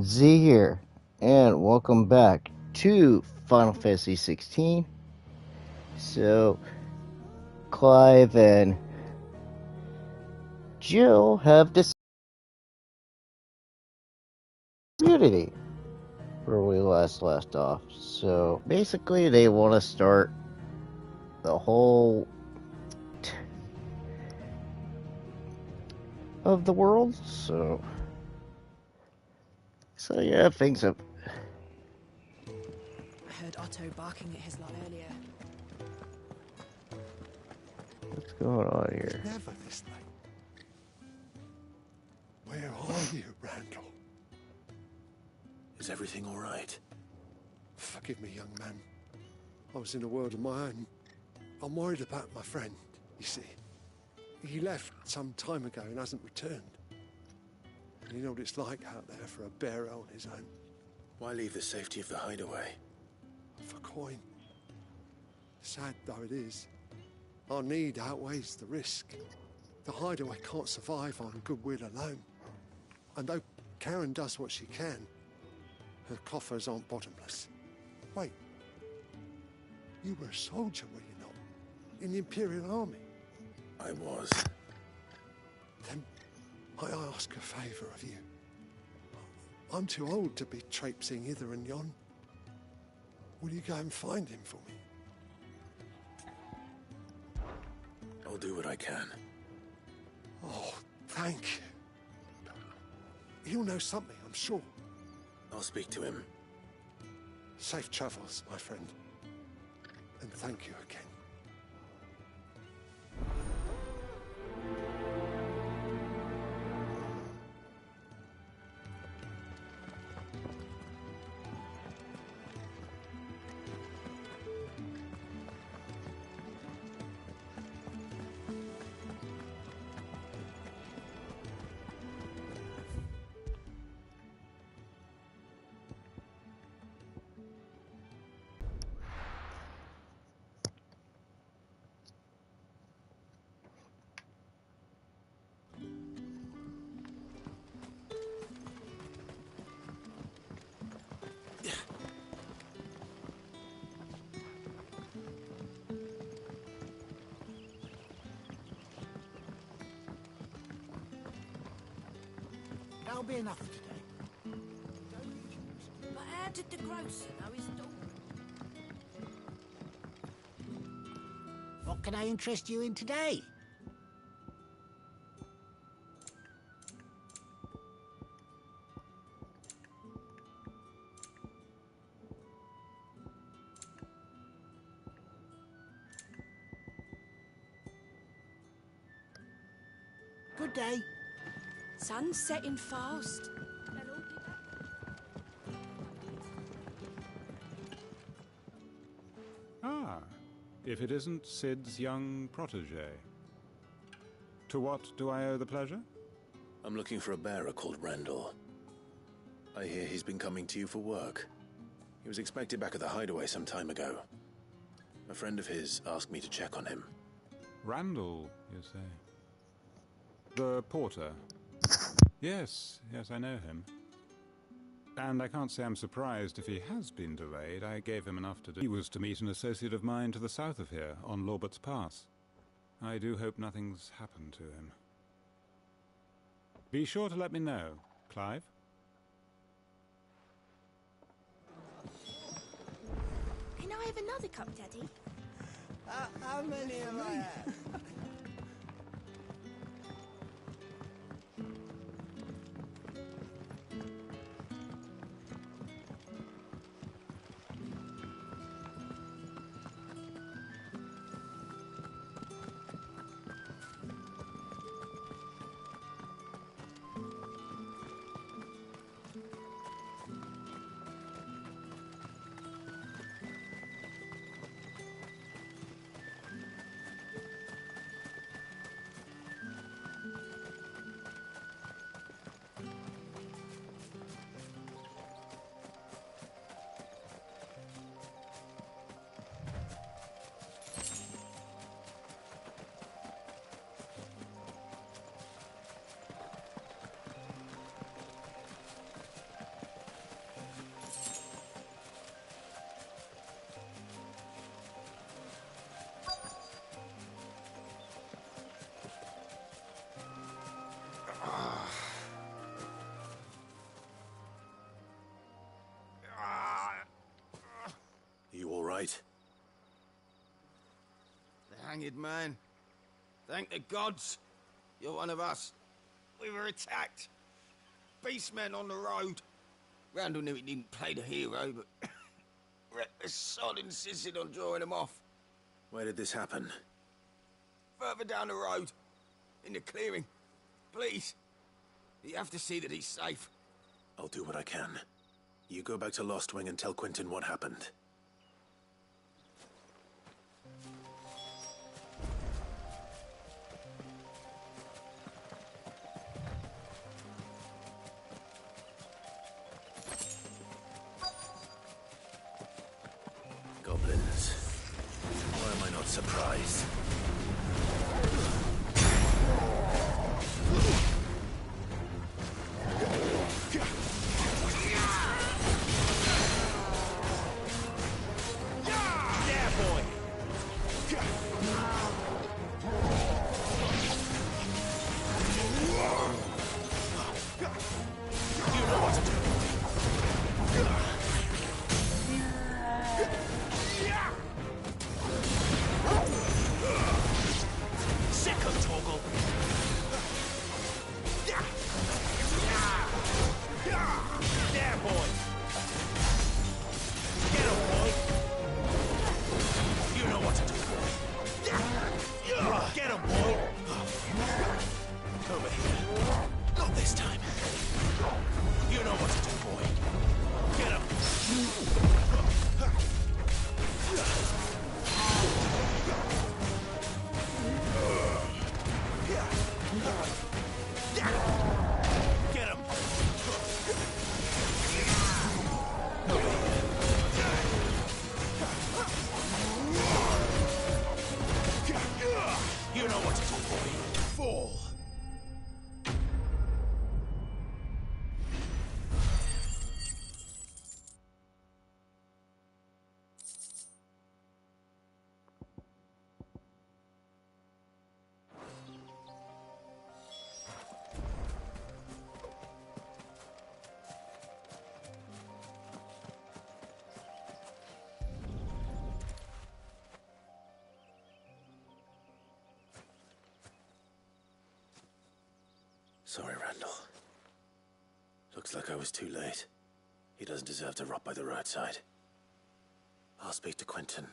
Z here, and welcome back to Final Fantasy XVI. So, Clive and Jill have this community where we last left off. So, basically, they want to start the whole of the world. So yeah, things have. I heard Otto barking at his lot earlier. What's going on here? Never this late. Where are you, Randall? Is everything all right? Forgive me, young man. I was in a world of my own. I'm worried about my friend, you see. He left some time ago and hasn't returned. And you know what it's like out there for a bearer on his own. Why leave the safety of the hideaway? For coin. Sad though it is, our need outweighs the risk. The hideaway can't survive on goodwill alone. And though Karen does what she can, her coffers aren't bottomless. Wait. You were a soldier, were you not? In the Imperial Army? I was. Then I ask a favour of you. I'm too old to be traipsing hither and yon. Will you go and find him for me? I'll do what I can. Oh, thank you. He'll know something, I'm sure. I'll speak to him. Safe travels, my friend. And thank you again. That'll be enough for today. But how did the grocer know his daughter? What can I interest you in today? Good day. Sun's setting fast. They'll all be back. Ah, if it isn't Sid's young protege. To what do I owe the pleasure? I'm looking for a bearer called Randall. I hear he's been coming to you for work. He was expected back at the hideaway some time ago. A friend of his asked me to check on him. Randall, you say? The porter? Yes, I know him. And I can't say I'm surprised if he has been delayed. I gave him enough to do. He was to meet an associate of mine to the south of here, on Lorbert's Pass. I do hope nothing's happened to him. Be sure to let me know, Clive. Can I have another cup, Daddy? How many have I had? right? The hanged man. Thank the gods. You're one of us. We were attacked. Beastmen on the road. Randall knew he didn't play the hero, but the sod insisted on drawing him off. Where did this happen? Further down the road. In the clearing. Please. You have to see that he's safe. I'll do what I can. You go back to Lost Wing and tell Quentin what happened. Goblins. Why am I not surprised? Sorry, Randall. Looks like I was too late. He doesn't deserve to rot by the roadside. I'll speak to Quentin.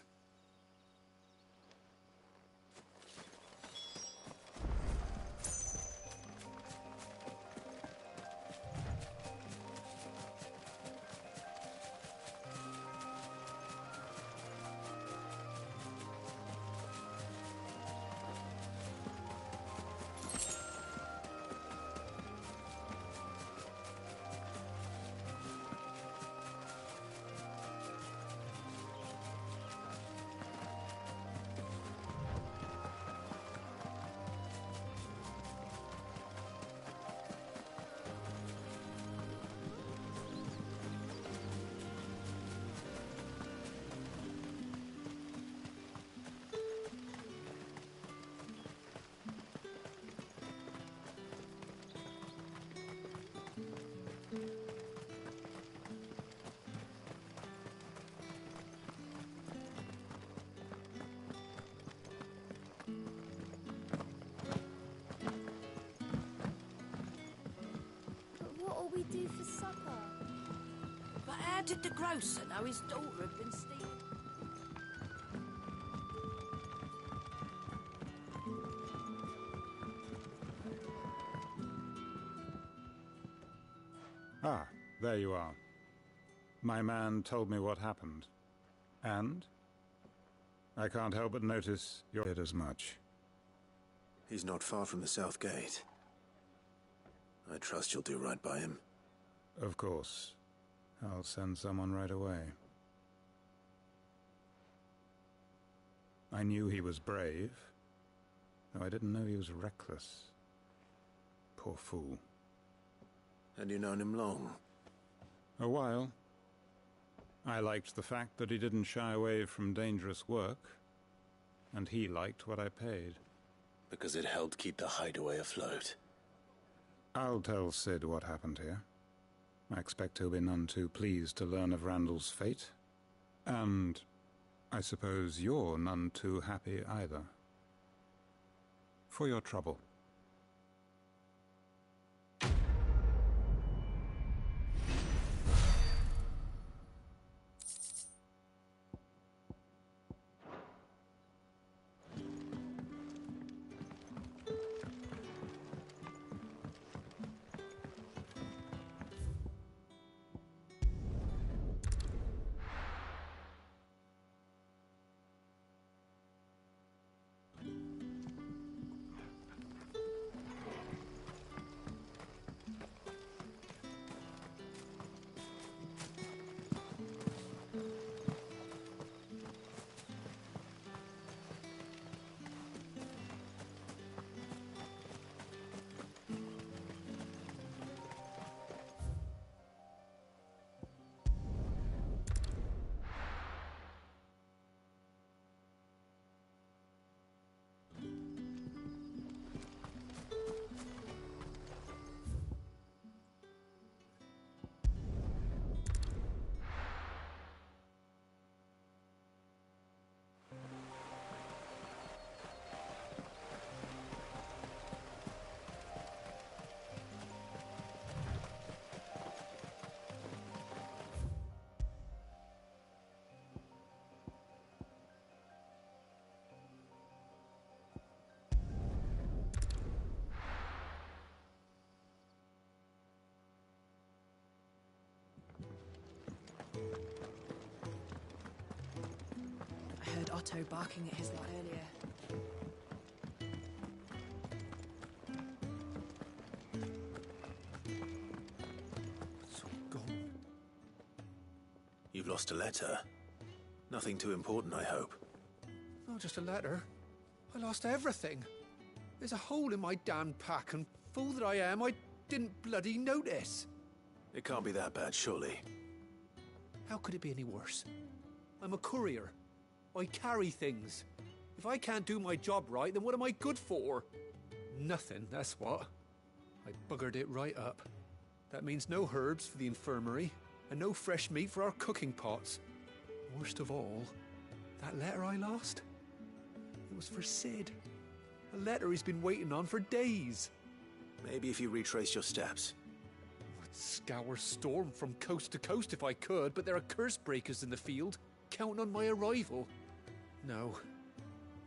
What'll we do for supper? But how did the grocer know his daughter had been stealing? Ah, there you are. My man told me what happened. And? I can't help but notice you did as much. He's not far from the South Gate. I trust you'll do right by him. Of course. I'll send someone right away. I knew he was brave, though I didn't know he was reckless. Poor fool. Had you known him long? A while. I liked the fact that he didn't shy away from dangerous work, and he liked what I paid. Because it helped keep the hideaway afloat. I'll tell Sid what happened here. I expect he'll be none too pleased to learn of Randall's fate. And I suppose you're none too happy either. For your trouble. I heard Otto barking at his lot earlier. It's all gone. You've lost a letter. Nothing too important, I hope. Not just a letter. I lost everything. There's a hole in my damn pack, and fool that I am, I didn't bloody notice. It can't be that bad, surely. How could it be any worse? I'm a courier. I carry things. If I can't do my job right, then what am I good for? Nothing, that's what. I buggered it right up. That means no herbs for the infirmary, and no fresh meat for our cooking pots. Worst of all, that letter I lost? It was for Sid. A letter he's been waiting on for days. Maybe if you retrace your steps. I'd scour Storm from coast to coast if I could, but there are curse breakers in the field, counting on my arrival. No,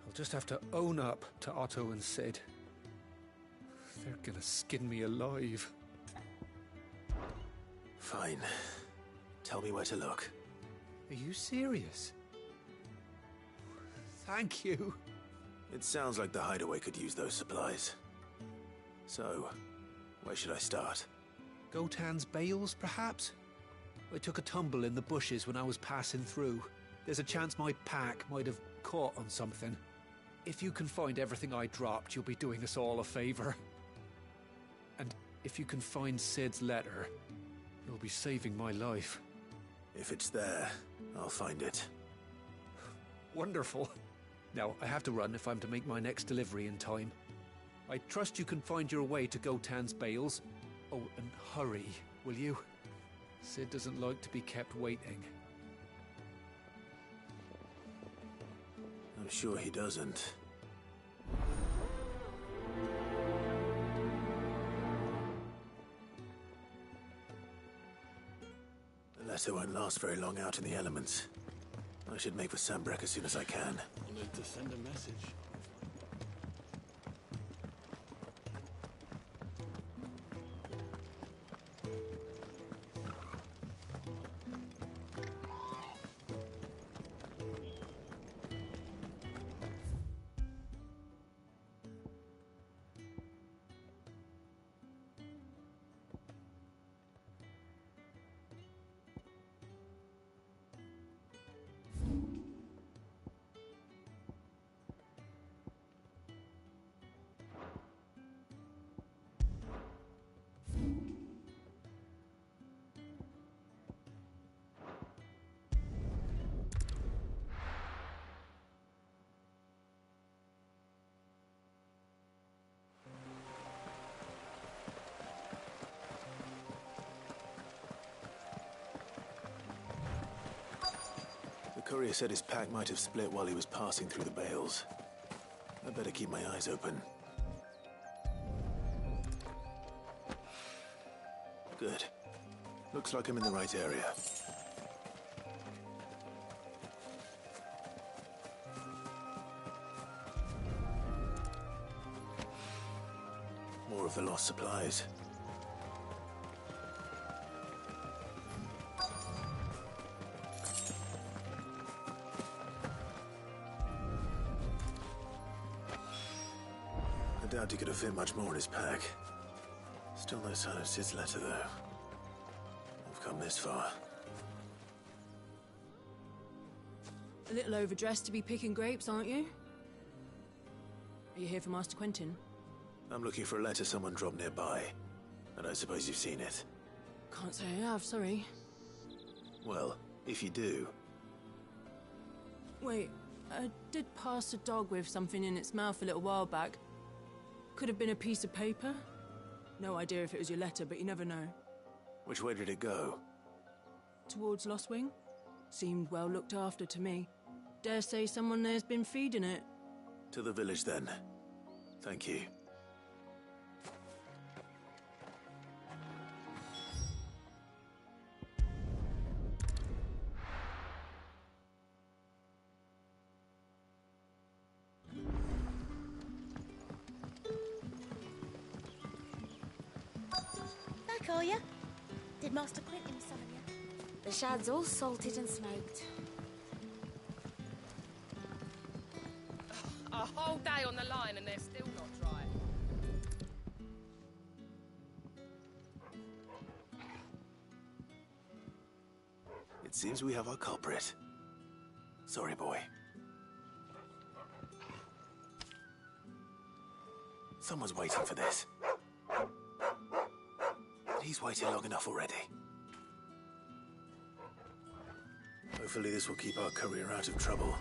I'll just have to own up to Otto and Sid. They're gonna skin me alive. Fine. Tell me where to look. Are you serious? Thank you. It sounds like the hideaway could use those supplies. So, where should I start? Gotan's bales, perhaps? I took a tumble in the bushes when I was passing through. There's a chance my pack might have caught on something. If you can find everything I dropped, you'll be doing us all a favor. And if you can find Sid's letter, you'll be saving my life. If it's there, I'll find it. Wonderful. Now, I have to run if I'm to make my next delivery in time. I trust you can find your way to Gotan's bales. Oh, and hurry, will you? Sid doesn't like to be kept waiting. I'm sure he doesn't. The letter won't last very long out in the elements. I should make for Sambrek as soon as I can. I need to send a message. Courier said his pack might have split while he was passing through the bales. I'd better keep my eyes open. Good. Looks like I'm in the right area. More of the lost supplies. I doubt he could have fit much more in his pack. Still no sign of Sid's letter, though. I've come this far. A little overdressed to be picking grapes, aren't you? Are you here for Master Quentin? I'm looking for a letter someone dropped nearby. I don't suppose you've seen it. Can't say I have, sorry. Well, if you do... Wait, I did pass a dog with something in its mouth a little while back. Could have been a piece of paper. No idea if it was your letter, but you never know. Which way did it go? Towards Lost Wing? Seemed well looked after to me. Dare say someone there's been feeding it. To the village, then. Thank you. Back, are ya? Did Master Quentin summon you? The shad's all salted and smoked. A whole day on the line and they're still not dry. It seems we have our culprit. Sorry, boy. Someone's waiting for this. But he's waited long enough already. Hopefully this will keep our courier out of trouble.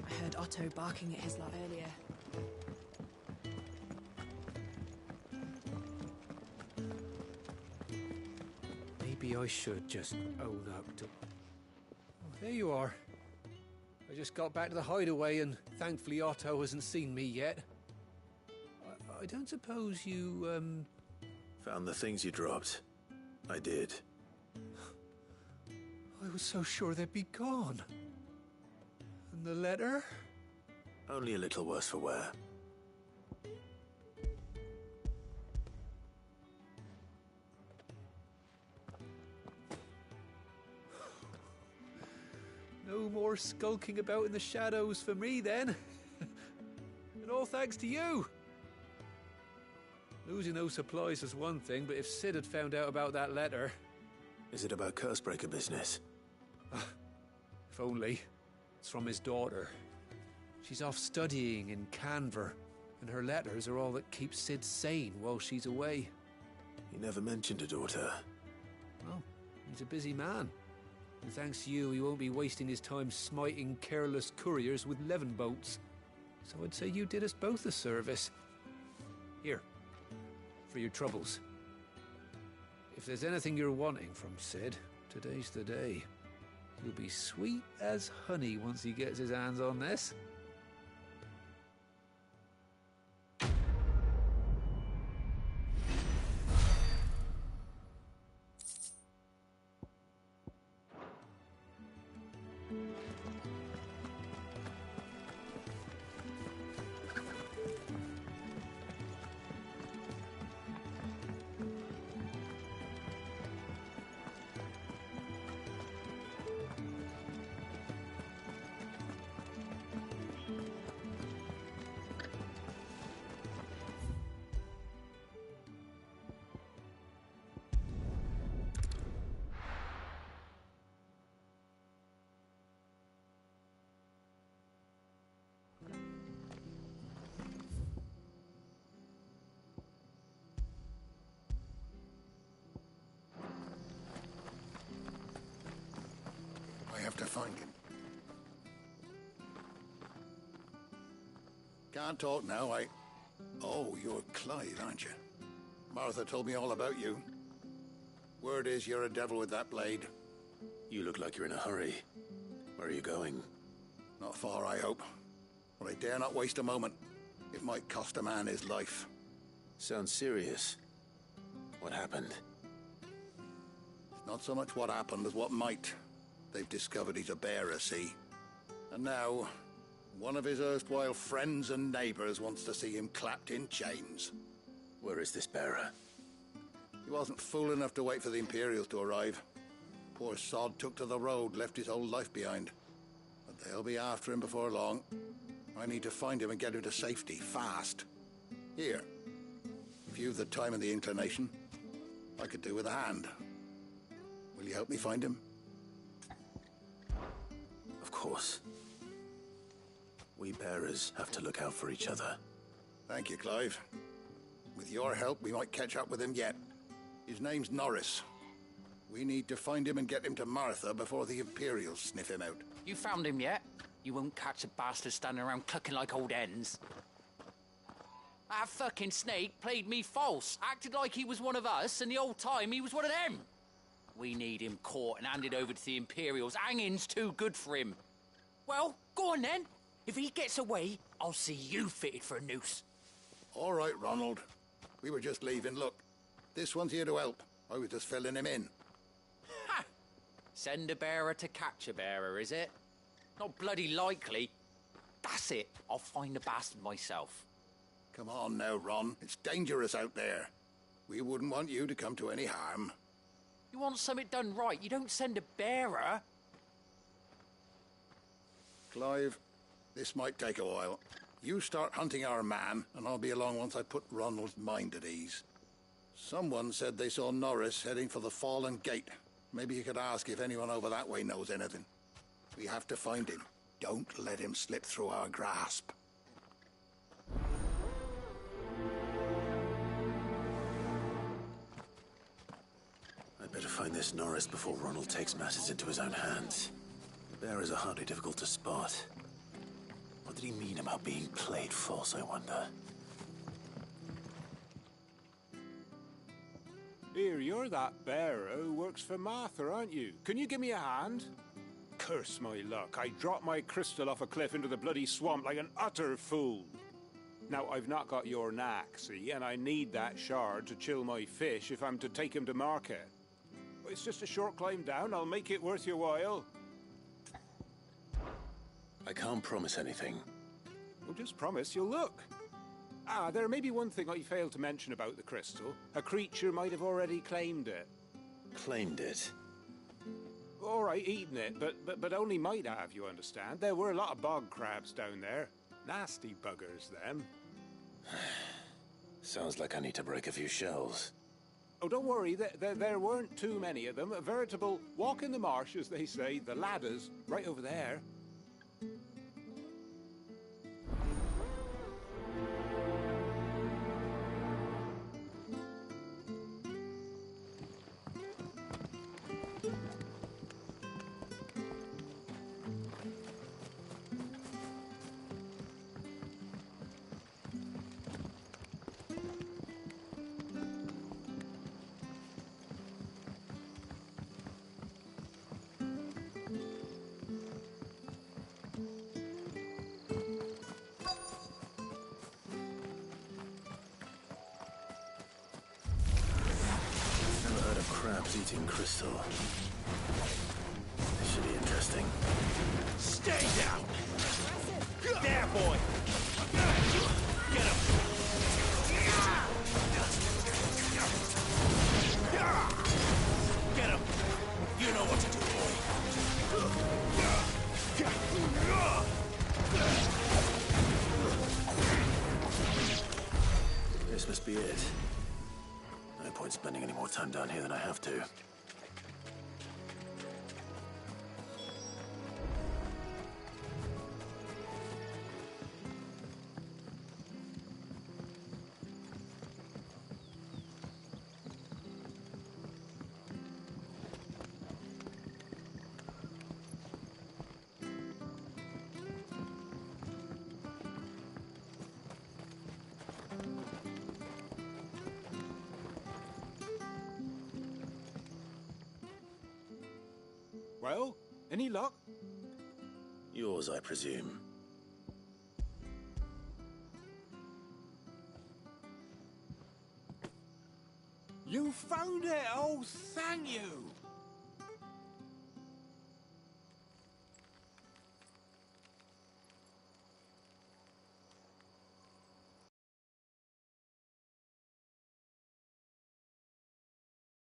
I heard Otto barking at his lot earlier. Maybe I should just own up to... Oh, there you are. I just got back to the hideaway and thankfully Otto hasn't seen me yet. I don't suppose you, Found the things you dropped. I did. I was so sure they'd be gone. And the letter? Only a little worse for wear. No more skulking about in the shadows for me, then. And all thanks to you. Losing those supplies is one thing, but if Sid had found out about that letter... Is it about Cursebreaker business? If only. It's from his daughter. She's off studying in Canver, and her letters are all that keeps Sid sane while she's away. He never mentioned a daughter. Well, he's a busy man. And thanks to you, he won't be wasting his time smiting careless couriers with levin boats. So I'd say you did us both a service. Here, for your troubles. If there's anything you're wanting from Sid, today's the day. He'll be sweet as honey once he gets his hands on this. have to find him. Can't talk now, Oh, you're Clive, aren't you? Martha told me all about you. Word is you're a devil with that blade. You look like you're in a hurry. Where are you going? Not far, I hope. But I dare not waste a moment. It might cost a man his life. Sounds serious. What happened? It's not so much what happened as what might. They've discovered he's a bearer, see? And now, one of his erstwhile friends and neighbors wants to see him clapped in chains. Where is this bearer? He wasn't fool enough to wait for the Imperials to arrive. Poor sod took to the road, left his whole life behind. But they'll be after him before long. I need to find him and get him to safety, fast. Here. If you've the time and the inclination, I could do with a hand. Will you help me find him? Of course. We bearers have to look out for each other. Thank you, Clive. With your help, we might catch up with him yet. His name's Norris. We need to find him and get him to Martha before the Imperials sniff him out. You found him yet? You won't catch a bastard standing around clucking like old hens. That fucking snake played me false, acted like he was one of us, and the whole time he was one of them. We need him caught and handed over to the Imperials. Hanging's too good for him. Well, go on then. If he gets away, I'll see you fitted for a noose. All right, Ronald. We were just leaving. Look, this one's here to help. I was just filling him in. Ha! Send a bearer to catch a bearer, is it? Not bloody likely. That's it. I'll find the bastard myself. Come on now, Ron. It's dangerous out there. We wouldn't want you to come to any harm. You want something done right, you don't send a bearer. Clive, this might take a while. You start hunting our man, and I'll be along once I put Ronald's mind at ease. Someone said they saw Norris heading for the Fallen Gate. Maybe you could ask if anyone over that way knows anything. We have to find him. Don't let him slip through our grasp. I'd better find this Norris before Ronald takes matters into his own hands. Bearers are hardly difficult to spot. What did he mean about being played false, I wonder? Here, you're that bearer who works for Martha, aren't you? Can you give me a hand? Curse my luck. I dropped my crystal off a cliff into the bloody swamp like an utter fool. Now, I've not got your knack, see, and I need that shard to chill my fish if I'm to take him to market. But it's just a short climb down. I'll make it worth your while. I can't promise anything. Well, just promise you'll look. Ah, there may be one thing I failed to mention about the crystal. A creature might have already claimed it. Claimed it? All right, eaten it, but only might have, you understand. There were a lot of bog crabs down there. Nasty buggers, them. Sounds like I need to break a few shells. Oh, don't worry, there weren't too many of them. A veritable walk in the marsh, as they say, the ladders, right over there. Crabs eating crystal. This should be interesting. Stay down! There, boy! Get him! Get him! You know what to do, boy. This must be it. No point spending any more time down here than I have to. Well, any luck? Yours, I presume. You found it! Oh, thank you!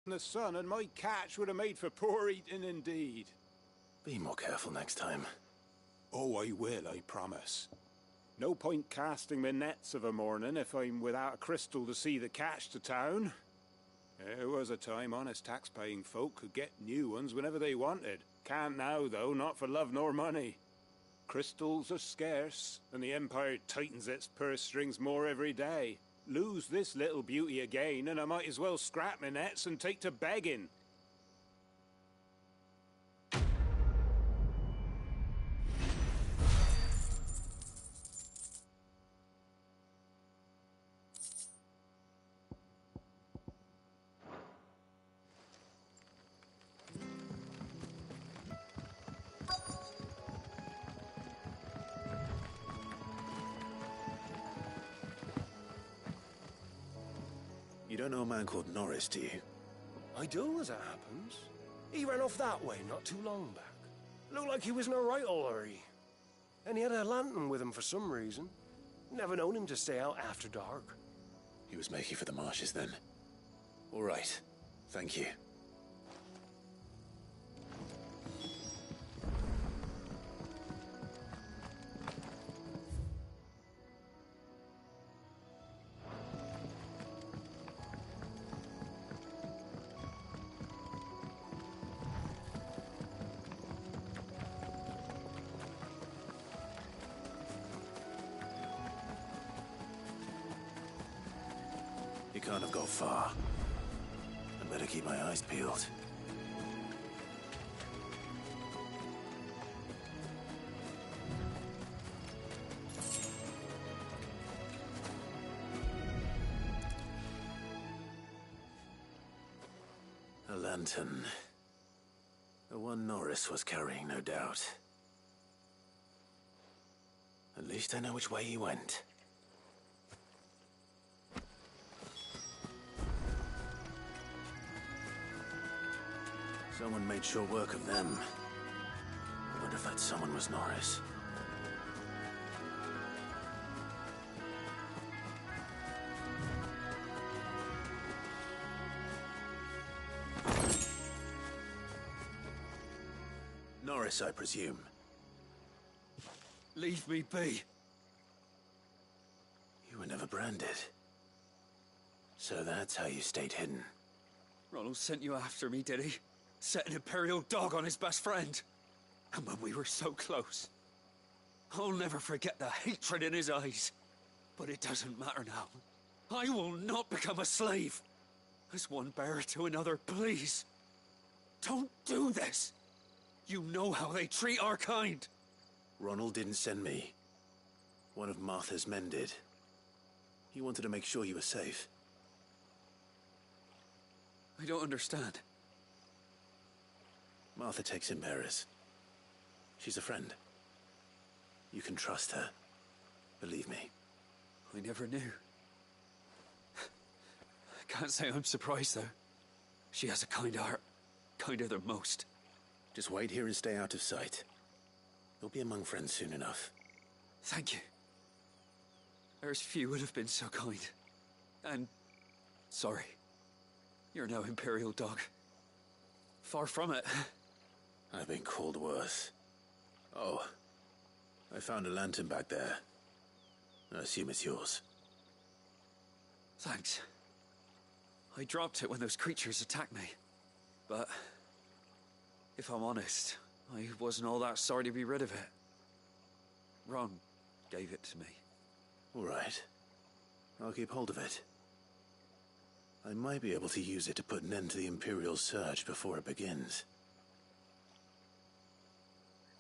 The sun and my catch would have made for poor eating indeed. Be more careful next time. Oh, I will, I promise. No point casting my nets of a morning if I'm without a crystal to see the catch to town. There was a time honest tax-paying folk could get new ones whenever they wanted. Can't now, though, not for love nor money. Crystals are scarce, and the Empire tightens its purse strings more every day. Lose this little beauty again, and I might as well scrap my nets and take to begging. You don't know a man called Norris, do you? I do, as it happens. He ran off that way not too long back. Looked like he was in a right old hurry. And he had a lantern with him for some reason. Never known him to stay out after dark. He was making for the marshes then. All right. Thank you. He can't have gone far. I better keep my eyes peeled. A lantern. The one Norris was carrying, no doubt. At least I know which way he went. Someone made sure work of them. I wonder if that someone was Norris. Norris, I presume. Leave me be. You were never branded. So that's how you stayed hidden. Ronald sent you after me, did he? Set an Imperial dog on his best friend. And when we were so close. I'll never forget the hatred in his eyes. But it doesn't matter now. I will not become a slave. As one bearer to another, please. Don't do this. You know how they treat our kind. Ronald didn't send me. One of Martha's men did. He wanted to make sure you were safe. I don't understand. Martha takes in bearers. She's a friend. You can trust her. Believe me. I never knew. I can't say I'm surprised, though. She has a kind heart. Kinder than most. Just wait here and stay out of sight. You'll be among friends soon enough. Thank you. There's few would have been so kind. And... sorry. You're no Imperial dog. Far from it. I've been called worse. Oh. I found a lantern back there. I assume it's yours. Thanks. I dropped it when those creatures attacked me. But... if I'm honest, I wasn't all that sorry to be rid of it. Ron gave it to me. All right. I'll keep hold of it. I might be able to use it to put an end to the Imperial surge before it begins.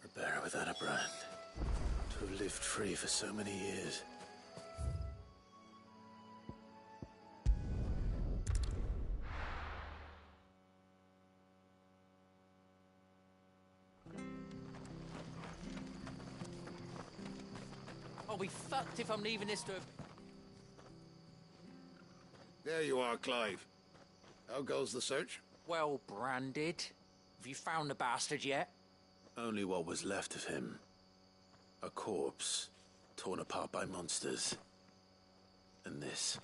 A bearer without a brand. To have lived free for so many years. I'll be fucked if I'm leaving this to a... There you are, Clive. How goes the search? Well branded. Have you found the bastard yet? Only what was left of him. A corpse, torn apart by monsters. And this.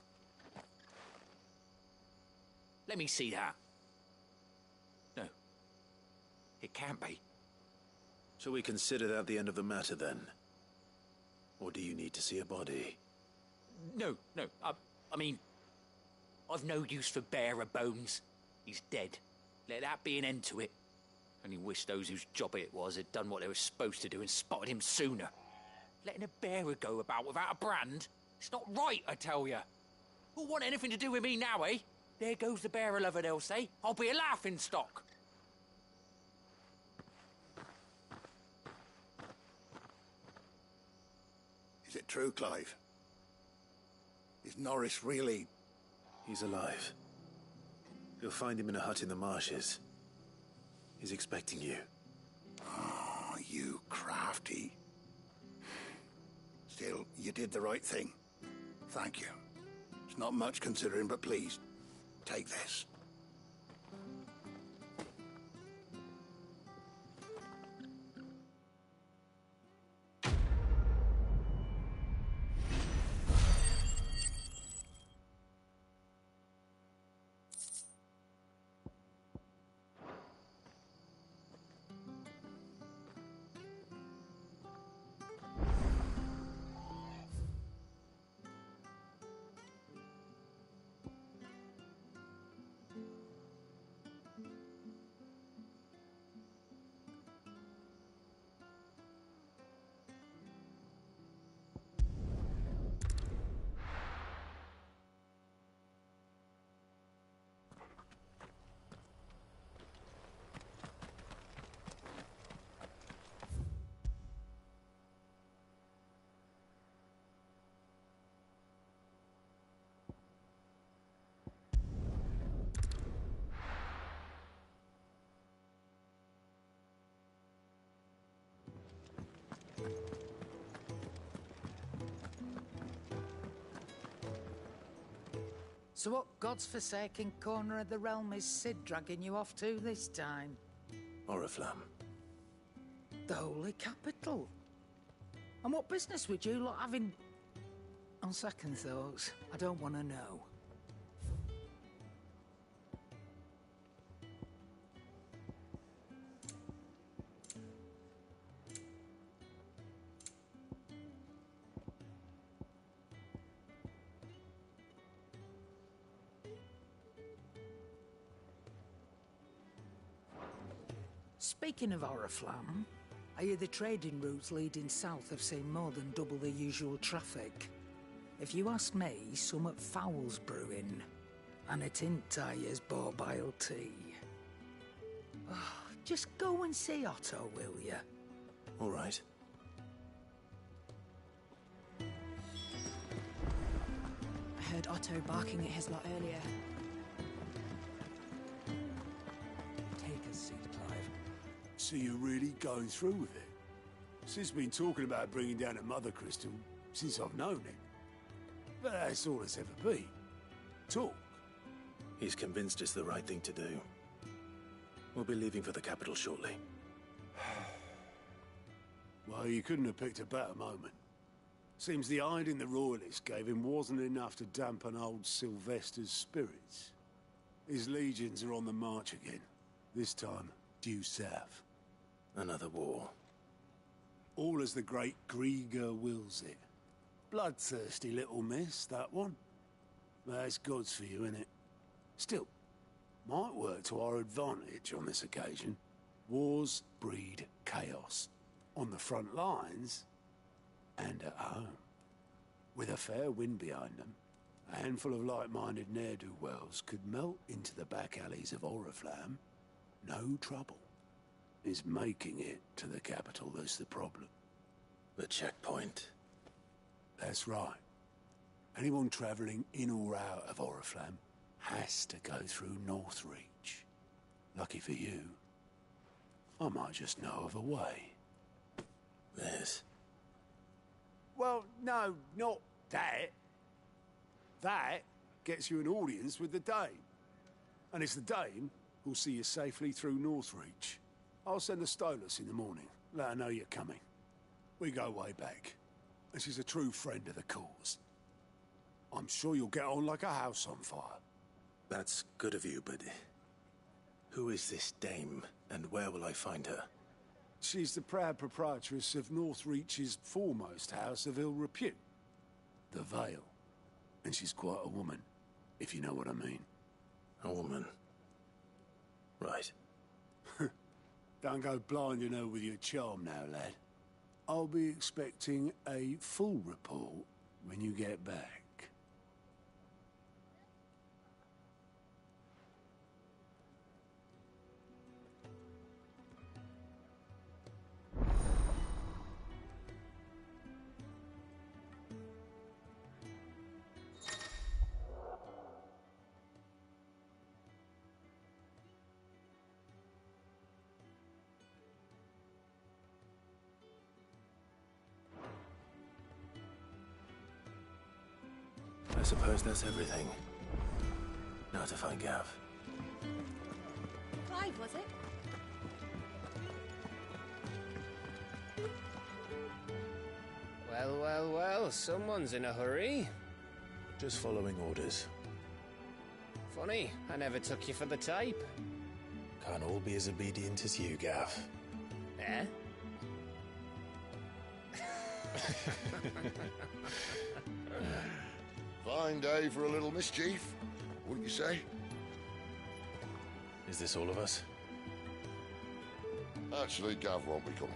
Let me see that. No. It can't be. Shall we consider that the end of the matter, then? Or do you need to see a body? No. I mean... I've no use for bearer bones. He's dead. Let that be an end to it. Only wish those whose job it was had done what they were supposed to do and spotted him sooner. Letting a bearer go about without a brand? It's not right, I tell you. Who'll want anything to do with me now, eh? There goes the bearer lover, they'll say. I'll be a laughing stock. Is it true, Clive? Is Norris really... He's alive. You'll find him in a hut in the marshes. He's expecting you. Oh, you crafty. Still, you did the right thing. Thank you. It's not much considering, but please, take this. So what God's forsaken corner of the realm is Sid dragging you off to this time? Oriflamme. The Holy Capital. And what business would you lot having... On second thoughts, I don't want to know. Speaking of Oriflamme, I hear the trading routes leading south have seen more than double the usual traffic. If you ask me, summat foul's brewing, and it ain't Tyre's borbile tea. Oh, just go and see Otto, will you? All right. I heard Otto barking at his lot earlier. Take a seat, Clive. So you're really going through with it? Sid's been talking about bringing down a mother crystal since I've known it. But that's all it's ever been. Talk. He's convinced it's the right thing to do. We'll be leaving for the capital shortly. Well, you couldn't have picked a better moment. Seems the hiding the royalists gave him wasn't enough to dampen old Sylvester's spirits. His legions are on the march again. This time, due south. Another war. All as the great Grieger wills it. Bloodthirsty little miss, that one. That's God's for you, innit? Still, might work to our advantage on this occasion. Wars breed chaos. On the front lines, and at home. With a fair wind behind them, a handful of like-minded ne'er-do-wells could melt into the back alleys of Oriflamme. No trouble. Is making it to the capital that's the problem. The checkpoint. That's right. Anyone travelling in or out of Oriflamme has to go through Northreach. Lucky for you, I might just know of a way. Liz. Well, no, not that. That gets you an audience with the Dame. And it's the Dame who'll see you safely through Northreach. I'll send the Stolas in the morning. Let her know you're coming. We go way back. And she's a true friend of the cause. I'm sure you'll get on like a house on fire. That's good of you, but who is this dame, and where will I find her? She's the proud proprietress of Northreach's foremost house of ill repute, the Vale. And she's quite a woman, if you know what I mean. A woman? Right. Don't go blinding her with your charm now, lad. I'll be expecting a full report when you get back. I suppose that's everything. Now to find Gav. Clive, was it? Well, well, well, someone's in a hurry. Just following orders. Funny, I never took you for the type. Can't all be as obedient as you, Gav. Eh? Fine day for a little mischief, wouldn't you say? Is this all of us? Actually, Gav won't be coming.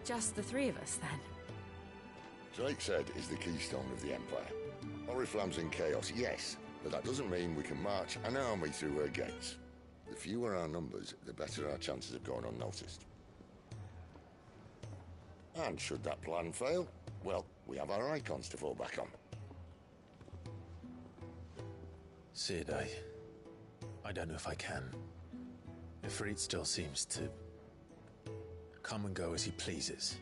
Just the three of us, then? Drake said is the keystone of the Empire. Oriflamme's in chaos, yes, but that doesn't mean we can march an army through her gates. The fewer our numbers, the better our chances of going unnoticed. And should that plan fail, well, we have our icons to fall back on. Sid, I don't know if I can. Ifrit still seems to come and go as he pleases.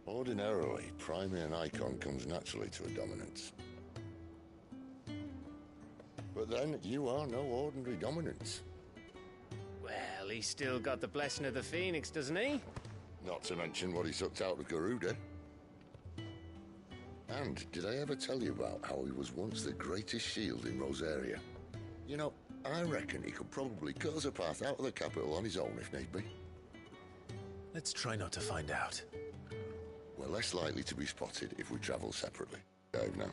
Ordinarily, priming an icon comes naturally to a dominance. But then, you are no ordinary dominance. Well, he's still got the blessing of the Phoenix, doesn't he? Not to mention what he sucked out of Garuda. And did I ever tell you about how he was once the greatest shield in Rosaria? You know, I reckon he could probably cut us a path out of the capital on his own if need be. Let's try not to find out. We're less likely to be spotted if we travel separately. Dave now.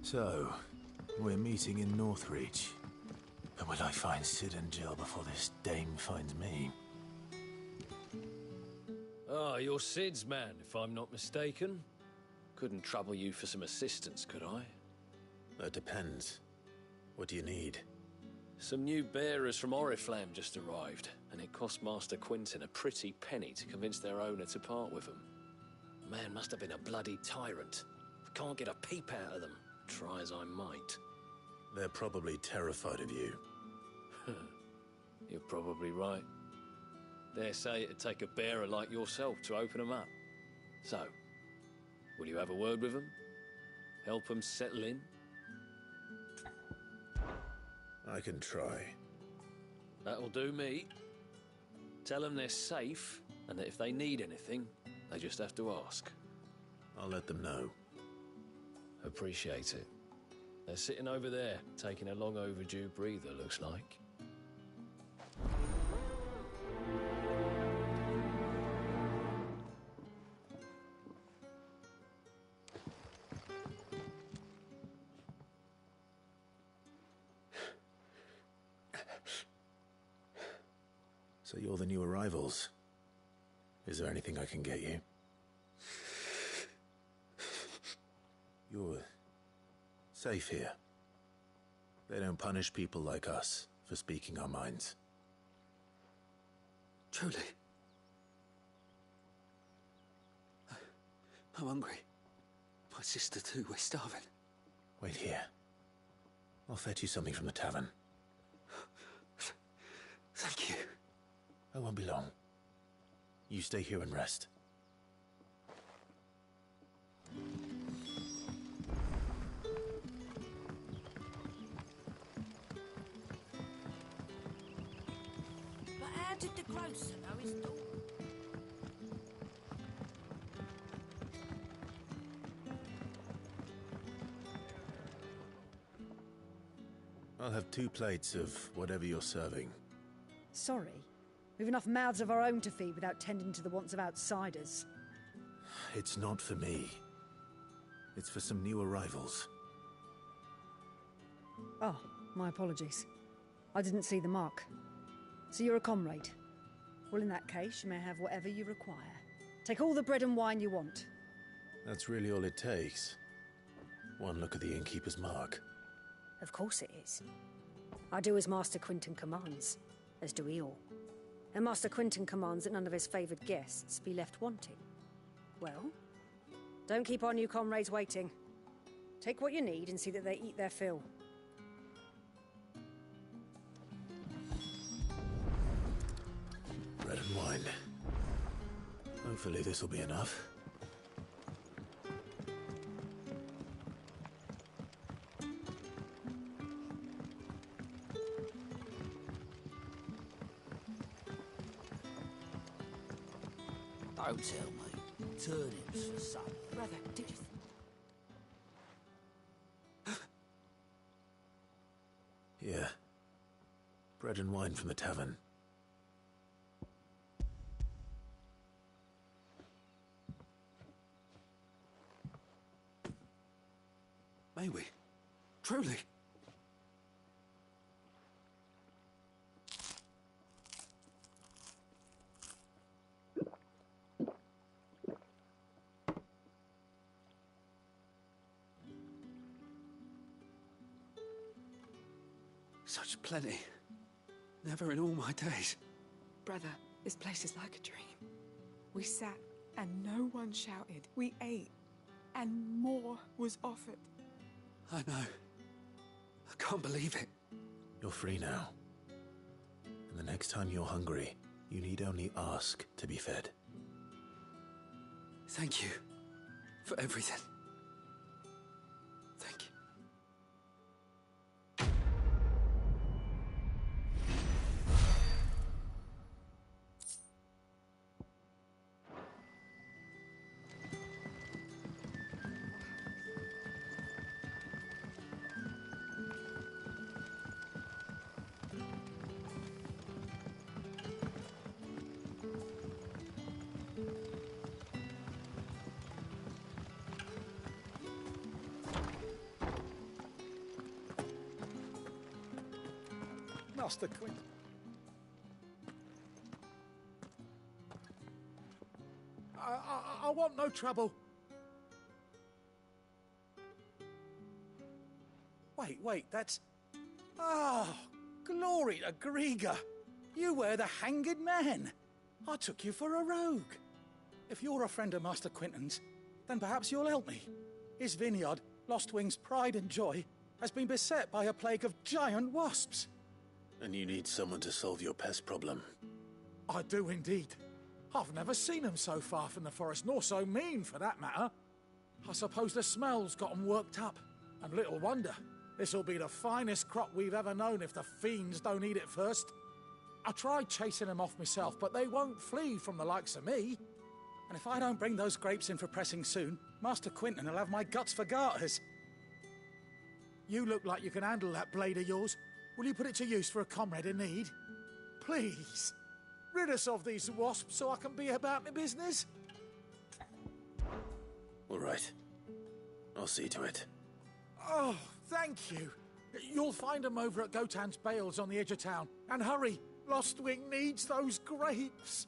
So, we're meeting in Northreach. But will I find Sid and Jill before this dame finds me? Ah, you're Sid's man, if I'm not mistaken. Couldn't trouble you for some assistance, could I? That depends. What do you need? Some new bearers from Oriflamme just arrived, and it cost Master Quinton a pretty penny to convince their owner to part with them. The man must have been a bloody tyrant. Can't get a peep out of them, try as I might. They're probably terrified of you. You're probably right. Dare say it'd take a bearer like yourself to open them up. So, will you have a word with them? Help them settle in? I can try. That'll do me. Tell them they're safe, and that if they need anything, they just have to ask. I'll let them know. Appreciate it. They're sitting over there, taking a long overdue breather, looks like. So you're the new arrivals. Is there anything I can get you? You're safe here. They don't punish people like us for speaking our minds. Truly. I'm hungry. My sister too, we're starving. Wait here. I'll fetch you something from the tavern. Thank you. I won't be long. You stay here and rest. But how did the grocer know his daughter? I'll have 2 plates of whatever you're serving. Sorry. We've enough mouths of our own to feed without tending to the wants of outsiders. It's not for me. It's for some new arrivals. Oh, my apologies. I didn't see the mark. So you're a comrade. Well, in that case, you may have whatever you require. Take all the bread and wine you want. That's really all it takes. One look at the innkeeper's mark. Of course it is. I do as Master Quinton commands, as do we all. And Master Quinton commands that none of his favoured guests be left wanting. Well, don't keep our new comrades waiting. Take what you need and see that they eat their fill. Bread and wine. Hopefully this'll be enough. Don't tell me. Turnips for supper. Brother, did you... Yeah. Bread and wine from the tavern. May we? Truly? Such plenty. Never in all my days. Brother, this place is like a dream. We sat and no one shouted. We ate and more was offered. I know. I can't believe it. You're free now. And the next time you're hungry, you need only ask to be fed. Thank you for everything. Thank you. Master Quint. I want no trouble. Wait, that's... Oh, glory to Grieger. You were the hanged man. I took you for a rogue. If you're a friend of Master Quinton's, then perhaps you'll help me. His vineyard, Lostwing's pride and joy, has been beset by a plague of giant wasps. And you need someone to solve your pest problem. I do indeed. I've never seen them so far from the forest, nor so mean, for that matter. I suppose the smell's got 'em worked up. And little wonder. This'll be the finest crop we've ever known if the fiends don't eat it first. I tried chasing them off myself, but they won't flee from the likes of me. And if I don't bring those grapes in for pressing soon, Master Quinton will have my guts for garters. You look like you can handle that blade of yours. Will you put it to use for a comrade in need? Please, rid us of these wasps so I can be about my business. All right. I'll see to it. Oh, thank you. You'll find them over at Gotan's Bales on the edge of town. And hurry, Lostwing needs those grapes.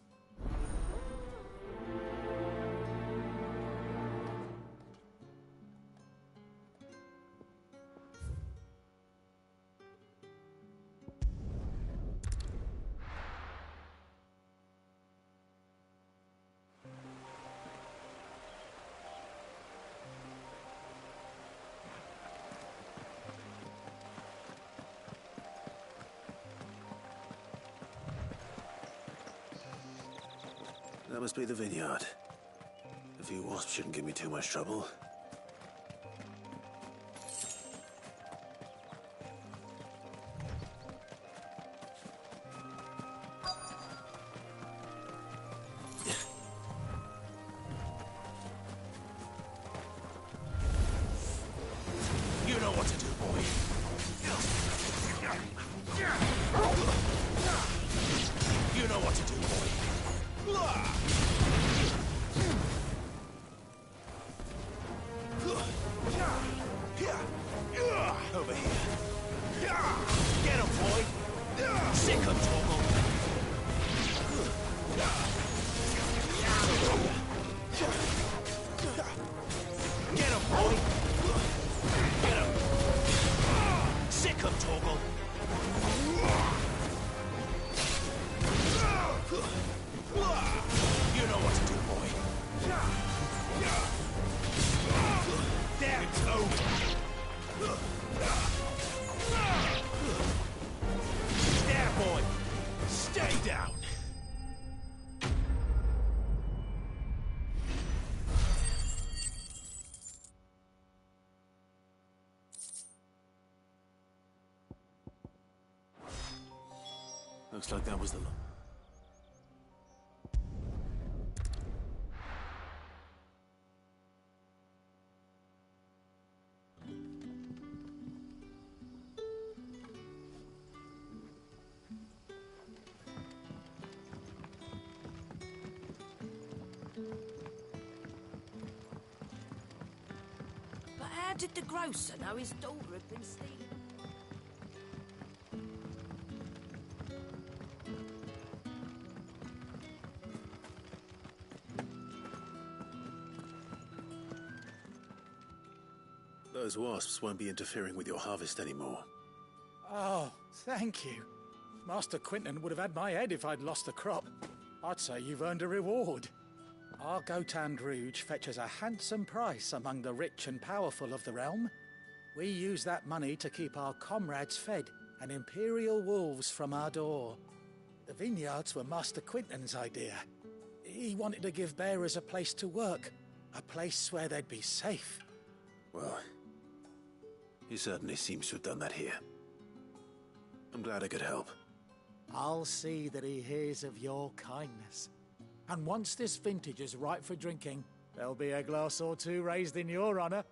That must be the vineyard. A few wasps shouldn't give me too much trouble. You know what to do, boy. You know what to do, boy. Over here. Get him, boy. Sick him, Torgal. Get him, boy. Get him. Sick him, Torgal. You know what to do, boy. There, it's over. There, boy. Stay down. Looks like that was the... But how did the grocer know his daughter had been stealing? Those wasps won't be interfering with your harvest anymore. Oh, thank you. Master Quinton would have had my head if I'd lost the crop. I'd say you've earned a reward. Our Gotand Rouge fetches a handsome price among the rich and powerful of the realm. We use that money to keep our comrades fed and imperial wolves from our door. The vineyards were Master Quinton's idea. He wanted to give bearers a place to work, a place where they'd be safe. Well, he certainly seems to have done that here. I'm glad I could help. I'll see that he hears of your kindness. And once this vintage is ripe for drinking, there'll be a glass or two raised in your honor.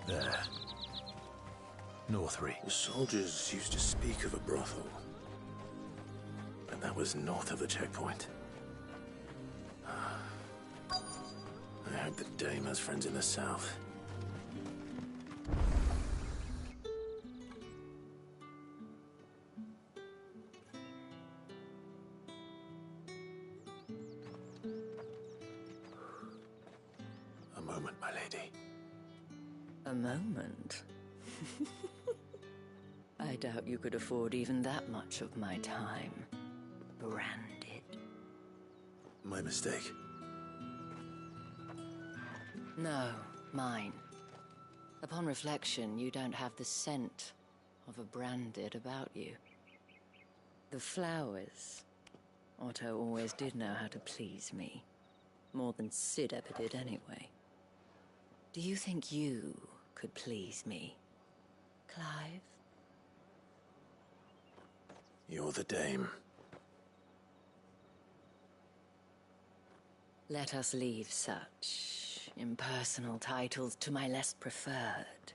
There. Northry. The soldiers used to speak of a brothel. And that was north of the checkpoint. I hope the dame has friends in the south. A moment, my lady. A moment? I doubt you could afford even that much of my time. Branded. My mistake. No, mine. Upon reflection, you don't have the scent of a branded about you. The flowers. Otto always did know how to please me. More than Sid ever did anyway. Do you think you could please me, Clive? You're the dame. Let us leave such impersonal titles to my less preferred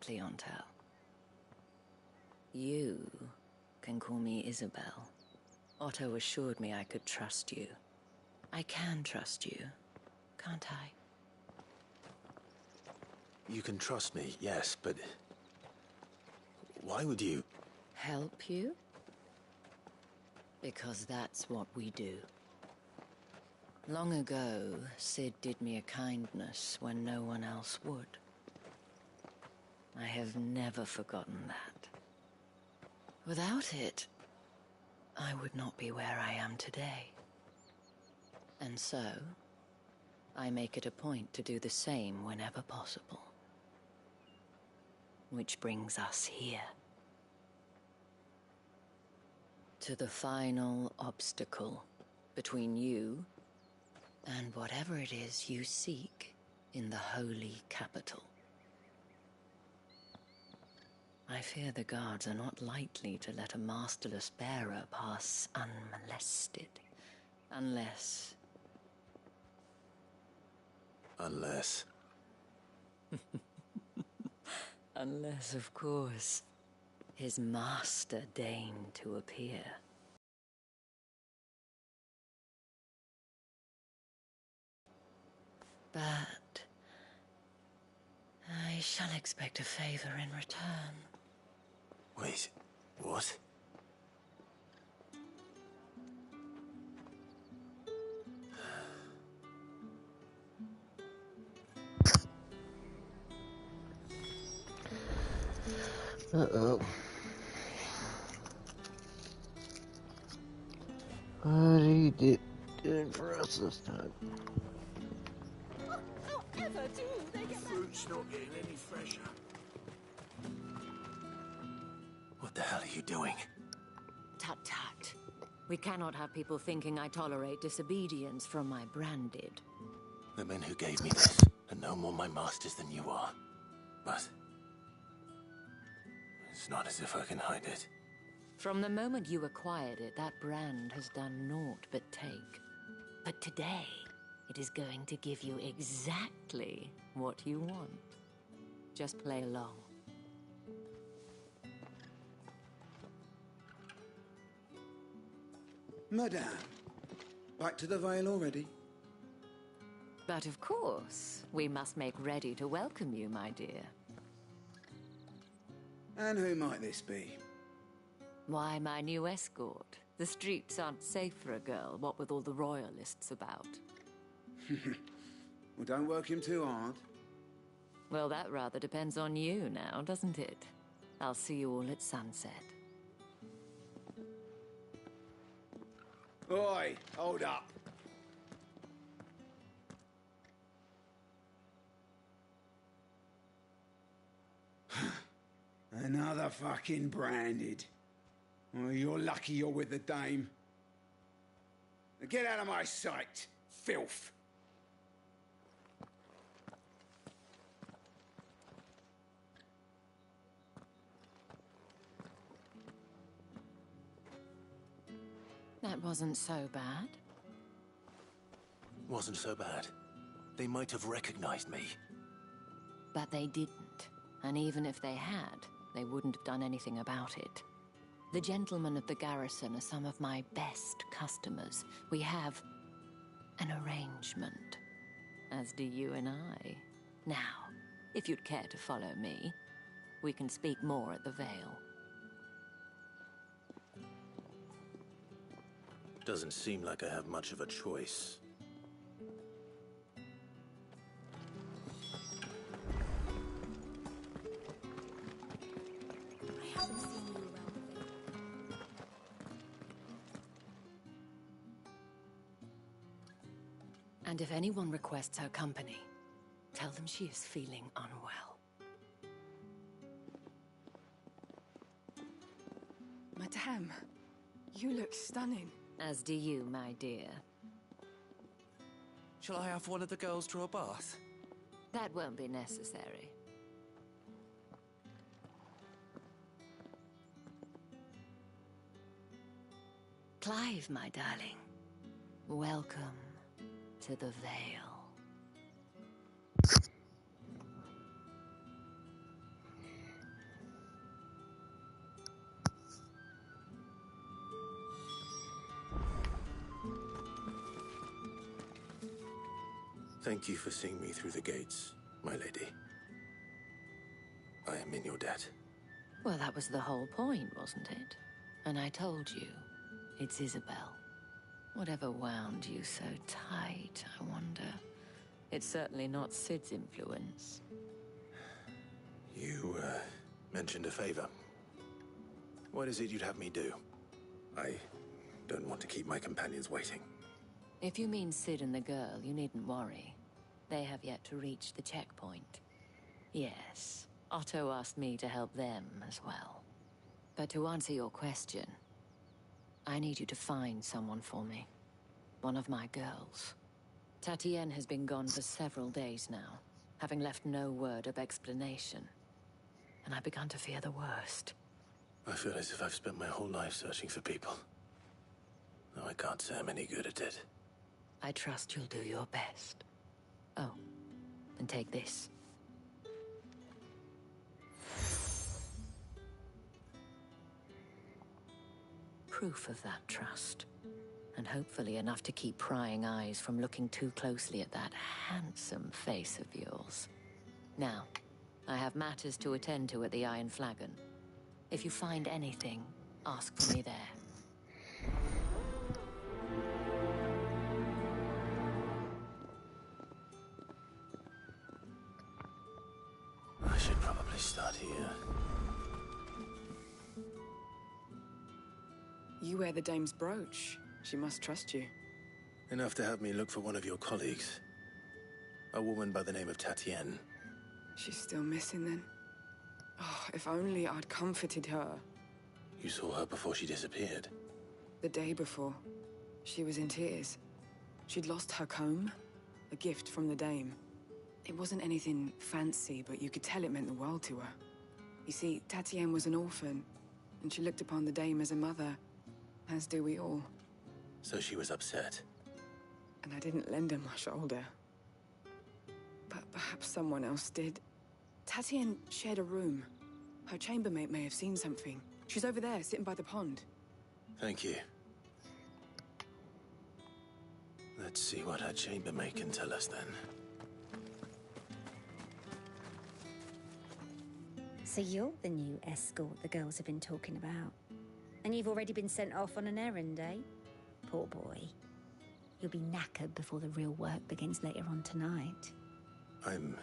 clientele. You can call me Isabel. Otto assured me I could trust you. I can trust you, can't I? You can trust me, yes, but why would you? Help you? Because that's what we do. Long ago, Sid did me a kindness when no one else would. I have never forgotten that. Without it, I would not be where I am today. And so, I make it a point to do the same whenever possible. Which brings us here. To the final obstacle between you and whatever it is you seek in the holy capital. I fear the guards are not likely to let a masterless bearer pass unmolested. Unless... Unless... Unless, of course, his master deigned to appear. But I shall expect a favor in return. Wait, what? Uh-oh. What are you doing for us this time? However do they get that? Fruit's not getting any fresher. What the hell are you doing? Tut tut. We cannot have people thinking I tolerate disobedience from my branded. The men who gave me this are no more my masters than you are. But it's not as if I can hide it. From the moment you acquired it, that brand has done naught but take. But today, it is going to give you exactly what you want. Just play along. Madame, back to the Vale already? But of course, we must make ready to welcome you, my dear. And who might this be? Why, my new escort. The streets aren't safe for a girl, what with all the royalists about. Well, don't work him too hard. Well, that rather depends on you now, doesn't it? I'll see you all at sunset. Oi, hold up. Another fucking branded. Oh, you're lucky you're with the dame. Now get out of my sight, filth. That wasn't so bad. Wasn't so bad. They might have recognized me. But they didn't. And even if they had, they wouldn't have done anything about it. The gentlemen of the garrison are some of my best customers. We have an arrangement, as do you and I. Now, if you'd care to follow me, we can speak more at the Vale. Doesn't seem like I have much of a choice. I haven't seen you around the Vale. And if anyone requests her company, tell them she is feeling unwell. Madame, you look stunning. As do you, my dear. Shall I have one of the girls draw a bath? That won't be necessary. Clive, my darling. Welcome to the Vale. Thank you for seeing me through the gates, my lady. I am in your debt. Well, that was the whole point, wasn't it? And I told you, it's Isabel. Whatever wound you so tight, I wonder. It's certainly not Sid's influence. You, mentioned a favor. What is it you'd have me do? I don't want to keep my companions waiting. If you mean Sid and the girl, you needn't worry. They have yet to reach the checkpoint. Yes, Otto asked me to help them as well. But to answer your question, I need you to find someone for me. One of my girls. Tatienne has been gone for several days now, having left no word of explanation. And I've begun to fear the worst. I feel as if I've spent my whole life searching for people. No, I can't say I'm any good at it. I trust you'll do your best. Oh, and take this. Proof of that trust. And hopefully enough to keep prying eyes from looking too closely at that handsome face of yours. Now, I have matters to attend to at the Iron Flagon. If you find anything, ask for me there. I should probably start here. You wear the dame's brooch. She must trust you. Enough to have me look for one of your colleagues. A woman by the name of Tatienne. She's still missing then. Oh, if only I'd comforted her. You saw her before she disappeared? The day before. She was in tears. She'd lost her comb, a gift from the dame. It wasn't anything fancy, but you could tell it meant the world to her. You see, Tatienne was an orphan, and she looked upon the dame as a mother, as do we all. So she was upset. And I didn't lend her my shoulder. But perhaps someone else did. Tatienne shared a room. Her chambermaid may have seen something. She's over there, sitting by the pond. Thank you. Let's see what her chambermaid can tell us then. So you're the new escort the girls have been talking about. And you've already been sent off on an errand, eh? Poor boy. You'll be knackered before the real work begins later on tonight. I'm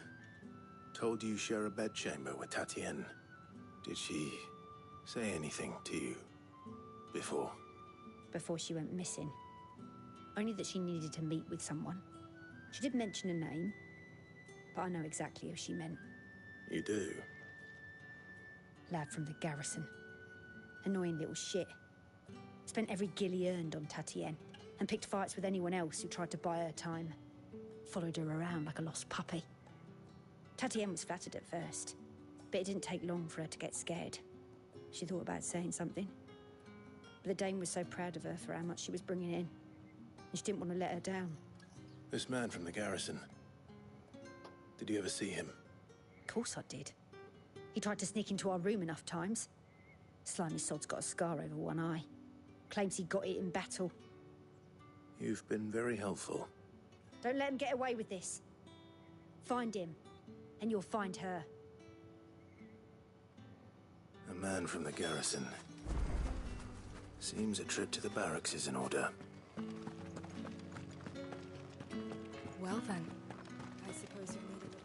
told you share a bedchamber with Tatienne. Did she say anything to you before? Before she went missing. Only that she needed to meet with someone. She did mention a name, but I know exactly who she meant. You do? Lad from the garrison. Annoying little shit. Spent every guil he earned on Tatienne, and picked fights with anyone else who tried to buy her time. Followed her around like a lost puppy. Tatienne was flattered at first, but it didn't take long for her to get scared. She thought about saying something. But the dame was so proud of her for how much she was bringing in, and she didn't want to let her down. This man from the garrison. Did you ever see him? Of course I did. He tried to sneak into our room enough times. Slimy sod's got a scar over one eye. Claims he got it in battle. You've been very helpful. Don't let him get away with this. Find him, and you'll find her. A man from the garrison. Seems a trip to the barracks is in order. Well then, I suppose you need a little...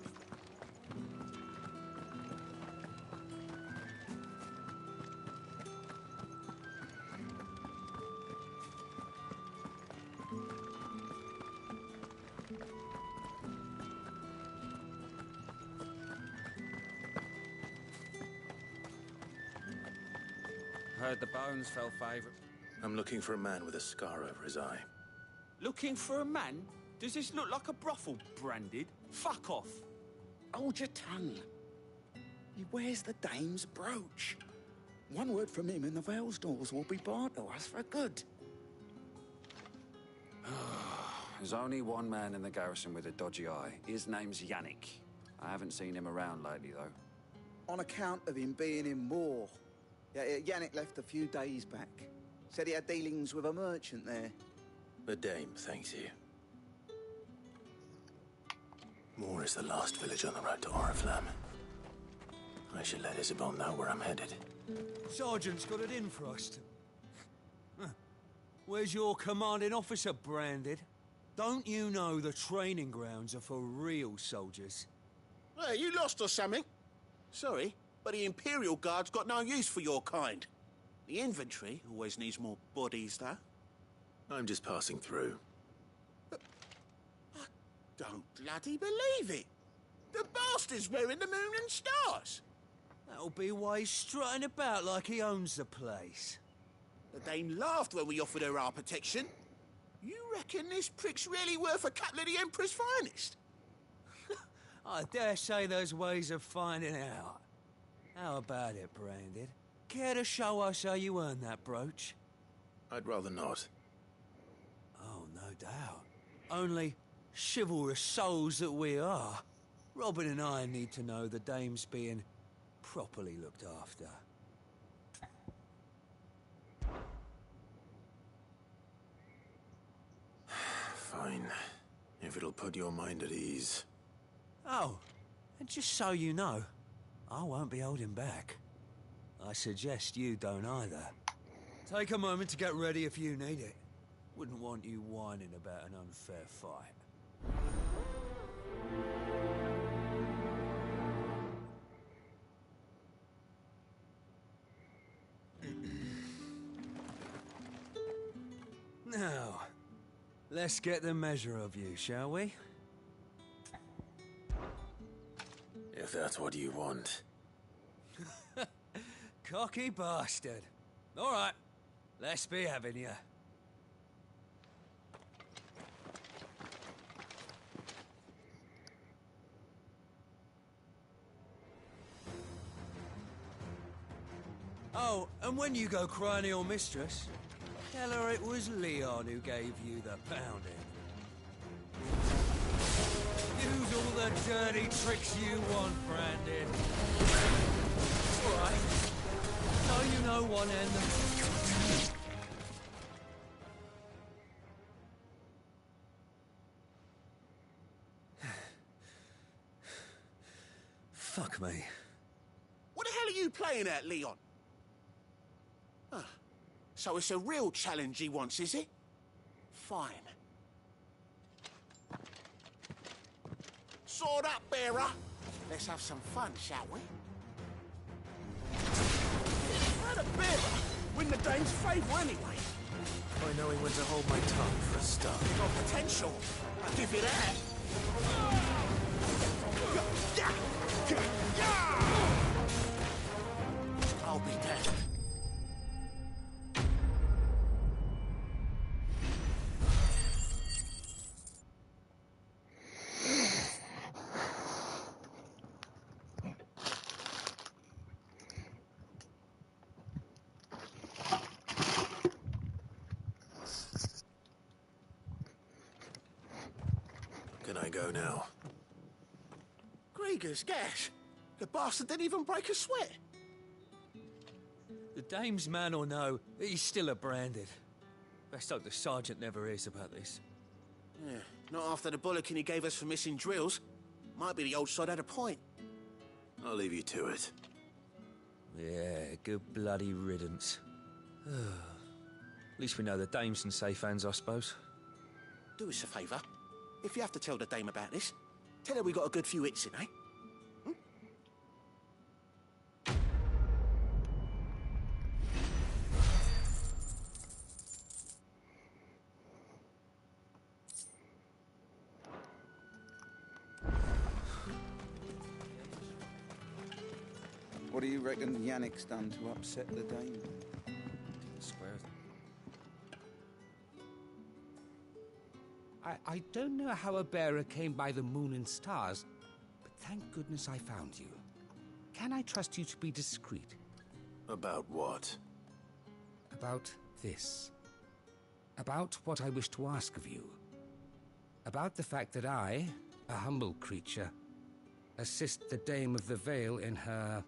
Heard the bones fell favourite. I'm looking for a man with a scar over his eye. Looking for a man? Does this look like a brothel, Branded? Fuck off. Hold your tongue. He wears the dame's brooch. One word from him and the Vale's doors will be barred to us for good. There's only one man in the garrison with a dodgy eye. His name's Yannick. I haven't seen him around lately, though. On account of him being in war. Yeah, Yannick left a few days back. Said he had dealings with a merchant there. The dame thanks you. Moor is the last village on the road to Oriflamme. I should let Isabel know where I'm headed. Sergeant's got it in for us. Where's your commanding officer, Branded? Don't you know the training grounds are for real soldiers? Well, you lost or something? Sorry, but the Imperial Guard's got no use for your kind. The infantry always needs more bodies, though. I'm just passing through. But I don't bloody believe it. The bastard's wearing the moon and stars. That'll be why he's strutting about like he owns the place. The dame laughed when we offered her our protection. You reckon this prick's really worth a couple of the Emperor's finest? I dare say there's ways of finding out. How about it, Branded? Care to show us how you earned that brooch? I'd rather not. Oh, no doubt. Only chivalrous souls that we are. Robin and I need to know the dame's being properly looked after. Fine. If it'll put your mind at ease. Oh, and just so you know, I won't be holding back. I suggest you don't either. Take a moment to get ready if you need it. Wouldn't want you whining about an unfair fight. Now, let's get the measure of you, shall we? If that's what you want. Cocky bastard. All right, let's be having you. Oh, and when you go crying to your mistress, tell her it was Leon who gave you the pounding. Use all the dirty tricks you want, Brandon. All right. So you know one end. Fuck me. What the hell are you playing at, Leon? Ah, so it's a real challenge he wants, is it? Fine. Sword up, bearer. Let's have some fun, shall we? How the bearer win the dame's favour anyway? I know he went to hold my tongue for a start. Got potential. I'll give you that. I'll be dead. Can I go now? Krieger's gas. The bastard didn't even break a sweat. The dame's man or no, he's still a branded. Best hope the sergeant never hears about this. Yeah, not after the bollocking he gave us for missing drills. Might be the old sod had a point. I'll leave you to it. Yeah, good bloody riddance. At least we know the dame's in safe hands, I suppose. Do us a favour. If you have to tell the dame about this, tell her we got a good few hits in, eh? What do you reckon Yannick's done to upset the dame? Square. I don't know how a bearer came by the moon and stars, but thank goodness I found you. Can I trust you to be discreet? About what? About this. About what I wish to ask of you. About the fact that I, a humble creature, assist the Dame of the Vale in her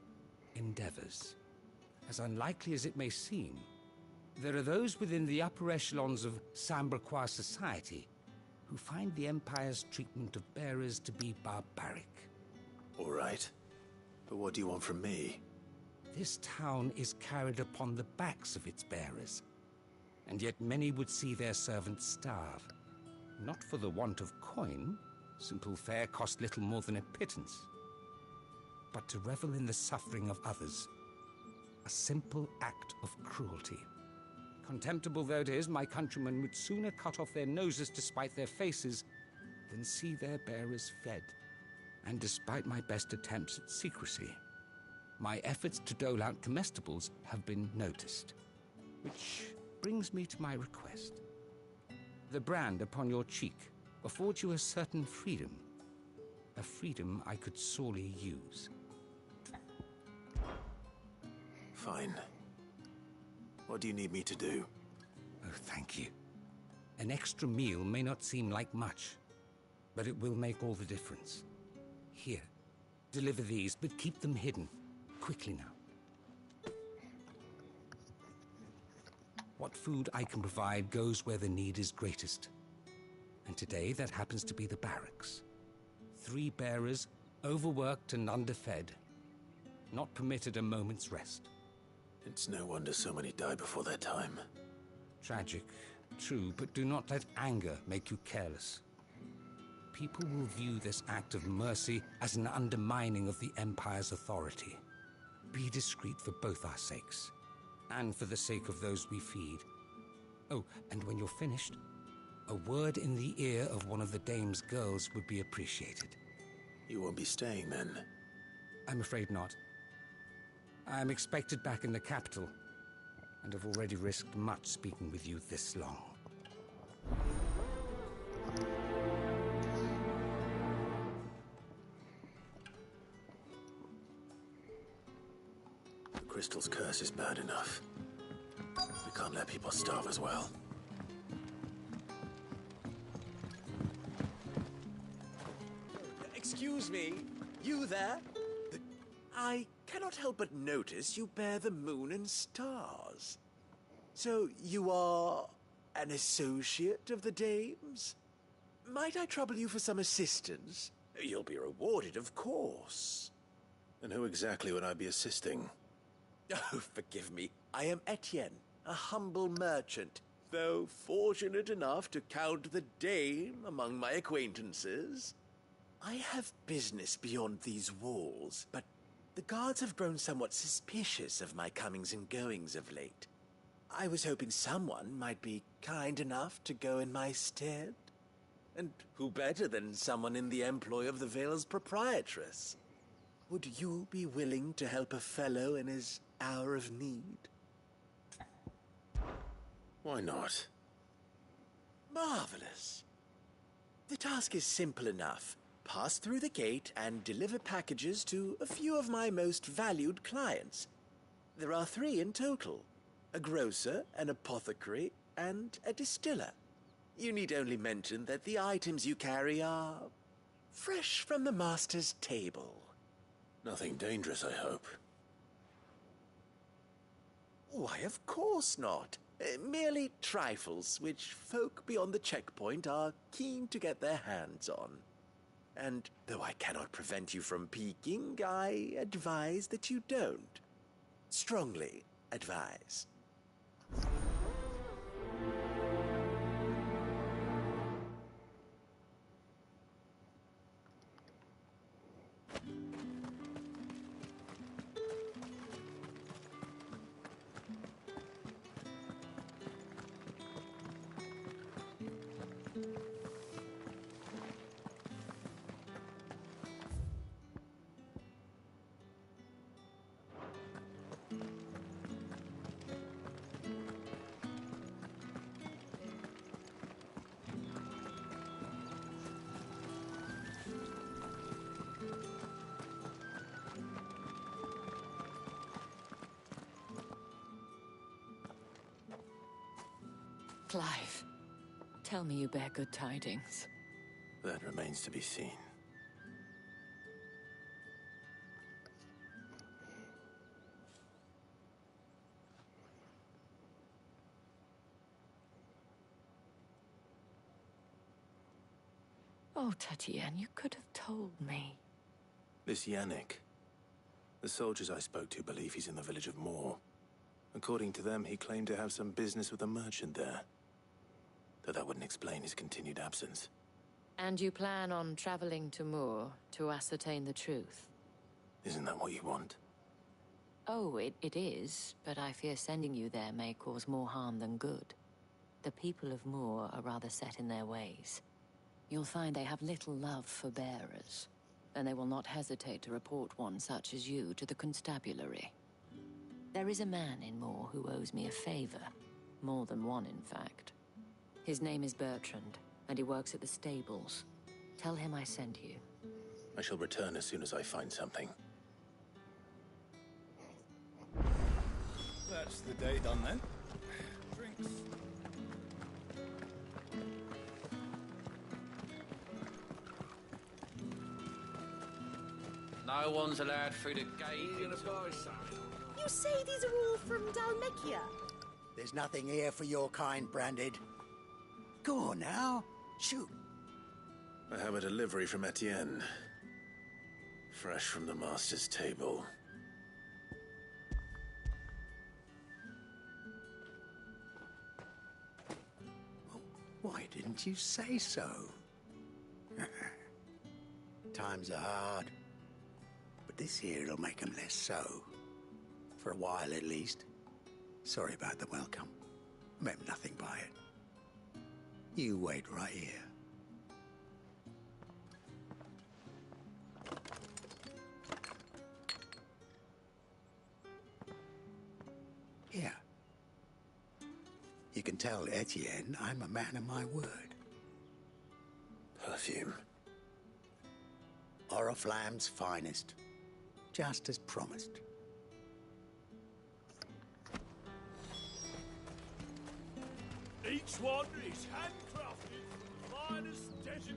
endeavors. As unlikely as it may seem, there are those within the upper echelons of Samberquois society who find the Empire's treatment of bearers to be barbaric. All right. But what do you want from me? This town is carried upon the backs of its bearers, and yet many would see their servants starve. Not for the want of coin, simple fare cost little more than a pittance, but to revel in the suffering of others. A simple act of cruelty. Contemptible though it is, my countrymen would sooner cut off their noses to spite their faces than see their bearers fed. And despite my best attempts at secrecy, my efforts to dole out comestibles have been noticed. Which brings me to my request. The brand upon your cheek affords you a certain freedom. A freedom I could sorely use. Fine. What do you need me to do? Oh, thank you. An extra meal may not seem like much, but it will make all the difference. Here, deliver these, but keep them hidden. Quickly now. What food I can provide goes where the need is greatest. And today, that happens to be the barracks. 3 bearers, overworked and underfed, not permitted a moment's rest. It's no wonder so many die before their time. Tragic, true, but do not let anger make you careless. People will view this act of mercy as an undermining of the Empire's authority. Be discreet for both our sakes, and for the sake of those we feed. Oh, and when you're finished, a word in the ear of one of the Dame's girls would be appreciated. You won't be staying then? I'm afraid not. I'm expected back in the capital, and have already risked much speaking with you this long. The crystal's curse is bad enough. We can't let people starve as well. Excuse me, you there? I cannot help but notice you bear the moon and stars. So you are an associate of the Dame's? Might I trouble you for some assistance? You'll be rewarded, of course. And who exactly would I be assisting? Oh, forgive me. I am Etienne, a humble merchant, though fortunate enough to count the Dame among my acquaintances. I have business beyond these walls, but the guards have grown somewhat suspicious of my comings and goings of late. I was hoping someone might be kind enough to go in my stead. And who better than someone in the employ of the Vale's proprietress? Would you be willing to help a fellow in his hour of need? Why not? Marvelous. The task is simple enough. Pass through the gate and deliver packages to a few of my most valued clients. There are 3 in total: a grocer, an apothecary, and a distiller. You need only mention that the items you carry are fresh from the master's table. Nothing dangerous, I hope. Why, of course not. Merely trifles which folk beyond the checkpoint are keen to get their hands on. And though I cannot prevent you from peeking, I advise that you don't. Strongly advise. Clive, tell me you bear good tidings. That remains to be seen. Oh, Tatienne, you could have told me. This Yannick. The soldiers I spoke to believe he's in the village of Moor. According to them, he claimed to have some business with a merchant there. Though that wouldn't explain his continued absence. And you plan on traveling to Moor to ascertain the truth? Isn't that what you want? Oh, it is, but I fear sending you there may cause more harm than good. The people of Moor are rather set in their ways. You'll find they have little love for bearers, and they will not hesitate to report one such as you to the constabulary. There is a man in Moor who owes me a favor. More than one, in fact. His name is Bertrand, and he works at the stables. Tell him I sent you. I shall return as soon as I find something. That's the day done then. Drinks. No one's allowed through the gate. You say these are all from Dalmekia? There's nothing here for your kind, Branded. Go on now. Shoot. I have a delivery from Etienne. Fresh from the master's table. Why didn't you say so? Times are hard. But this here'll make 'em less so. For a while, at least. Sorry about the welcome. Meant nothing by it. You wait right here. Here. You can tell Etienne I'm a man of my word. Perfume. Oriflamme's finest. Just as promised. Each one is handcrafted from the finest desert.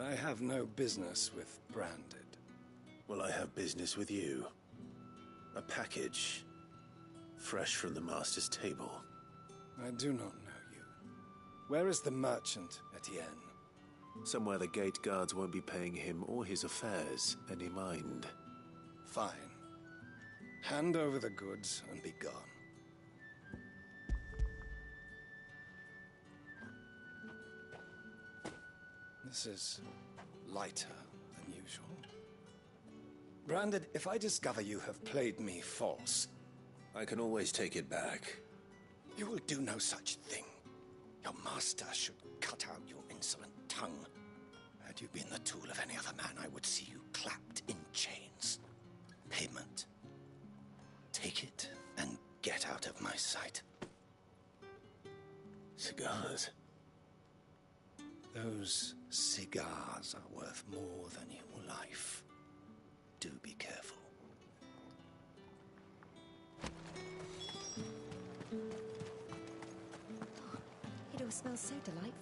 I have no business with Branded. Well, I have business with you. A package. Fresh from the master's table. I do not know you. Where is the merchant, Etienne? Somewhere the gate guards won't be paying him or his affairs any mind. Fine. Hand over the goods and be gone. This is lighter than usual. Branded, if I discover you have played me false... I can always take it back. You will do no such thing. Your master should cut out your insolent tongue. Had you been the tool of any other man, I would see you clapped in chains. Payment. Take it and get out of my sight. Cigars? Those cigars are worth more than your life. Do be careful. It all smells so delightful.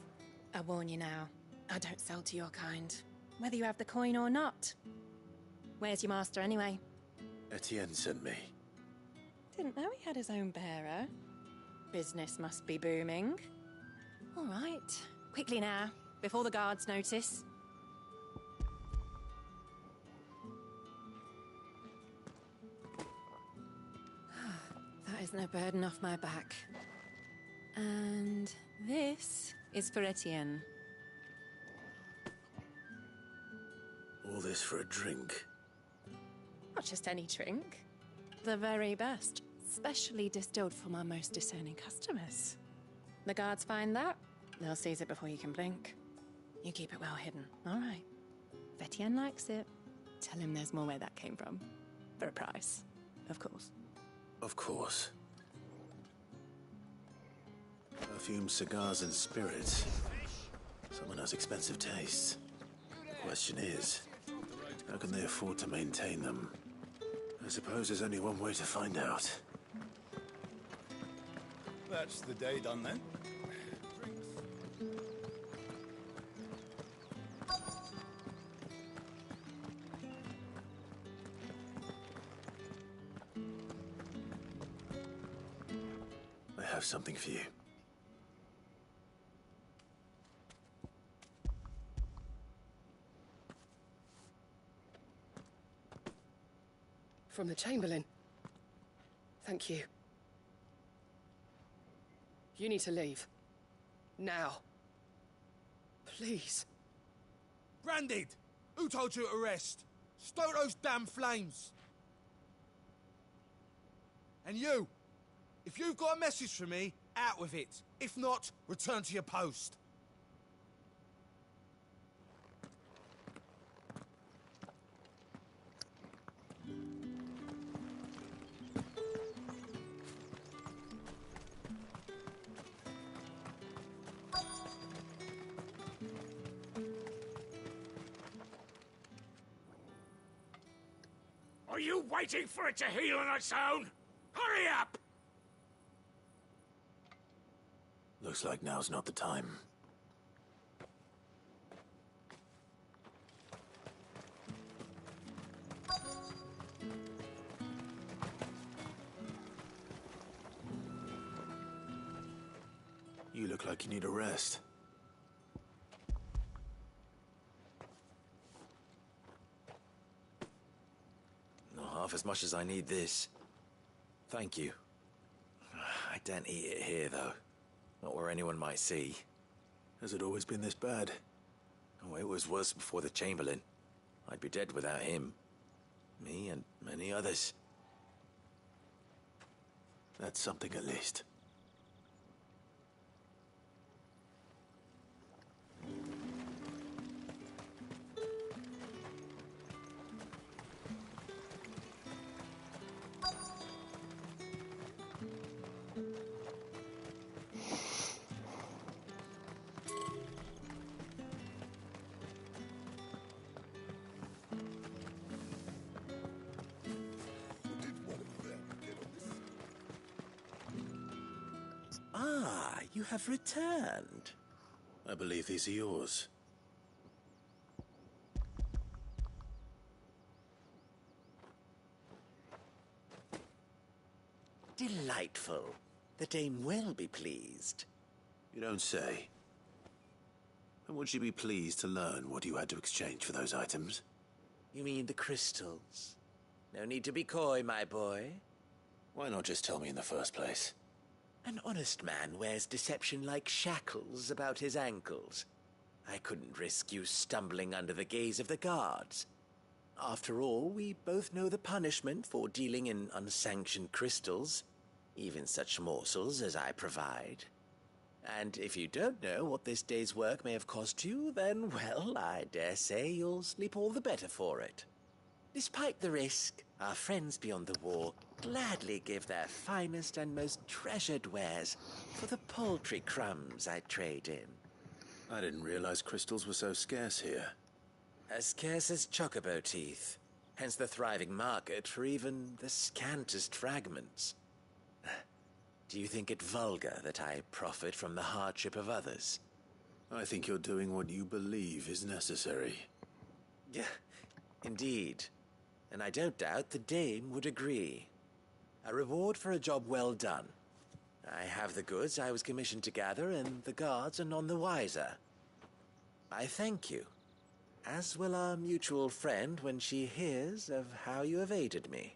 I warn you now, I don't sell to your kind, whether you have the coin or not. Where's your master, anyway? Etienne sent me. Didn't know he had his own bearer. Business must be booming. All right. Quickly now, before the guards notice. That is no burden off my back. And this is for Etienne. All this for a drink? Not just any drink. The very best. Specially distilled for my most discerning customers. The guards find that, they'll seize it before you can blink. You keep it well hidden, all right? If Etienne likes it, tell him there's more where that came from. For a price, of course. Of course. Perfume, cigars, and spirits. Someone has expensive tastes. The question is, how can they afford to maintain them? I suppose there's only one way to find out. That's the day done then. I have something for you. From the Chamberlain. Thank you. You need to leave. Now. Please. Branded! Who told you to rest? Stoke those damn flames! And you! If you've got a message for me, out with it. If not, return to your post. Are you waiting for it to heal on its own? Hurry up! Looks like now's not the time. You look like you need a rest. Not half as much as I need this. Thank you. I don't eat it here, though. Not where anyone might see. Has it always been this bad? Oh, it was worse before the Chamberlain. I'd be dead without him. Me and many others. That's something at least. Ah, you have returned. I believe these are yours. Delightful. The dame will be pleased. You don't say. And would she be pleased to learn what you had to exchange for those items? You mean the crystals? No need to be coy, my boy. Why not just tell me in the first place? An honest man wears deception like shackles about his ankles. I couldn't risk you stumbling under the gaze of the guards. After all, we both know the punishment for dealing in unsanctioned crystals, even such morsels as I provide. And if you don't know what this day's work may have cost you, then, well, I dare say you'll sleep all the better for it. Despite the risk, our friends beyond the wall gladly give their finest and most treasured wares for the paltry crumbs I trade in. I didn't realize crystals were so scarce here. As scarce as chocobo teeth, hence the thriving market for even the scantest fragments. Do you think it vulgar that I profit from the hardship of others? I think you're doing what you believe is necessary. Yeah, indeed. and I don't doubt the dame would agree. A reward for a job well done. I have the goods I was commissioned to gather, and the guards are none the wiser. I thank you, as will our mutual friend when she hears of how you have aided me.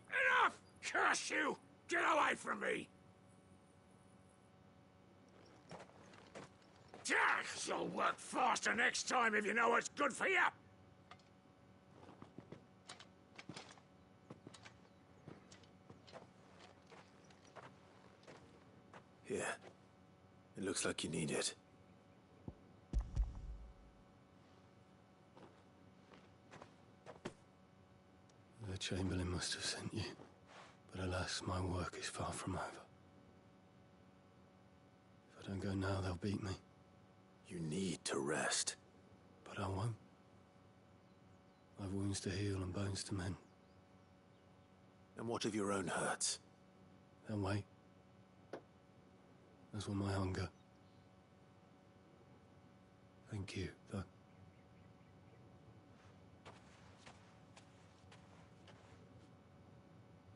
Enough! Curse you! Get away from me! You'll work faster next time if you know what's good for you! Here. It looks like you need it. The Chamberlain must have sent you. But alas, my work is far from over. If I don't go now, they'll beat me. You need to rest. But I won't. I've wounds to heal and bones to mend. And what of your own hurts? They'll wait. As will my hunger. Thank you, though.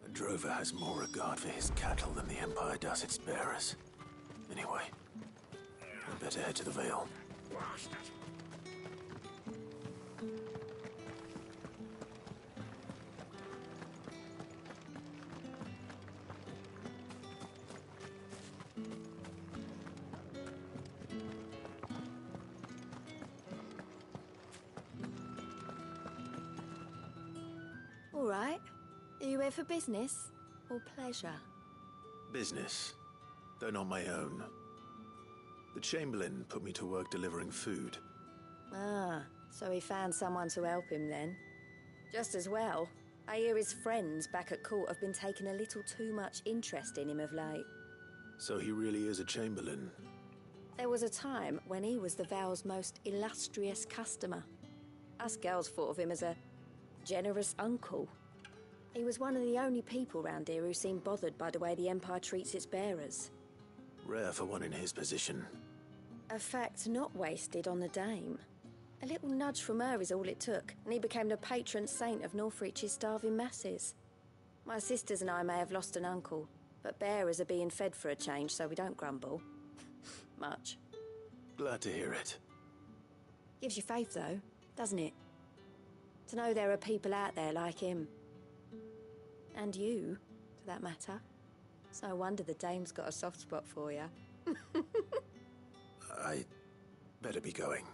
A drover has more regard for his cattle than the Empire does its bearers. Anyway, I'd better head to the Vale. All right. Are you here for business or pleasure? Business, though not my own. The Chamberlain put me to work delivering food. Ah, so he found someone to help him then. Just as well. I hear his friends back at court have been taking a little too much interest in him of late. So he really is a Chamberlain. There was a time when he was the Vale's most illustrious customer. Us girls thought of him as a generous uncle. He was one of the only people round here who seemed bothered by the way the Empire treats its bearers. Rare for one in his position. A fact not wasted on the dame. A little nudge from her is all it took, and he became the patron saint of Northreach's starving masses. My sisters and I may have lost an uncle, but bearers are being fed for a change, so we don't grumble. Much. Glad to hear it. Gives you faith, though, doesn't it? To know there are people out there like him. And you, to that matter. It's no wonder the dame's got a soft spot for you. I better be going.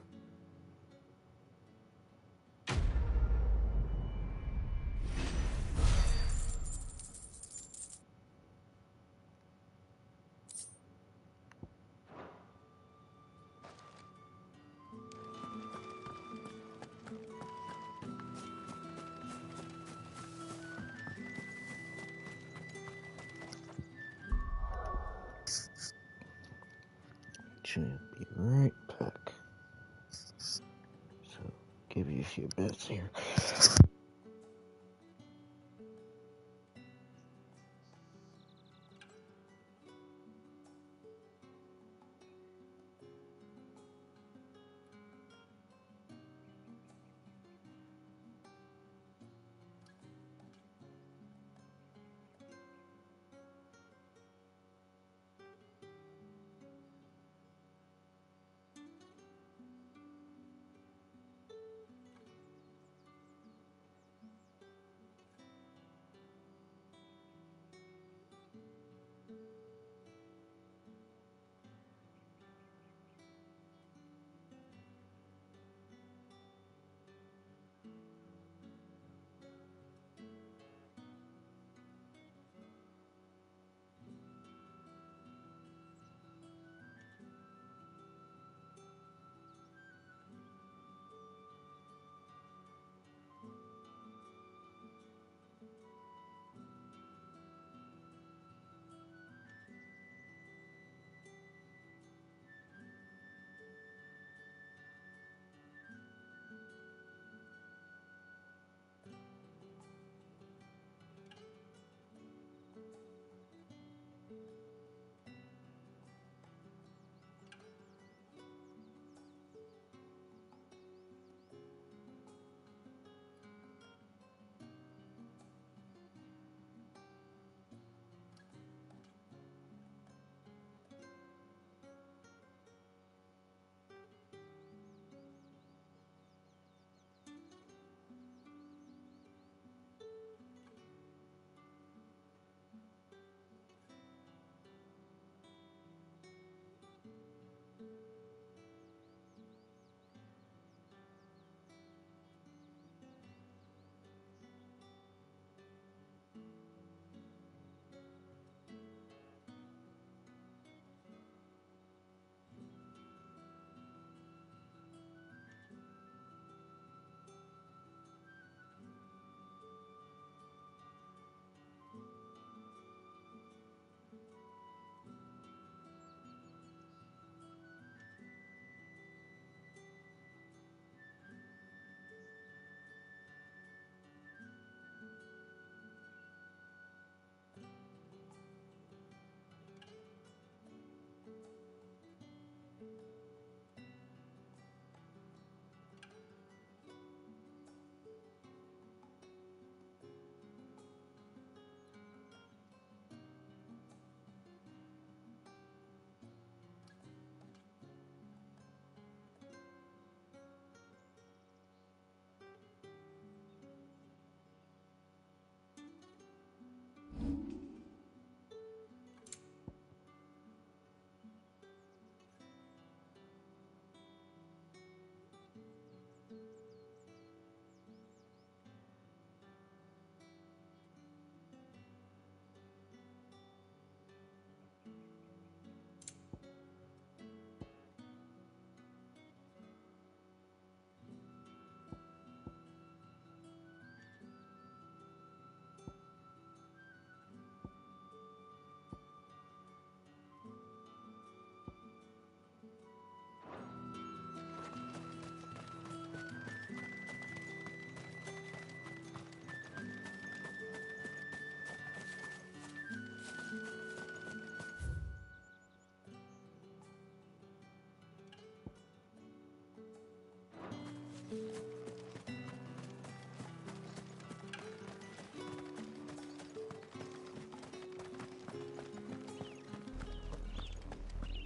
Should be right back. So, give you a few bits here.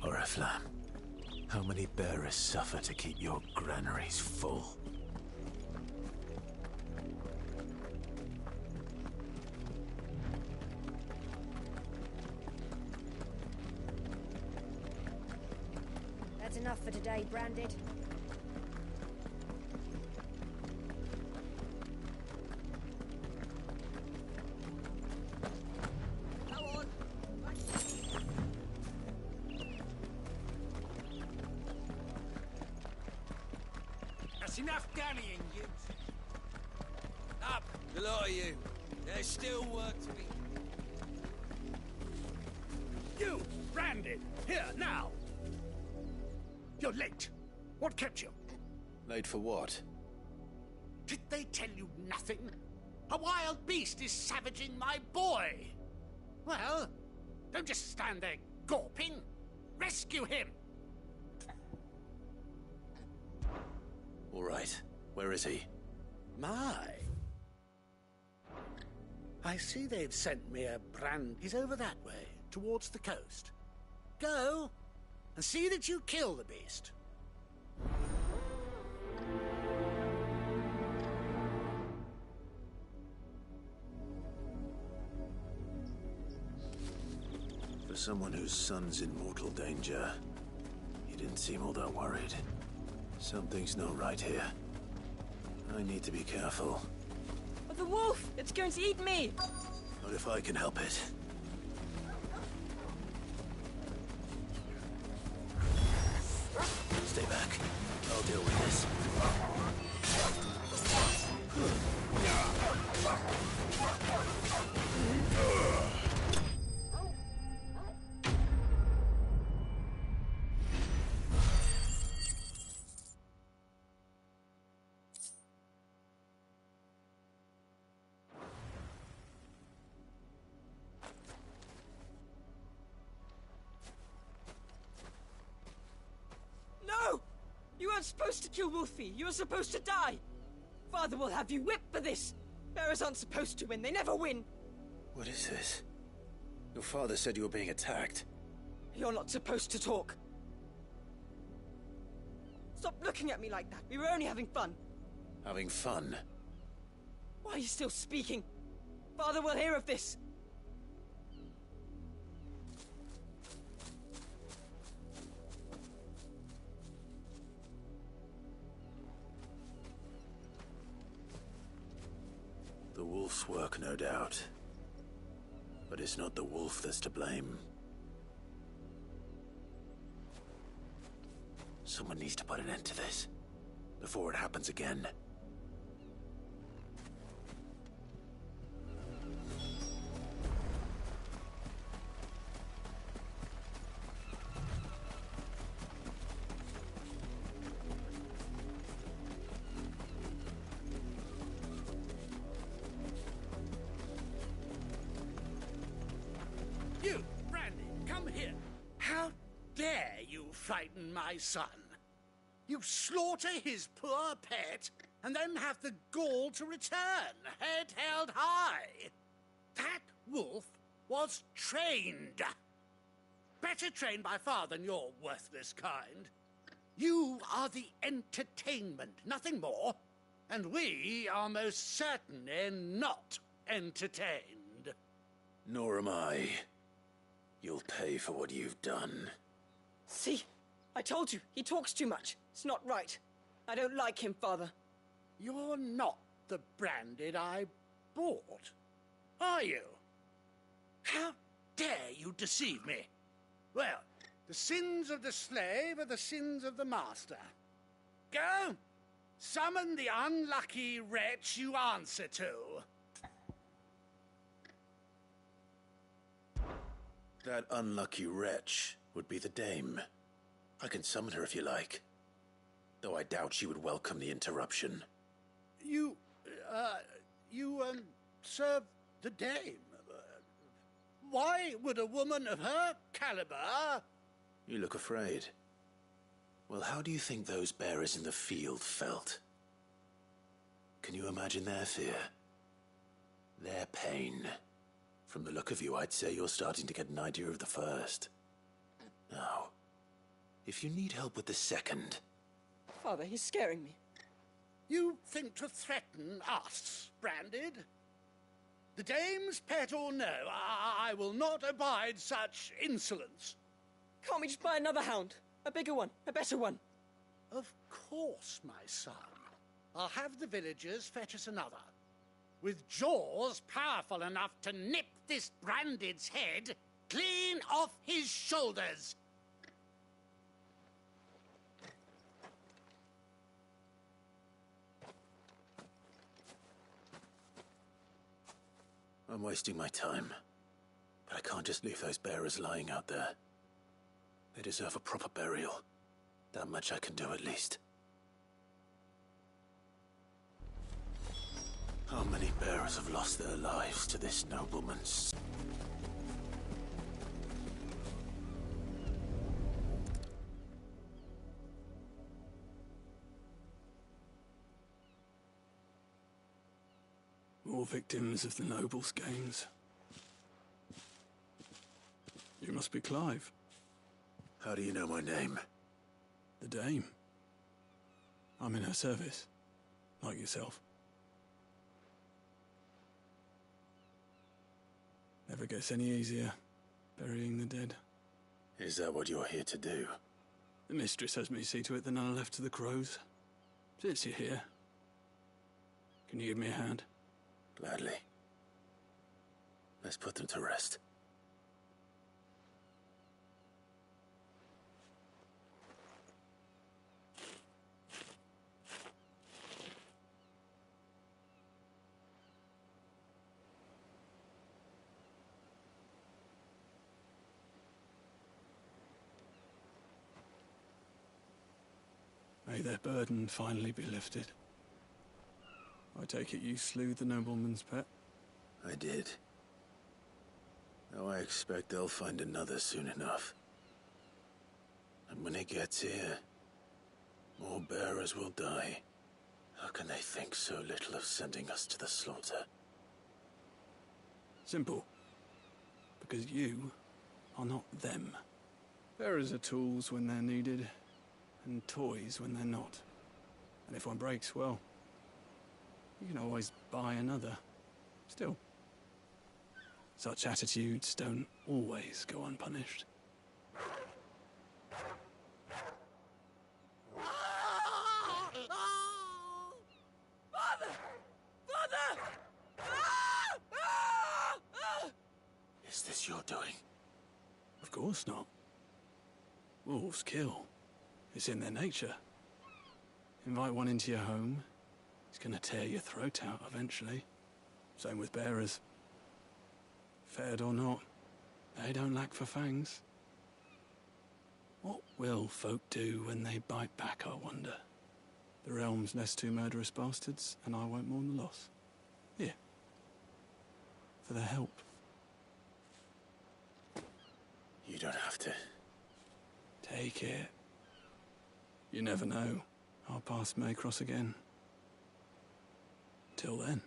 Oriflamme, how many bearers suffer to keep your granaries full? That's enough for today, Branded. That's enough dallying, Gibbs. Up, the lot of you. There's still work to be... You, Branded, here, now! You're late. What kept you? Late for what? Did they tell you nothing? A wild beast is savaging my boy. Well, don't just stand there gawping. Rescue him. All right. Where is he? My. I see they've sent me a brand. He's over that way, towards the coast. Go and see that you kill the beast. For someone whose son's in mortal danger, he didn't seem all that worried. Something's not right here. I need to be careful. Oh, the wolf! It's going to eat me! Not if I can help it. Stay back. I'll deal with this. No! You weren't supposed to kill Wolfie. You were supposed to die. Father will have you whipped for this. Bearers aren't supposed to win. They never win. What is this? Your father said you were being attacked. You're not supposed to talk. Stop looking at me like that. We were only having fun. Having fun? Why are you still speaking? Father will hear of this. The wolf's work, no doubt. But it's not the wolf that's to blame. Someone needs to put an end to this, before it happens again. You, Brandy, come here. How dare you frighten my son? You slaughter his poor pet, and then have the gall to return, head held high. That wolf was trained. Better trained by far than your worthless kind. You are the entertainment, nothing more. And we are most certainly not entertained. Nor am I. You'll pay for what you've done. See? I told you, he talks too much. It's not right. I don't like him, Father. You're not the Branded I bought, are you? How dare you deceive me? Well, the sins of the slave are the sins of the master. Go, summon the unlucky wretch you answer to. That unlucky wretch would be the dame. I can summon her if you like. Though I doubt she would welcome the interruption. You serve the dame. Why would a woman of her caliber... You look afraid. Well, how do you think those bearers in the field felt? Can you imagine their fear? Their pain? From the look of you, I'd say you're starting to get an idea of the first. Now, If you need help with the second... Father, he's scaring me. You think to threaten us, Branded? The dame's pet or no, I will not abide such insolence. Can't we just buy another hound? A bigger one, a better one. Of course, my son. I'll have the villagers fetch us another. With jaws powerful enough to nip this Branded's head clean off his shoulders. I'm wasting my time. But I can't just leave those bearers lying out there. They deserve a proper burial. That much I can do at least. How many bearers have lost their lives to this nobleman's... More victims of the nobles' games. You must be Clive. How do you know my name? The Dame. I'm in her service, like yourself. Never gets any easier, burying the dead. Is that what you're here to do? The mistress has me see to it that none are left to the crows. Since you're here, can you give me a hand? Gladly. Let's put them to rest. May their burden finally be lifted. I take it you slew the nobleman's pet? I did. Now I expect they'll find another soon enough. And when it gets here, more bearers will die. How can they think so little of sending us to the slaughter? Simple. Because you are not them. Bearers are tools when they're needed, and toys when they're not. And if one breaks, well, you can always buy another. Still, such attitudes don't always go unpunished. Father! Father! Is this your doing? Of course not. Wolves kill. It's in their nature. Invite one into your home, he's gonna tear your throat out eventually. Same with bearers. Fed or not, they don't lack for fangs. What will folk do when they bite back, I wonder? The realm's less two murderous bastards, and I won't mourn the loss. Here. For their help. You don't have to. Take it. You never know. Our paths may cross again. Till then.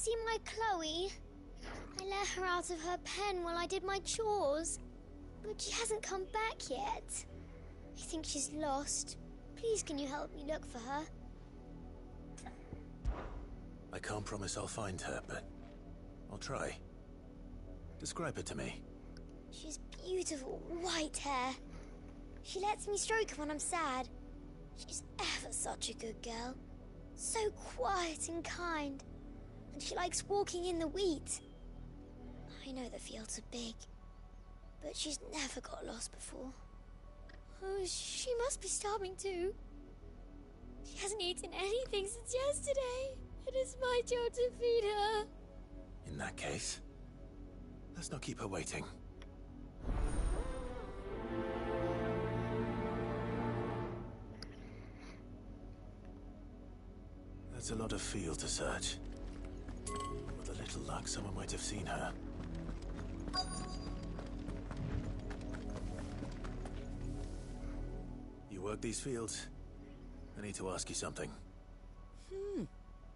see my Chloe? I let her out of her pen while I did my chores, but she hasn't come back yet. I think she's lost. Please, can you help me look for her? I can't promise I'll find her, but I'll try. Describe her to me. She's beautiful, white hair. She lets me stroke her when I'm sad. She's ever such a good girl. So quiet and kind. And she likes walking in the wheat. I know the fields are big, but she's never got lost before. Oh, she must be starving too. She hasn't eaten anything since yesterday. It is my job to feed her. In that case, let's not keep her waiting. That's a lot of field to search. With a little luck, someone might have seen her. You work these fields? I need to ask you something.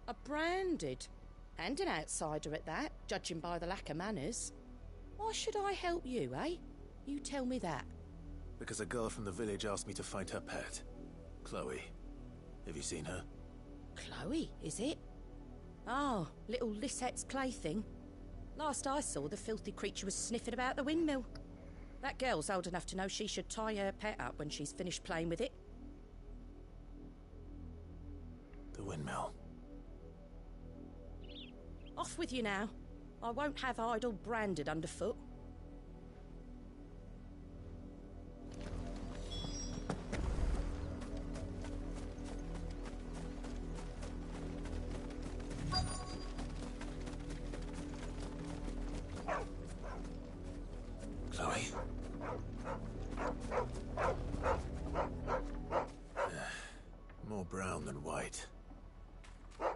A branded. And an outsider at that, judging by the lack of manners. Why should I help you, eh? You tell me that. Because a girl from the village asked me to find her pet. Chloe. Have you seen her? Chloe, is it? Oh, little Lissette's plaything. Last I saw, the filthy creature was sniffing about the windmill. That girl's old enough to know she should tie her pet up when she's finished playing with it. The windmill. Off with you now. I won't have idle branded underfoot. Chloe? More brown than white.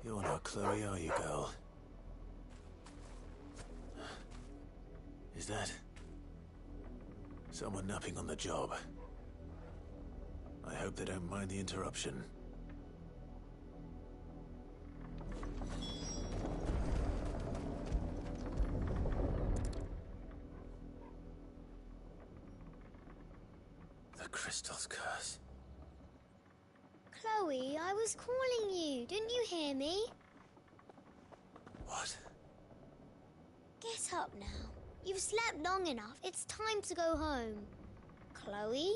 You're not Chloe, are you, girl? Is that someone napping on the job? I hope they don't mind the interruption. The crystal's curse. Chloe, I was calling you. Didn't you hear me? What? Get up now. You've slept long enough. It's time to go home. Chloe?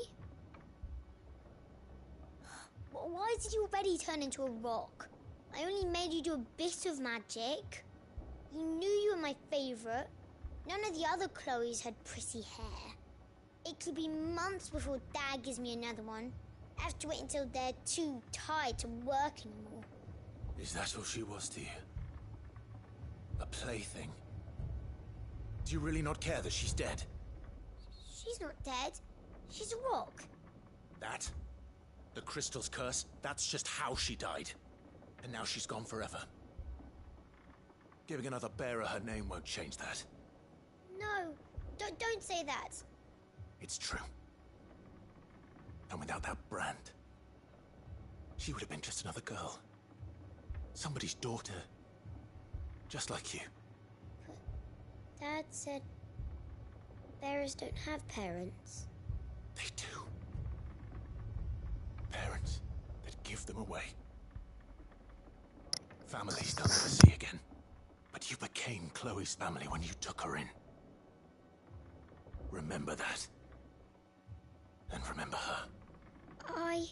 Why did you already turn into a rock? I only made you do a bit of magic. You knew you were my favourite. None of the other Chloes had pretty hair. It could be months before Dad gives me another one. I have to wait until they're too tired to work anymore. Is that all she was to you? A plaything? Do you really not care that she's dead? She's not dead. She's a rock. That? The crystal's curse? That's just how she died. And now she's gone forever. Giving another bearer her name won't change that. No, don't say that. It's true. And without that brand, she would have been just another girl. Somebody's daughter. Just like you. Dad said bearers don't have parents. They do. Parents that give them away. Families they'll never see again. But you became Chloe's family when you took her in. Remember that. And remember her. I...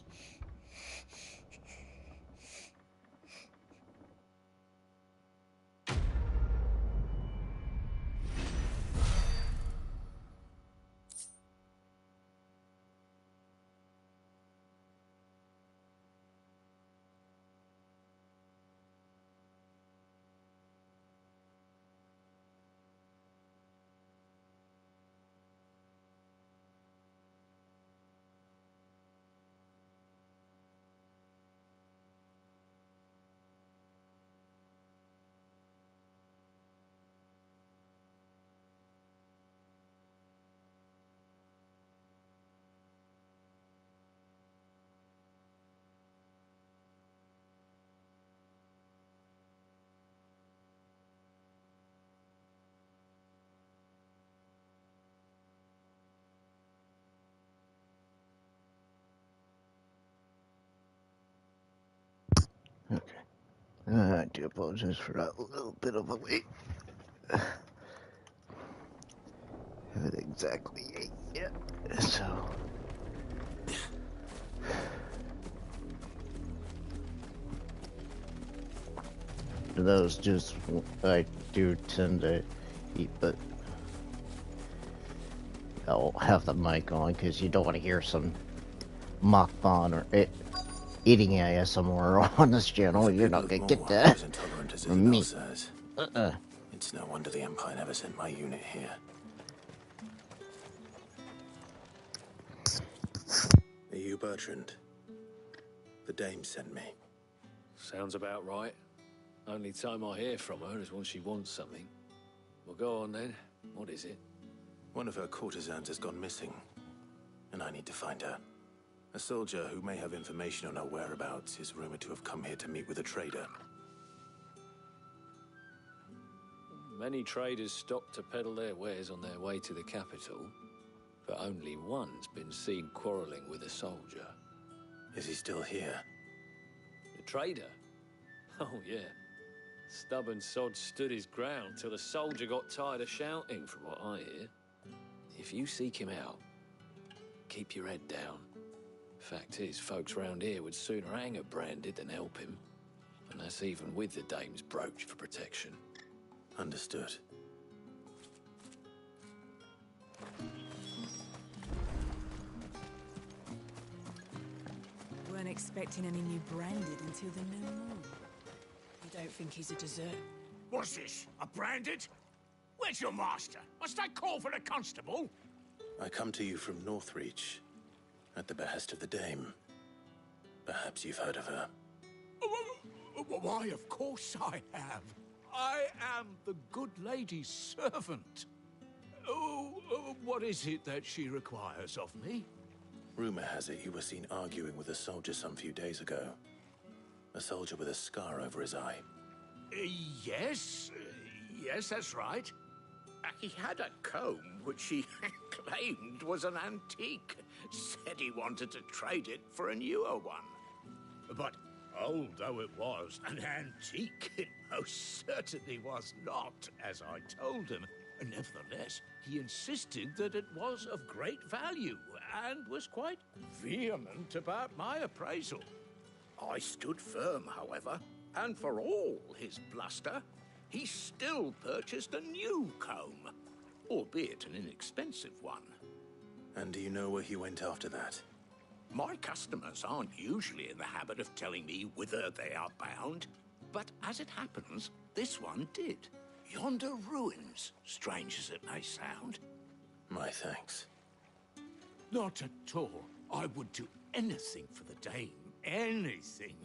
I do apologize for that little bit of a wait. Haven't exactly ate yet, so. Those just, I do tend to eat, but I'll have the mic on because you don't want to hear some mukbang or eating ASMR on this channel. You're not gonna get that from me. It's no wonder the Empire never sent my unit here. Are you Bertrand? The dame sent me. Sounds about right. Only time I hear from her is when she wants something. Well, go on then. What is it? One of her courtesans has gone missing, and I need to find her. A soldier who may have information on her whereabouts is rumored to have come here to meet with a trader. Many traders stop to peddle their wares on their way to the capital, but only one's been seen quarreling with a soldier. Is he still here? The trader? Oh, yeah. Stubborn sod stood his ground till the soldier got tired of shouting, from what I hear. If you seek him out, keep your head down. Fact is, folks round here would sooner hang a branded than help him. And that's even with the dame's brooch for protection. Understood. Weren't expecting any new branded until the new moon. You don't think he's a dessert? What's this? A branded? Where's your master? Must I call for a constable? I come to you from Northreach, at the behest of the dame. Perhaps you've heard of her. Why, of course I have. I am the good lady's servant. What is it that she requires of me? Rumor has it you were seen arguing with a soldier some few days ago. A soldier with a scar over his eye. Yes, that's right. He had a comb which he claimed was an antique. Said he wanted to trade it for a newer one. But old though it was, an antique it most certainly was not, as I told him. Nevertheless, he insisted that it was of great value, and was quite vehement about my appraisal. I stood firm, however, and for all his bluster, he still purchased a new comb, albeit an inexpensive one. And do you know where he went after that? My customers aren't usually in the habit of telling me whither they are bound, but as it happens, this one did. Yonder ruins, strange as it may sound. My thanks. Not at all. I would do anything for the dame. Anything.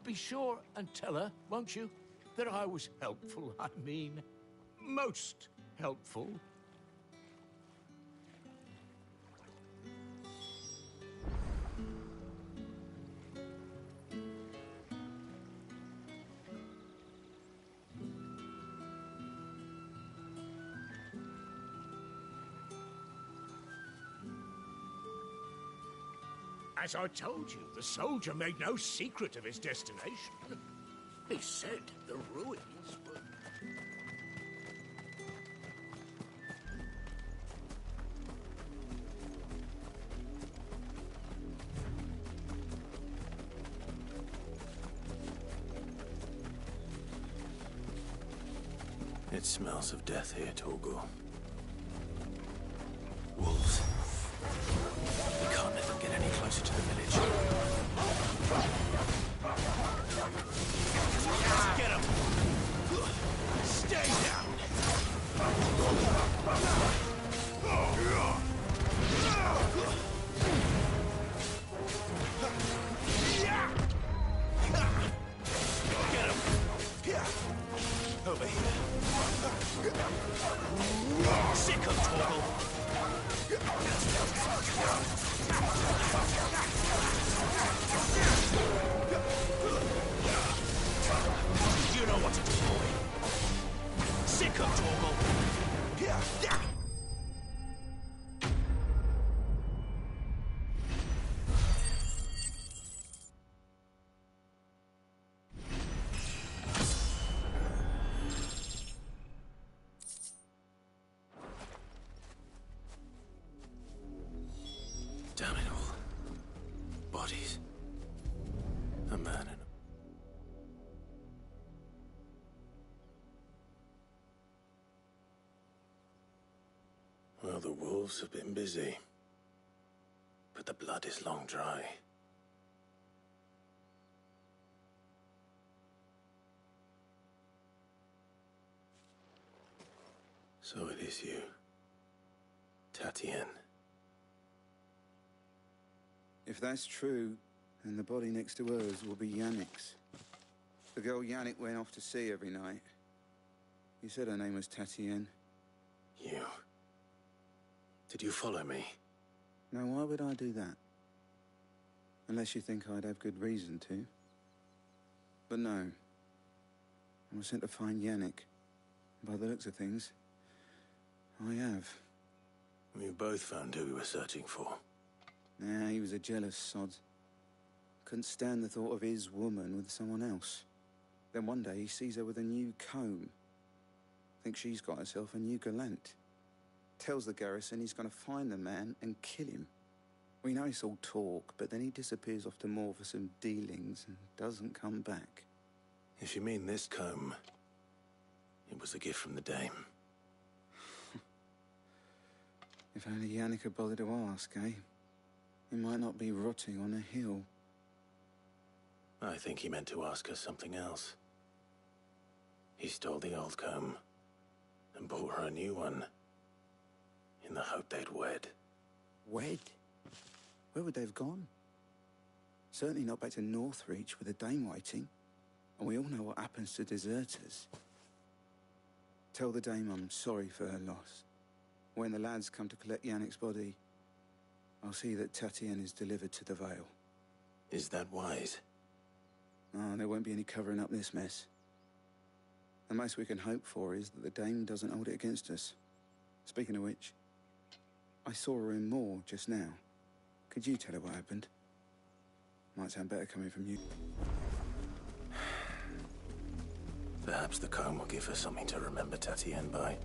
Be sure and tell her, won't you, that I was helpful. I mean, most helpful. As I told you, the soldier made no secret of his destination. He said the ruins were... It smells of death here, Torgor. Wolves. We can't let them get any closer to the village. Get him! Stay down! Get him! Over here. Damn it all. Bodies. A man and well, the wolves have been busy. But the blood is long dry. So it is you, Tatienne. If that's true, then the body next to hers will be Yannick's. The girl Yannick went off to see every night. You said her name was Tatienne. You? Did you follow me? Now, why would I do that? Unless you think I'd have good reason to. But no. I was sent to find Yannick. By the looks of things, I have. We both found who we were searching for. Nah, he was a jealous sod. Couldn't stand the thought of his woman with someone else. Then one day he sees her with a new comb. Thinks she's got herself a new gallant. Tells the garrison he's going to find the man and kill him. We know it's all talk, but then he disappears off to Moor for some dealings and doesn't come back. If you mean this comb, it was a gift from the dame. If only Yannick had bothered to ask, eh? He might not be rotting on a hill. I think he meant to ask her something else. He stole the old comb and bought her a new one in the hope they'd wed. Wed? Where would they have gone? Certainly not back to Northreach with a dame waiting. And we all know what happens to deserters. Tell the dame I'm sorry for her loss. When the lads come to collect Yannick's body, I'll see that Tatienne is delivered to the Vale. Is that wise? Oh, there won't be any covering up this mess. The most we can hope for is that the dame doesn't hold it against us. Speaking of which, I saw her in Moor just now. Could you tell her what happened? Might sound better coming from you. Perhaps the comb will give her something to remember Tatienne by.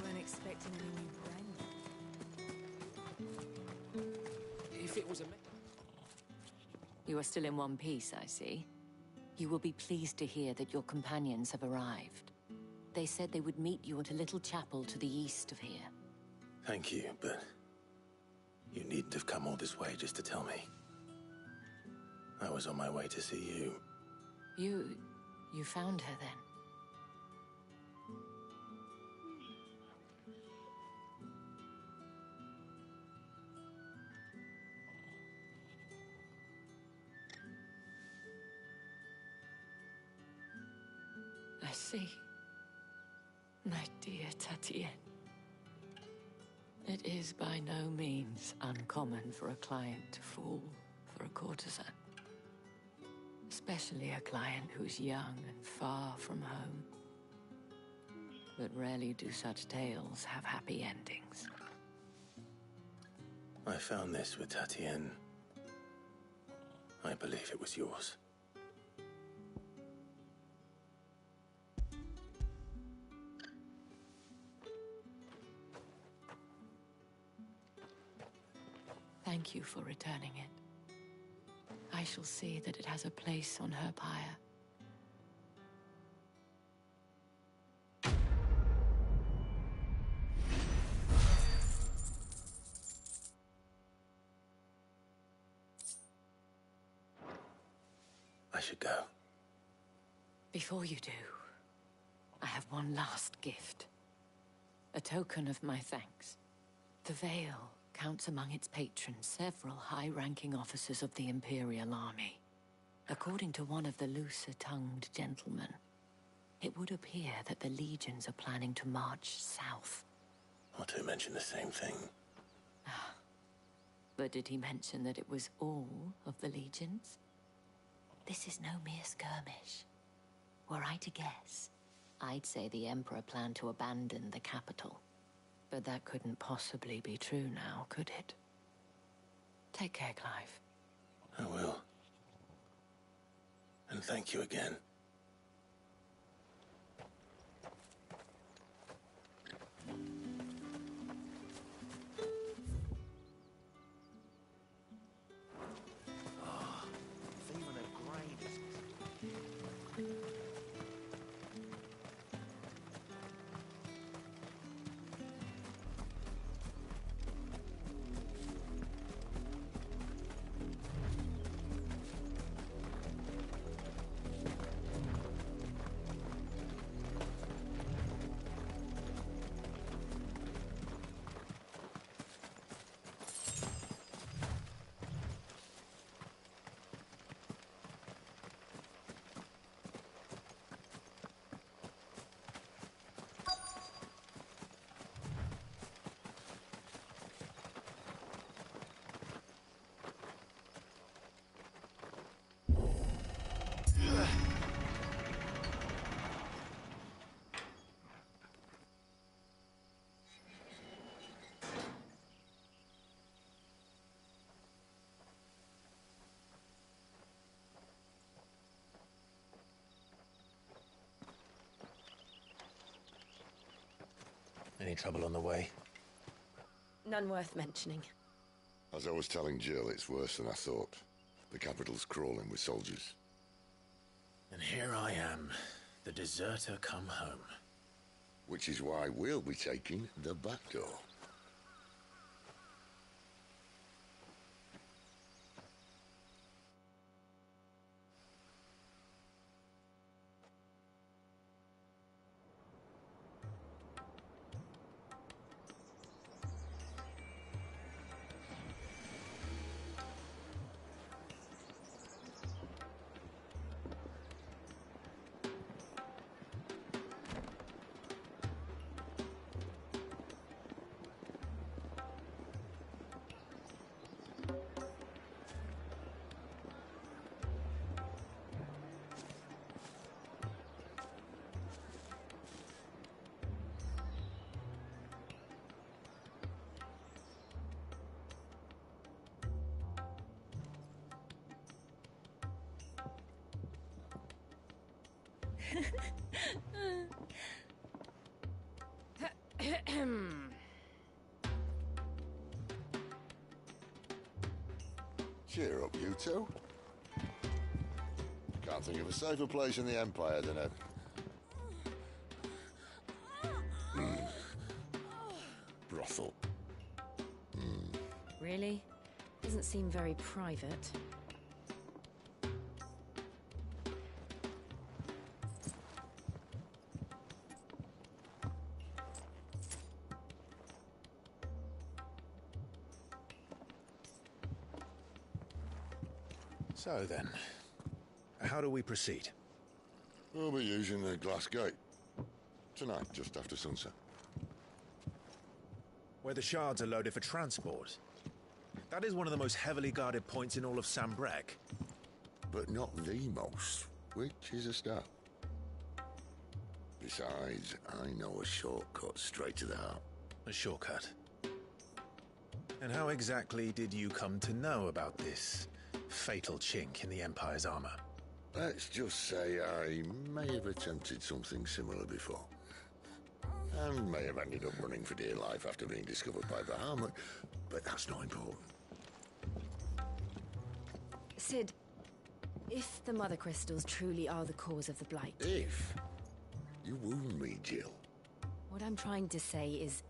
Weren't expecting any new brand. If it was a... You are still in one piece, I see. You will be pleased to hear that your companions have arrived. They said they would meet you at a little chapel to the east of here. Thank you, but you needn't have come all this way just to tell me. I was on my way to see you. You found her then? I see. My dear Tatienne. It is by no means uncommon for a client to fall for a courtesan. Especially a client who's young and far from home. But rarely do such tales have happy endings. I found this with Tatienne. I believe it was yours. Thank you for returning it. I shall see that it has a place on her pyre. I should go. Before you do, I have one last gift. A token of my thanks. The Vale counts among its patrons several high-ranking officers of the Imperial Army. According to one of the looser-tongued gentlemen, it would appear that the legions are planning to march south. Not to mention the same thing. But did he mention that it was all of the legions? This is no mere skirmish. Were I to guess, I'd say the Emperor planned to abandon the capital. But that couldn't possibly be true now, could it? Take care, Clive. I will. And thank you again. Any trouble on the way? None worth mentioning. As I was telling Jill, it's worse than I thought. The capital's crawling with soldiers. And here I am, the deserter come home. Which is why we'll be taking the back door. Cheer up, you two. Can't think of a safer place in the Empire than a... brothel. Really? Doesn't seem very private. So then, how do we proceed? We'll be using the glass gate. Tonight, just after sunset. Where the shards are loaded for transport. That is one of the most heavily guarded points in all of Sambrek. But not the most, which is a start. Besides, I know a shortcut straight to the heart. A shortcut? And how exactly did you come to know about this fatal chink in the Empire's armor? Let's just say I may have attempted something similar before. And may have ended up running for dear life after being discovered by Bahamut, but that's not important. Sid, if the Mother Crystals truly are the cause of the Blight... If? You wound me, Jill. What I'm trying to say is,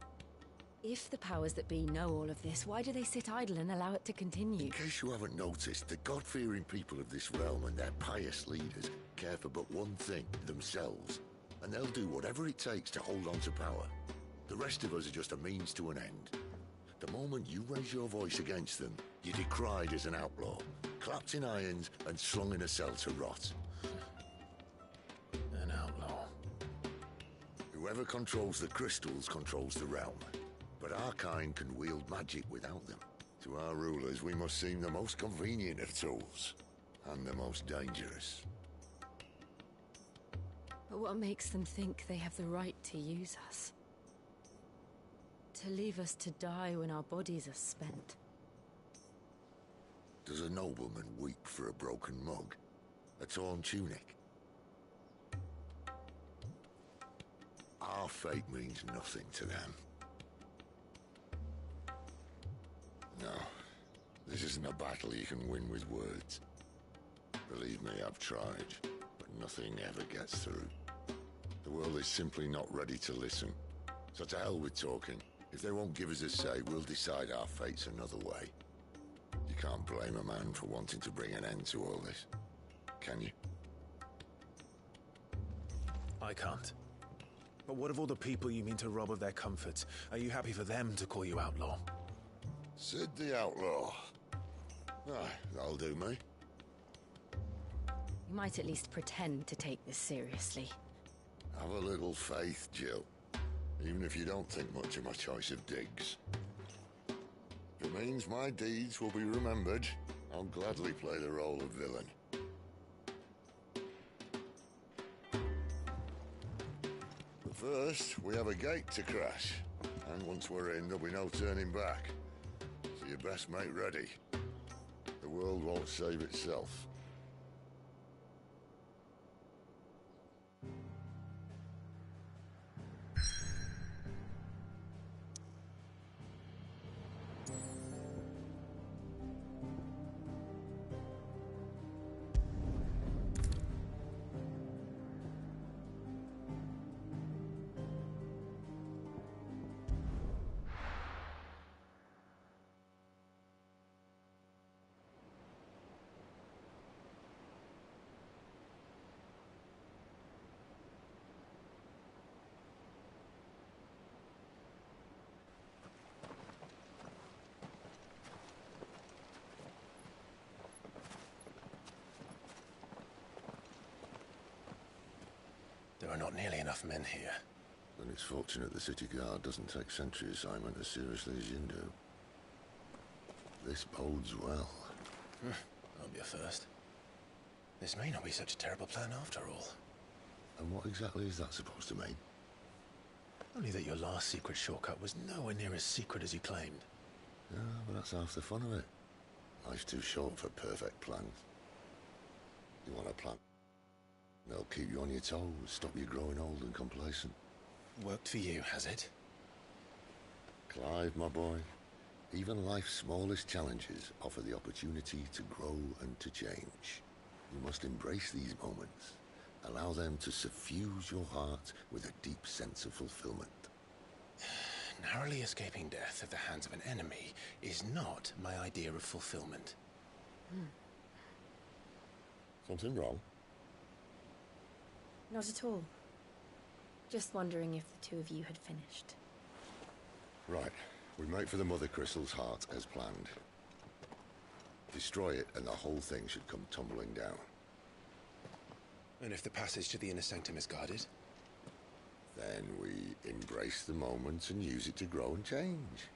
if the powers that be know all of this, why do they sit idle and allow it to continue? In case you haven't noticed, the God-fearing people of this realm and their pious leaders care for but one thing, themselves. And they'll do whatever it takes to hold on to power. The rest of us are just a means to an end. The moment you raise your voice against them, you're decried as an outlaw, clapped in irons and slung in a cell to rot. An outlaw. Whoever controls the crystals controls the realm. But our kind can wield magic without them. To our rulers, we must seem the most convenient of tools. And the most dangerous. But what makes them think they have the right to use us? To leave us to die when our bodies are spent. Does a nobleman weep for a broken mug? A torn tunic? Our fate means nothing to them. No, this isn't a battle you can win with words. Believe me, I've tried, but nothing ever gets through. The world is simply not ready to listen. So to hell with talking. If they won't give us a say, we'll decide our fates another way. You can't blame a man for wanting to bring an end to all this, can you? I can't. But what of all the people you mean to rob of their comforts? Are you happy for them to call you outlaw? Sid the Outlaw. Ah, that'll do me. You might at least pretend to take this seriously. Have a little faith, Jill. Even if you don't think much of my choice of digs. If it means my deeds will be remembered, I'll gladly play the role of villain. But first, we have a gate to crash. And once we're in, there'll be no turning back. So you best make ready. The world won't save itself. There are not nearly enough men here. Then it's fortunate the city guard doesn't take sentry assignment as seriously as you do. This bodes well. That'll be a first. This may not be such a terrible plan after all. And what exactly is that supposed to mean? Only that your last secret shortcut was nowhere near as secret as you claimed. Yeah, but that's half the fun of it. Life's too short for perfect plans. You want a plan? They'll keep you on your toes, stop you growing old and complacent. Worked for you, has it? Clive, my boy, even life's smallest challenges offer the opportunity to grow and to change. You must embrace these moments. Allow them to suffuse your heart with a deep sense of fulfillment. Narrowly escaping death at the hands of an enemy is not my idea of fulfillment. Something wrong? Not at all. Just wondering if the two of you had finished. Right. We make for the Mother Crystal's heart as planned. Destroy it and the whole thing should come tumbling down. And if the passage to the inner sanctum is guarded? Then we embrace the moment and use it to grow and change.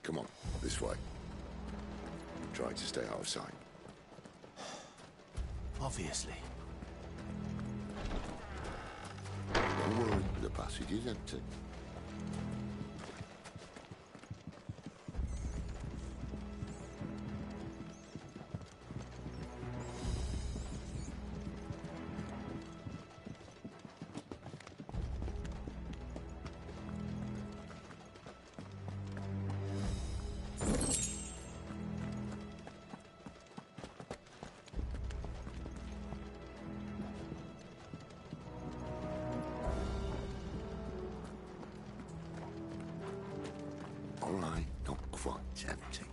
Come on, this way. Try to stay out of sight. Obviously. Don't worry, the passage is empty. All right, not quite empty.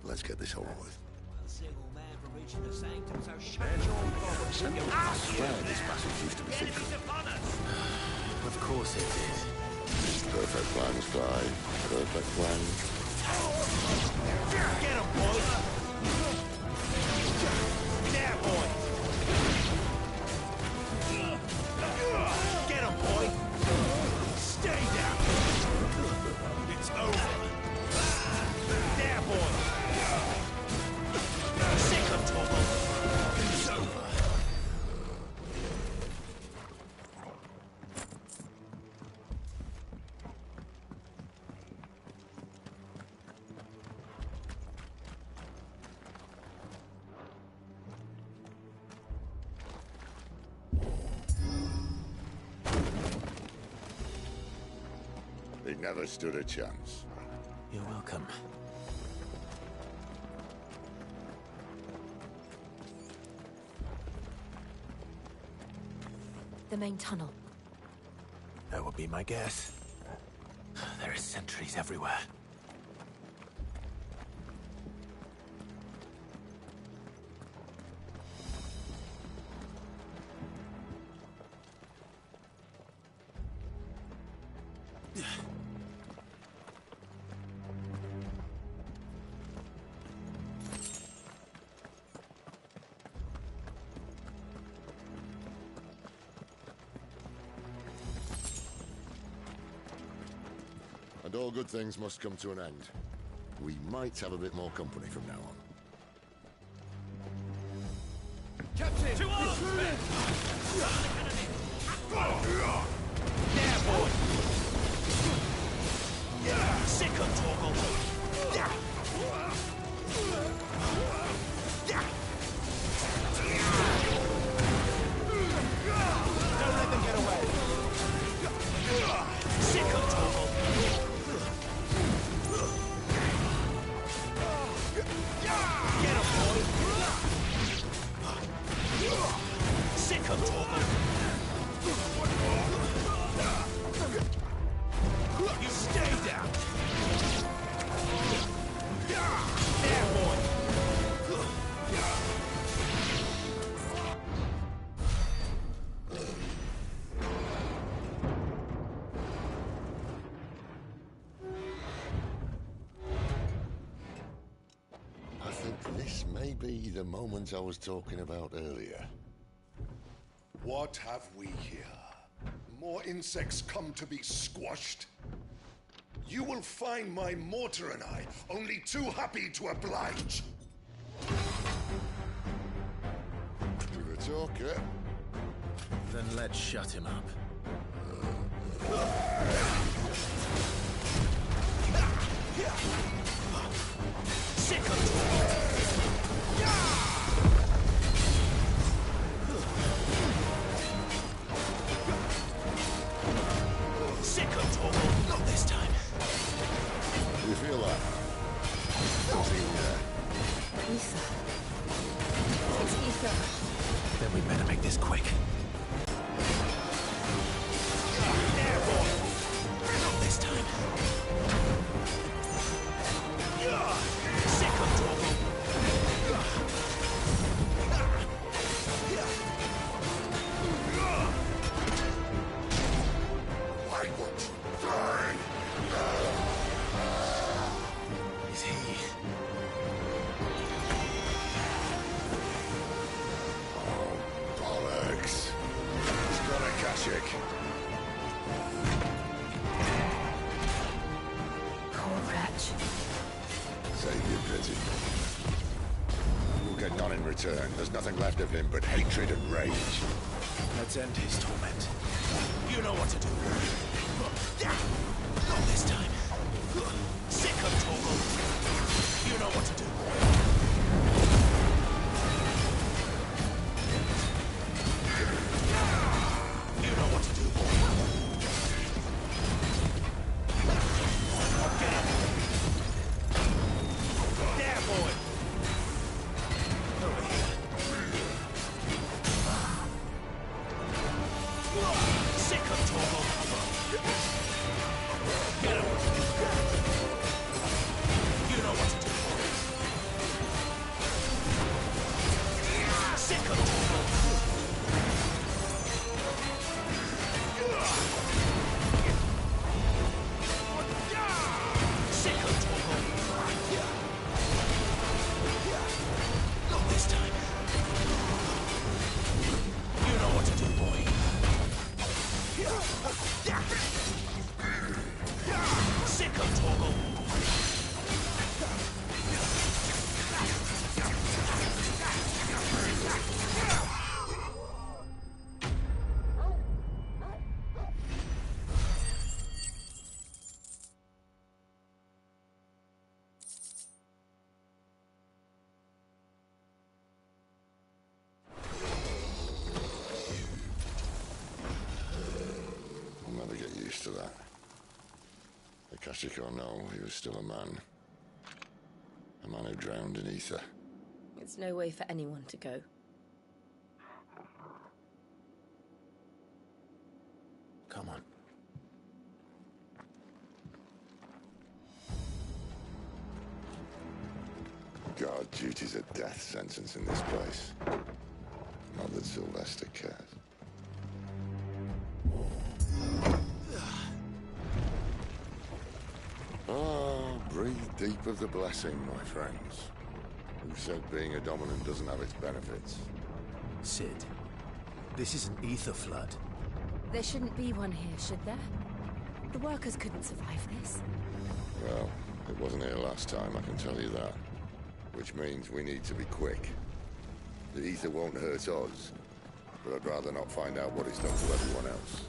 Let's get this over with. A single man for reaching the sanctum, so shut your mouth. I swear this passage used to be secret. Of course it did. Perfect plans, Clive. Perfect plans. Get him, boys! There, boy! Get him, boy! Stay down! It's over! There, boy! He never stood a chance. You're welcome. The main tunnel. That would be my guess. There are sentries everywhere. And all good things must come to an end. We might have a bit more company from now on. Captain! To arms! There, boy! Sick of Torgal! Don't let them get away! Sick of Torgal! Get him, boy! Sick of Torgal! You stay down! There, boy! I think this may be the moment I was talking about earlier. What have we here? More insects come to be squashed? You will find my mortar and I only too happy to oblige. With a talker. Then let's shut him up. Sick of Sick of Torgal! Not this time. You feel that? Something Ether. It's ether. Then we better make this quick. There, boy! Not this time. Sick of Torgal! I will die. Is he? bollocks. He's got a Kashik. Poor wretch. Save your pity. We'll get none in return. There's nothing left of him but hatred and rage. Let's end his torment. You know what to do. Not this time. Sick of Torgal. You know what to do. You know what to do. Get him. There, boy. Over here. Sick of Torgal. Get him. You know what to do. Sick or no, he was still a man. A man who drowned in ether. It's no way for anyone to go. Come on. Guard duty's a death sentence in this place. Not that Sylvester cares. Ah, breathe deep of the blessing, my friends. Who said being a dominant doesn't have its benefits? Sid, this is an ether flood. There shouldn't be one here, should there? The workers couldn't survive this. Well, it wasn't here last time, I can tell you that. Which means we need to be quick. The ether won't hurt us, but I'd rather not find out what it's done to everyone else.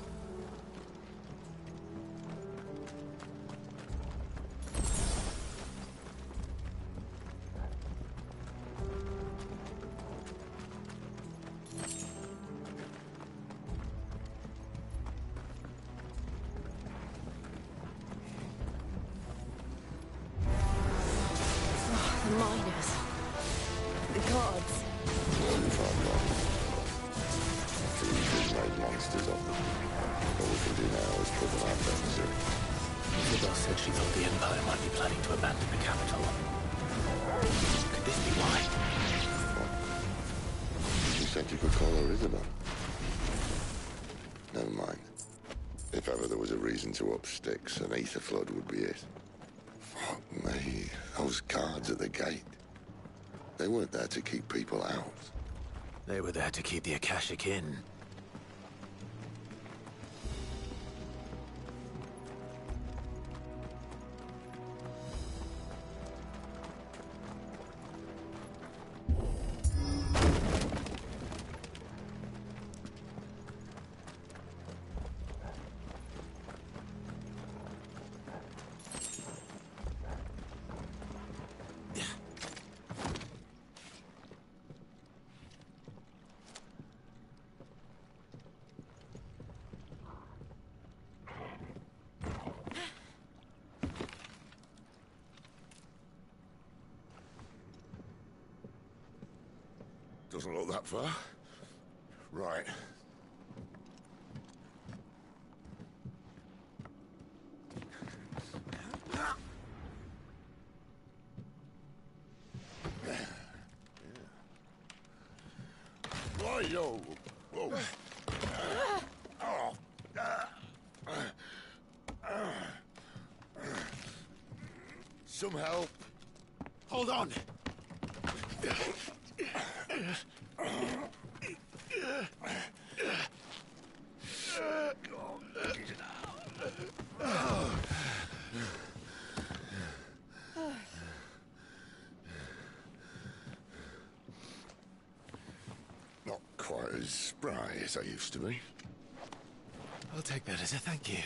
To up sticks, an ether flood would be it. Fuck me, those guards at the gate. They weren't there to keep people out. They were there to keep the Akashic in. Doesn't look that far. Right. Yo. Whoa. Some help. Hold on. Not quite as spry as I used to be. I'll take that as a thank you.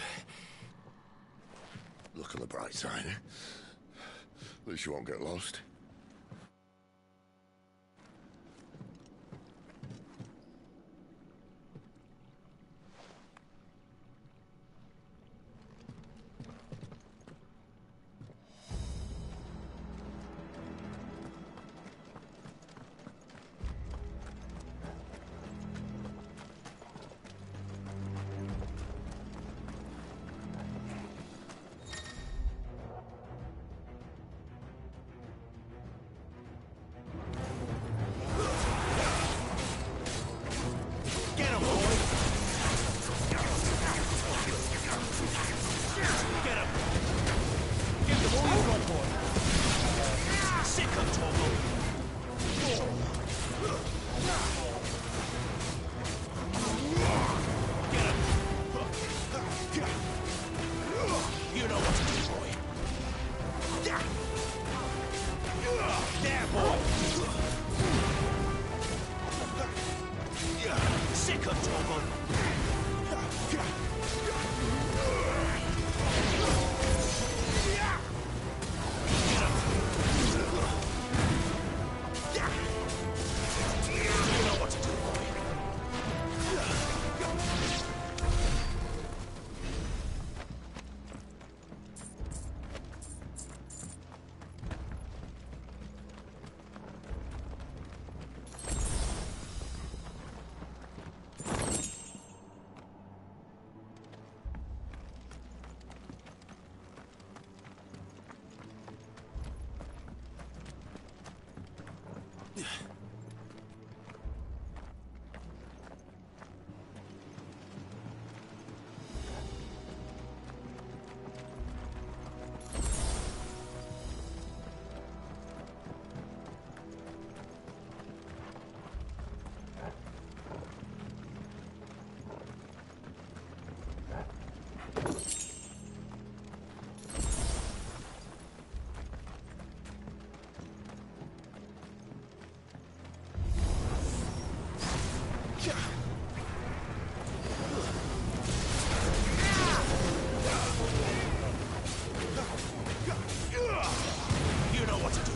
Look on the bright side, eh? At least you won't get lost. You know what to do.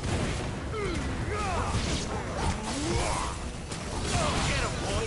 Get him, boy.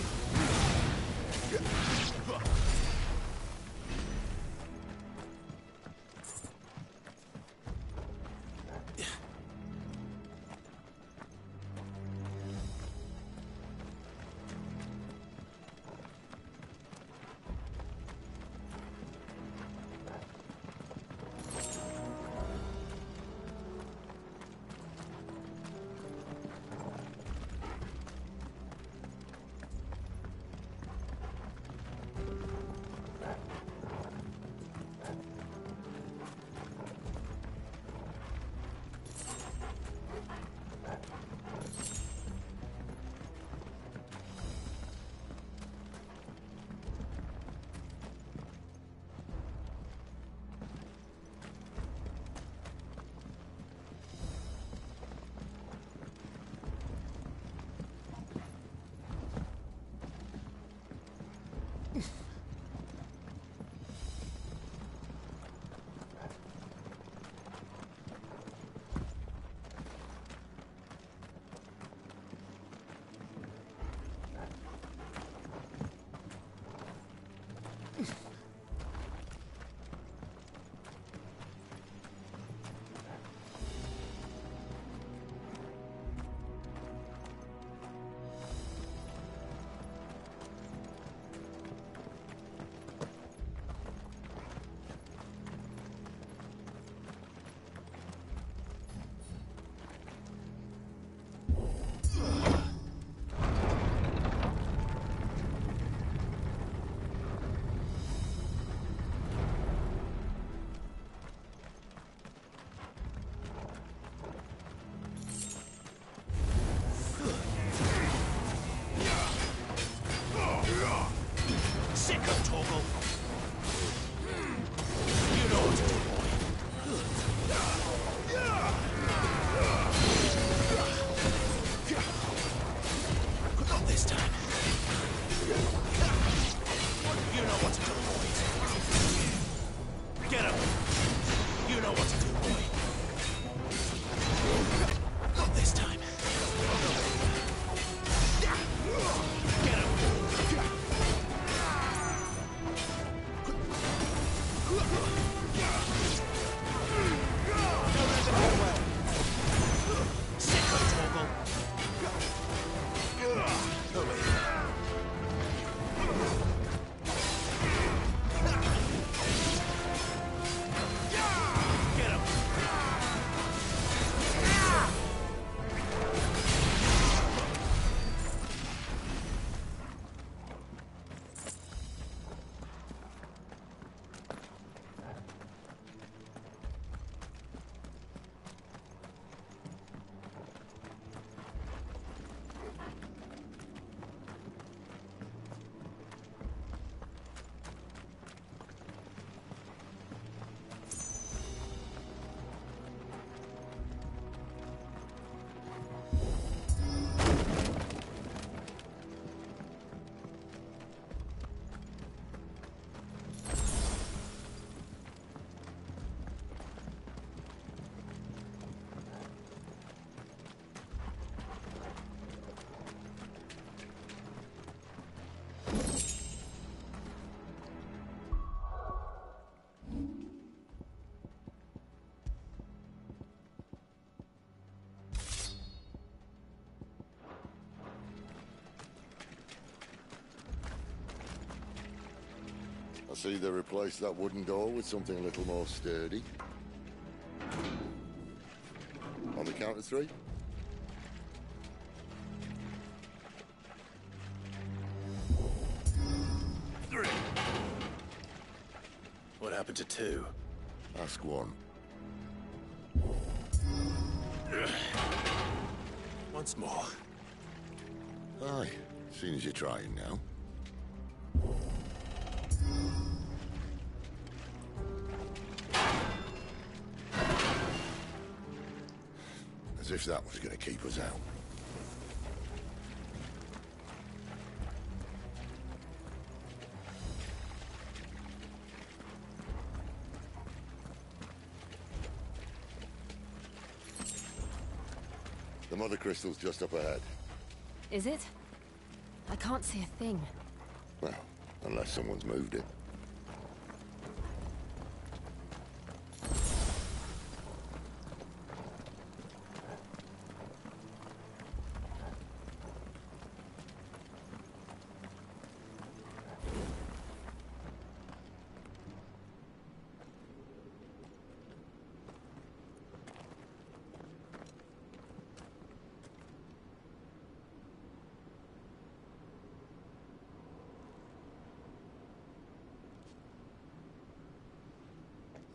I see they replaced that wooden door with something a little more sturdy. On the count of 3. What happened to 2? Ask 1. Once more. Aye, seeing as you're trying now. As if that was going to keep us out. The mother crystal's just up ahead. Is it? I can't see a thing. Well, unless someone's moved it.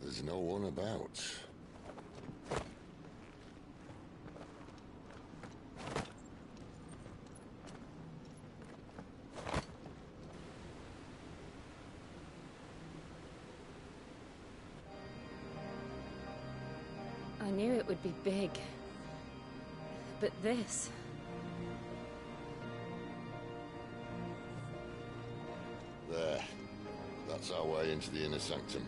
There's no one about. I knew it would be big. But this... There. That's our way into the inner sanctum.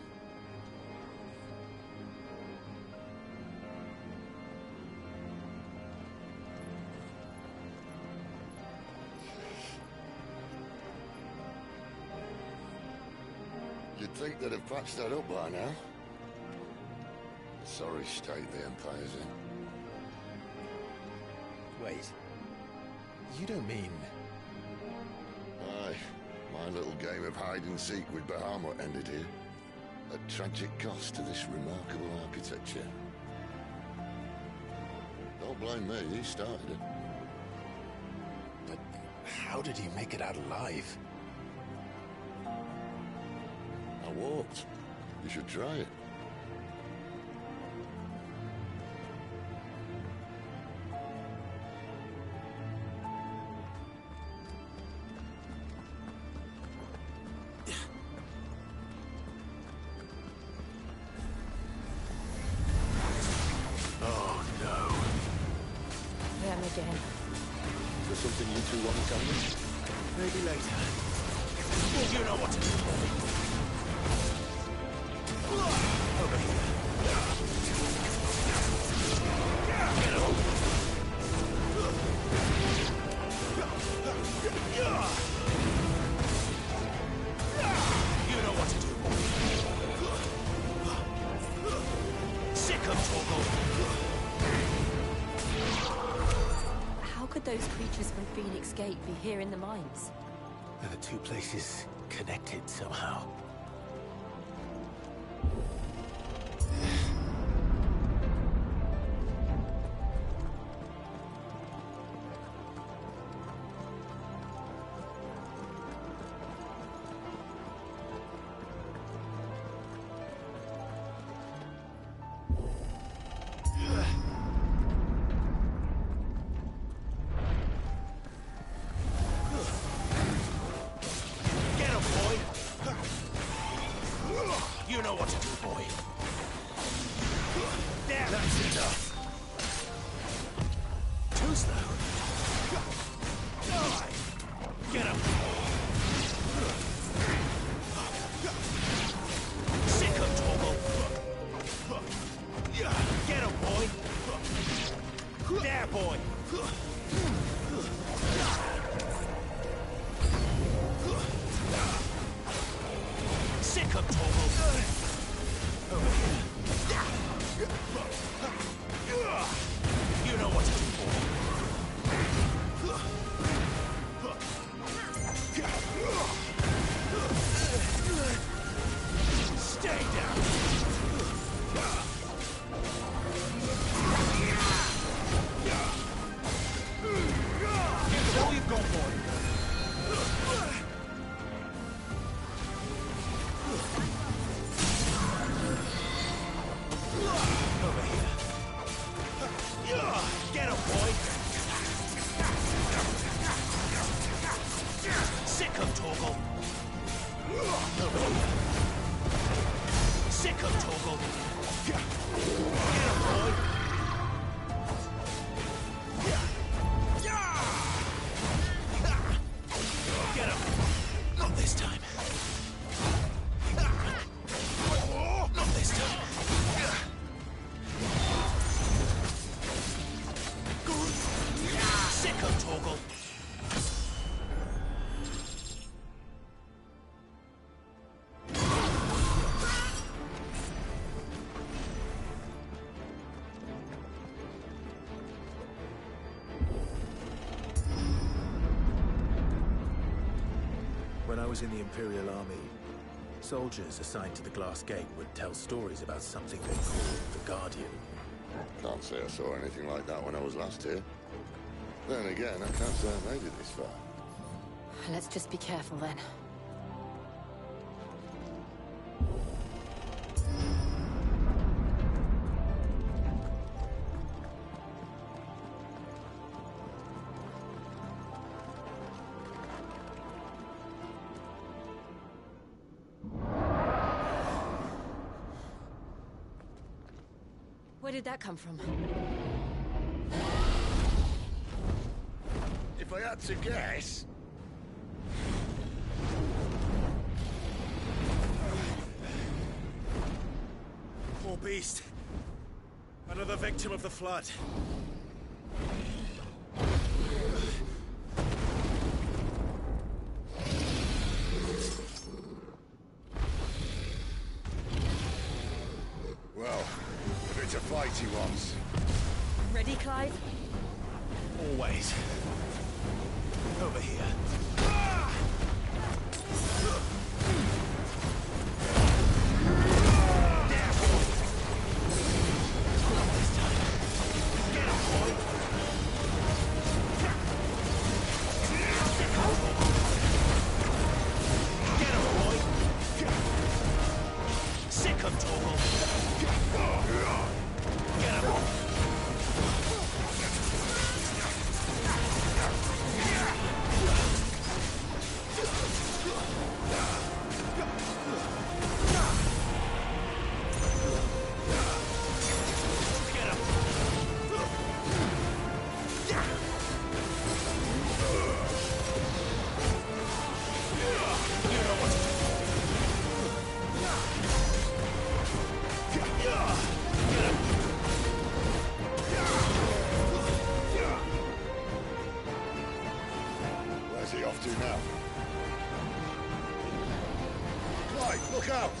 You'd think they'd have patched that up by now. Sorry state the Empire's in. Wait. You don't mean... Aye. My little game of hide-and-seek with Bahamut ended here. At tragic cost to this remarkable architecture. Don't blame me, he started it. But how did he make it out alive? I walked. You should try it. Oh no. Them again. Is there something you two want to tell me? Maybe later. You know what to do. Over here. Get over. You know what to do. Sick of Torgal. How could those creatures from Phoenix Gate be here in the mines? Are the two places connected somehow? You know what to do, boy. There. That's enough. Too slow. Get up. Sick of Torgal. Get him, boy. There, boy. Sick of Torgal. Over here. You know what to do, boy. Stay down. Give it all you've got, boy. Over here. Get him, boy. Sick of Torgal. Over here. Sick of Torgal. Get him, boy. Get him. Not this time. Not this time. was in the Imperial Army, soldiers assigned to the Glass Gate would tell stories about something they called the Guardian. Can't say I saw anything like that when I was last here. Then again, I can't say I made it this far. Let's just be careful then. Where did that come from? If I had to guess... Poor beast. Another victim of the flood. Well, if it's a fight he wants. Ready, Clive? Always. Over here. Where's he off to now? Clive, look out!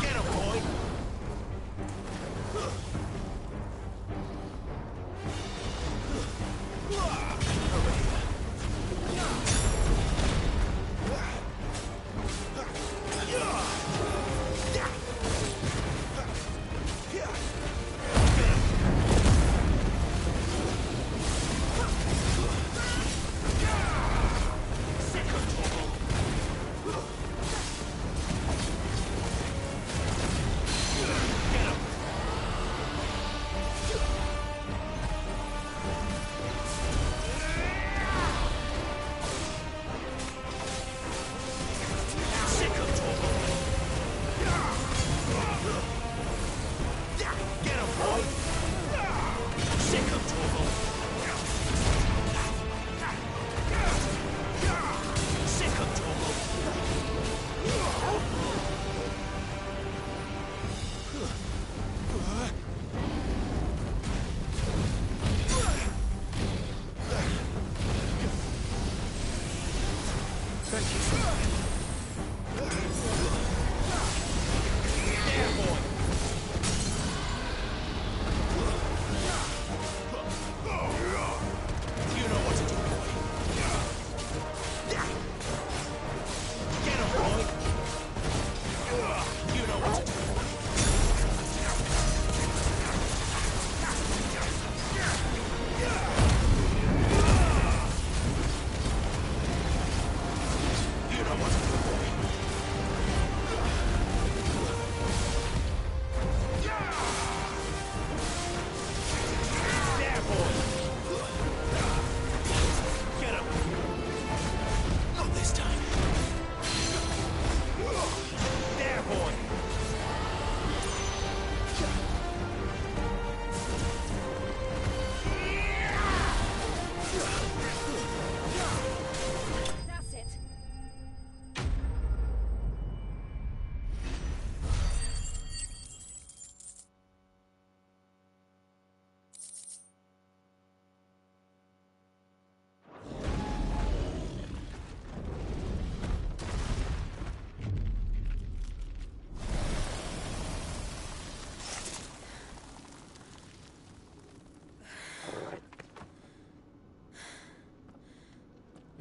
Get him, boy! Over here.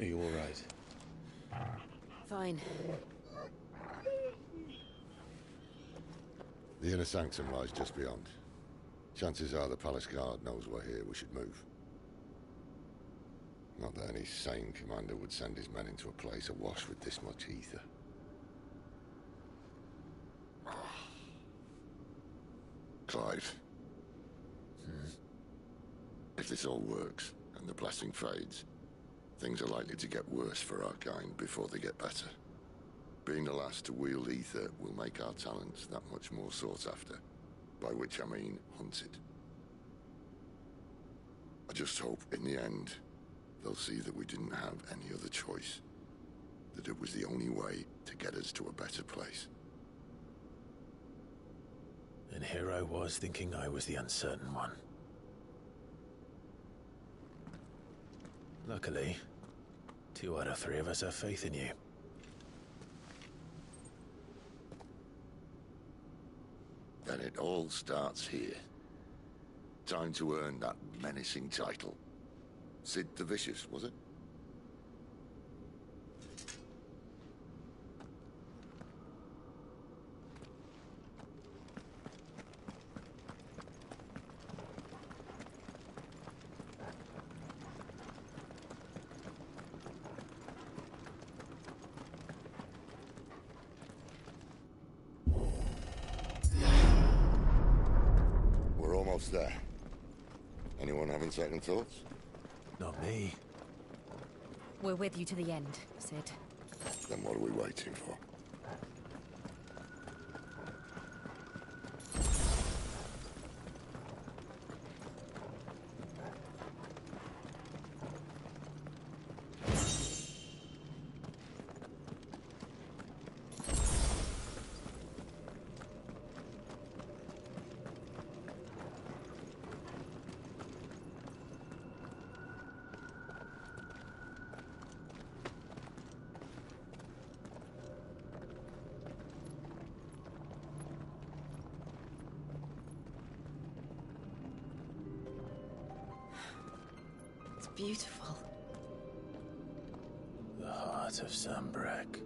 Are you all right? Fine. The inner sanctum lies just beyond. Chances are the palace guard knows we're here. We should move. Not that any sane commander would send his men into a place awash with this much ether. Clive. If this all works, and the blessing fades, things are likely to get worse for our kind before they get better. Being the last to wield ether will make our talents that much more sought after. By which I mean hunted. I just hope, in the end, they'll see that we didn't have any other choice. That it was the only way to get us to a better place. And here I was thinking I was the uncertain one. Luckily, 2 out of 3 of us have faith in you. Then it all starts here. Time to earn that menacing title. Sid the Vicious, was it? We're almost there. Anyone having second thoughts? Not me. We're with you to the end, Sid. Then what are we waiting for? Beautiful. The heart of Sambrek.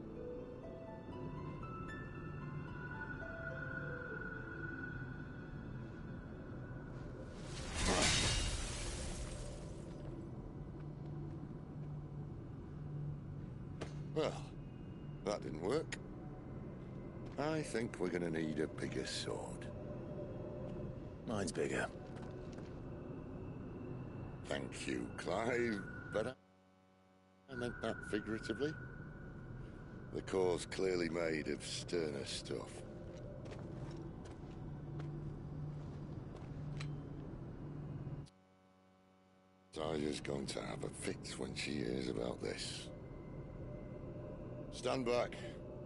Well, that didn't work. I think we're gonna need a bigger sword. Mine's bigger. Thank you, Clive, but I meant that figuratively. The core's clearly made of sterner stuff. Taja's going to have a fit when she hears about this. Stand back.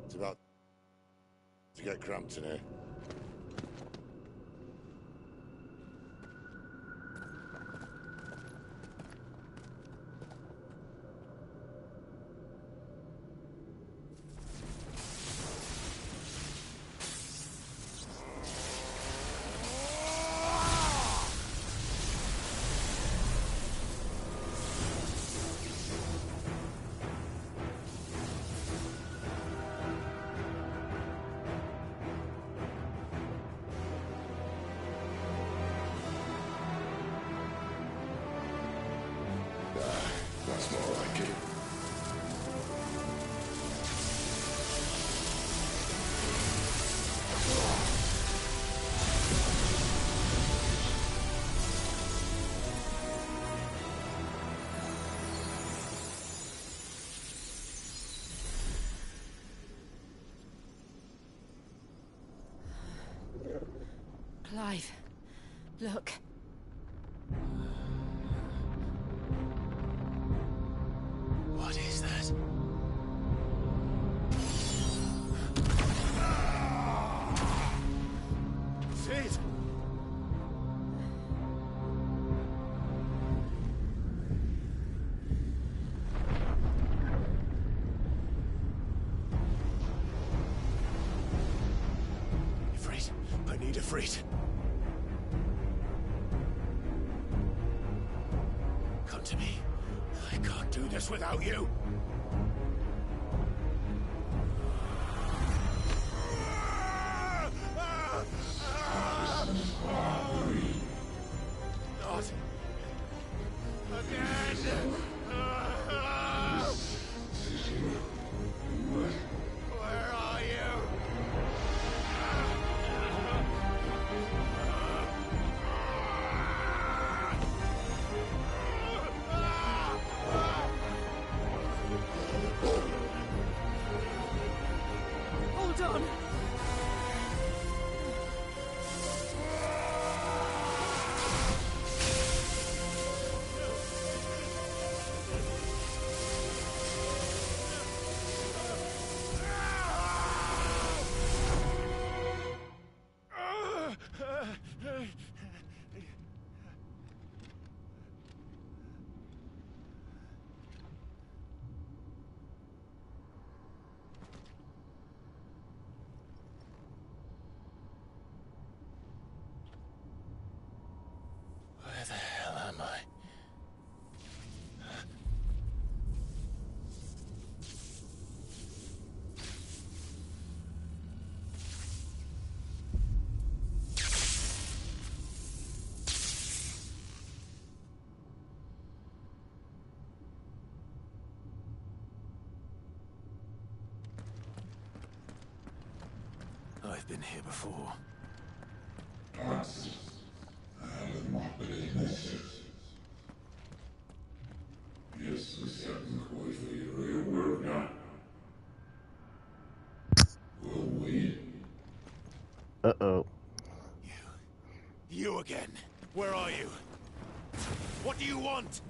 It's about to get cramped in here. That's more like it. Clive, look. What is that? Sid! Ifrit, I need Ifrit. Come to me. I can't do this without you. Not again. Where are you? Hold on. Where the hell am I? I've been here before. Uh-oh. You again. Where are you? What do you want?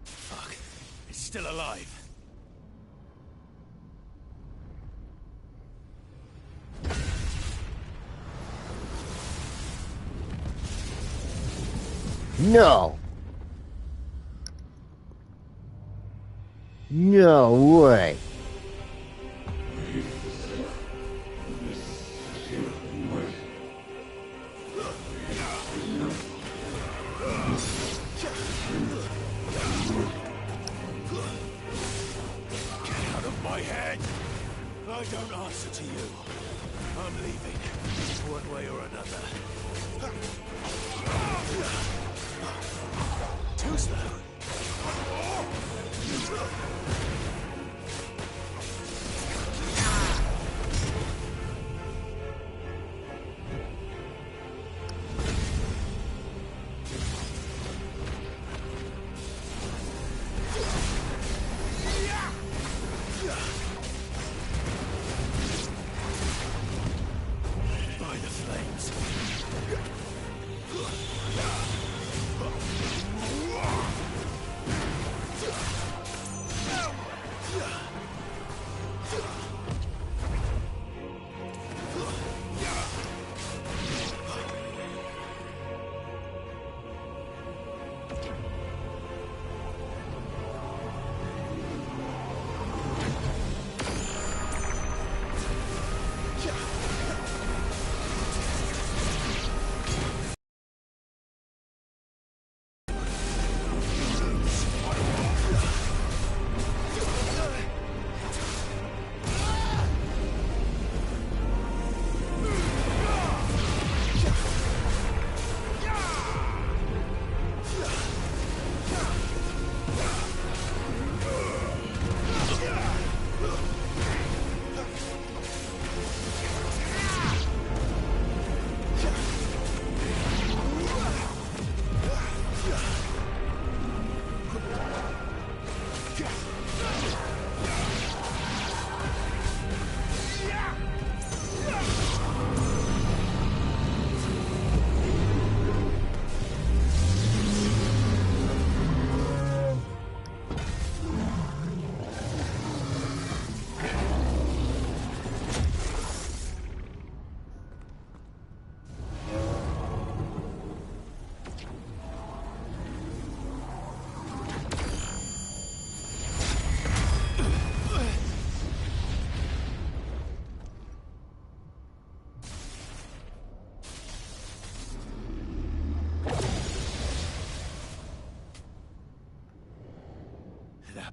Fuck. It's still alive. No. No way. Get out of my head! I don't answer to you. I'm leaving, one way or another. Too slow. By the flames.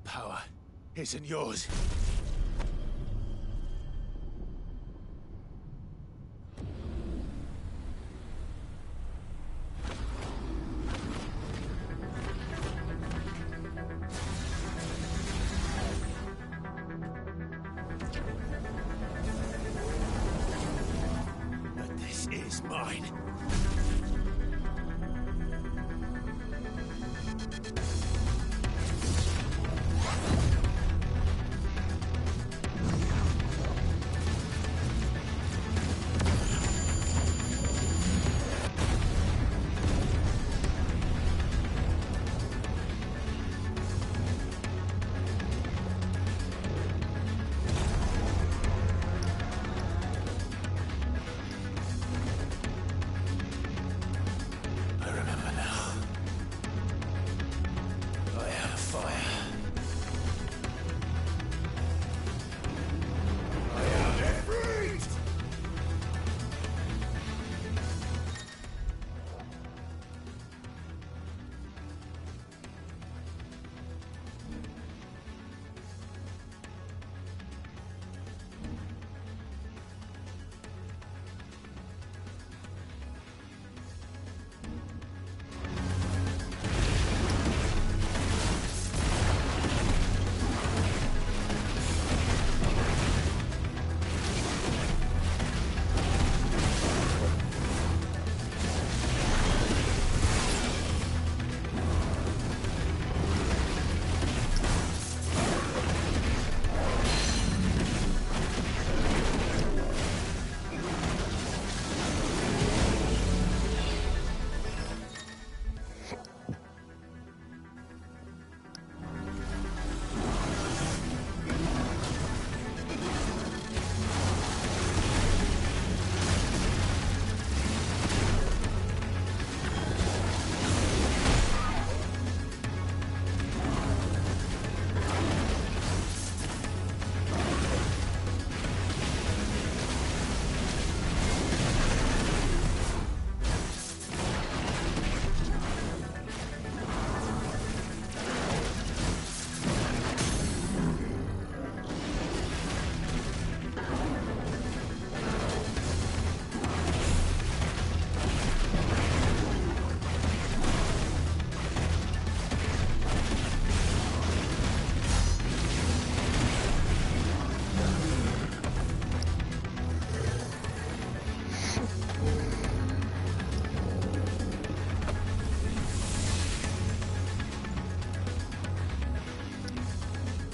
That power isn't yours. But this is mine.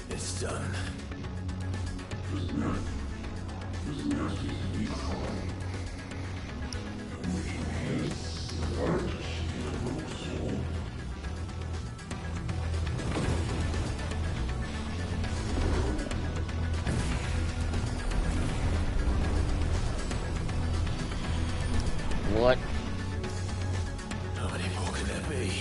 It's done. What? How many more can there be?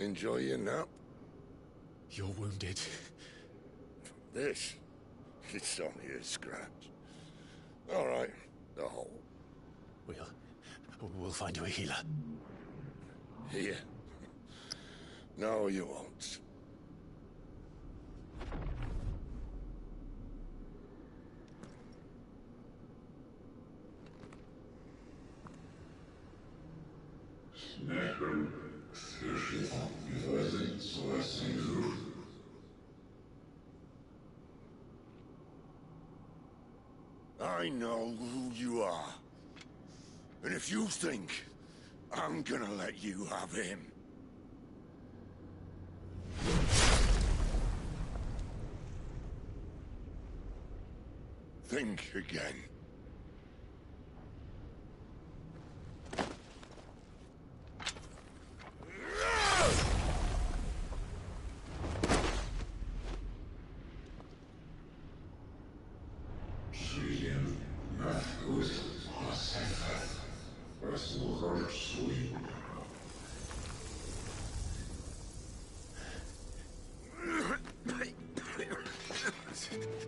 Enjoy your nap? You're wounded. This? It's only a scratch. All right, the hole. We'll find you a healer. Here? No, you won't. I know who you are. And if you think I'm gonna let you have him... think again.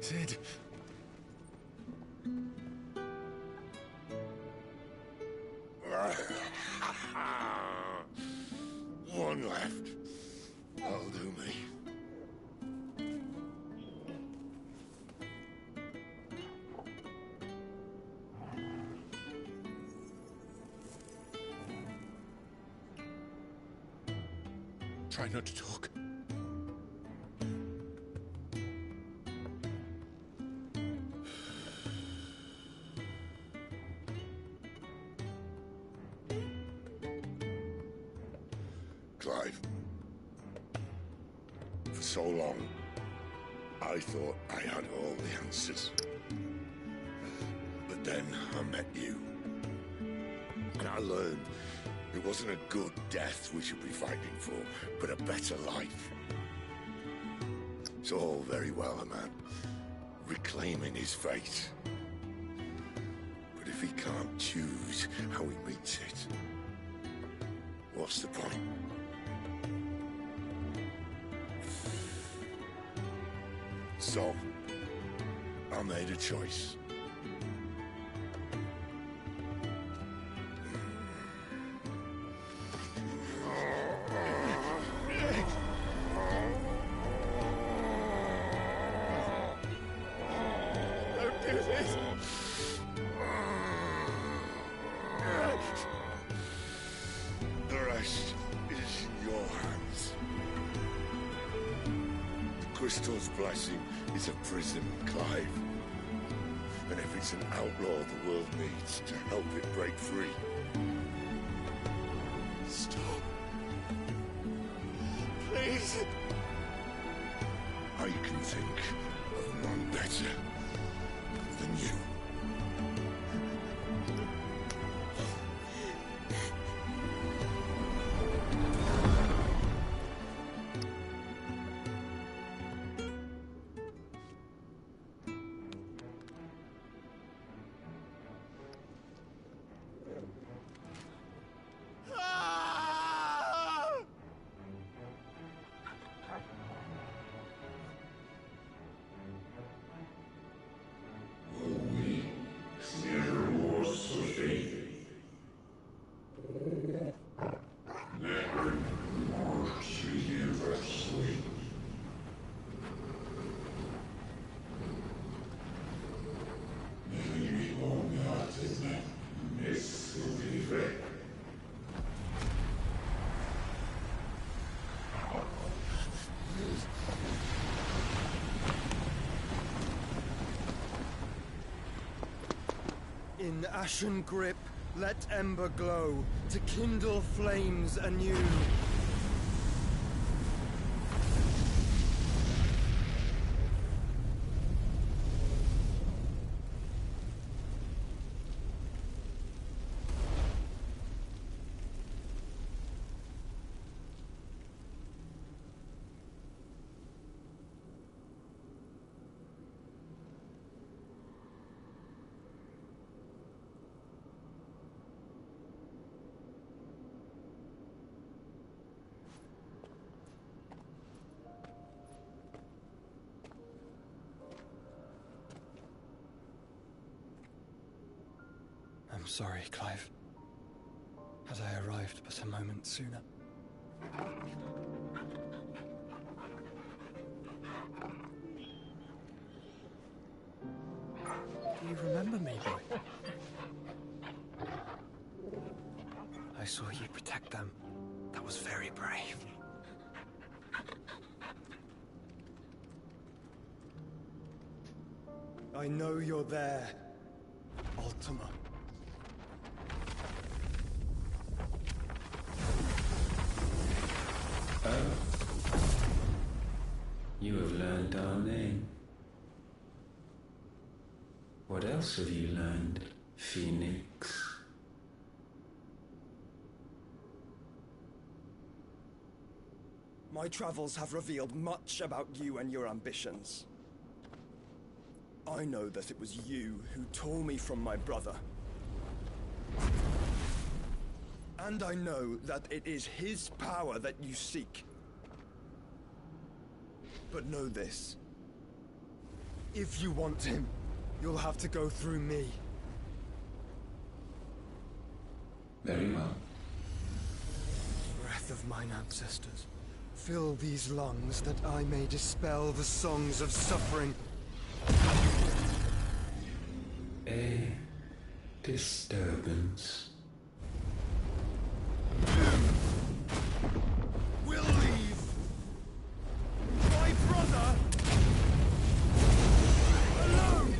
Sid. One left. That'll do me. Try not to talk. Clive. For so long, I thought I had all the answers. But then I met you. And I learned it wasn't a good death we should be fighting for, but a better life. It's all very well, a man reclaiming his fate. But if he can't choose how he meets it, what's the point? So, I made a choice. Don't do this! The rest is in your hands. The Crystal's blessing is a prison, Clive. And if it's an outlaw the world needs to help it break free. Stop. Please. I can think of none better than you. In ashen grip, let ember glow, to kindle flames anew. I'm sorry, Clive. Had I arrived but a moment sooner. Do you remember me, boy? I saw you protect them. That was very brave. I know you're there, Ultima. Oh. You have learned our name. What else have you learned, Phoenix? My travels have revealed much about you and your ambitions. I know that it was you who tore me from my brother. And I know that it is his power that you seek. But know this. If you want him, you'll have to go through me. Very well. Breath of mine ancestors, fill these lungs that I may dispel the songs of suffering. A disturbance. We'll leave. My brother alone.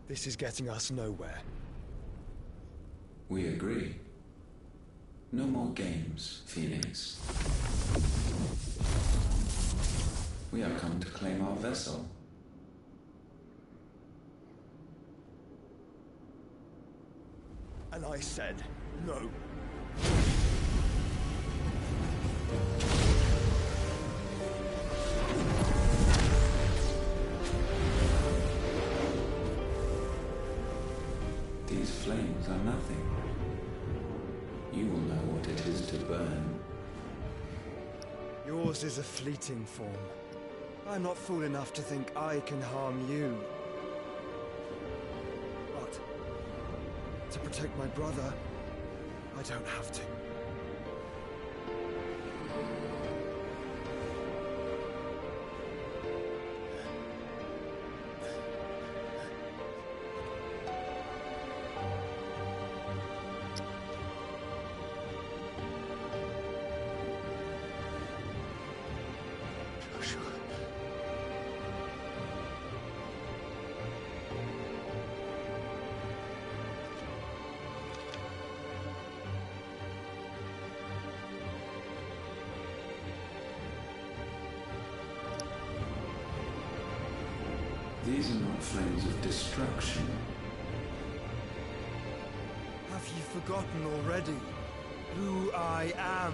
This is getting us nowhere. We agree. No more games, Phoenix. We have come to claim our vessel. And I said no. These flames are nothing. You will know what it is to burn. Yours is a fleeting form. I'm not fool enough to think I can harm you. But to protect my brother, I don't have to. These are not flames of destruction. Have you forgotten already who I am?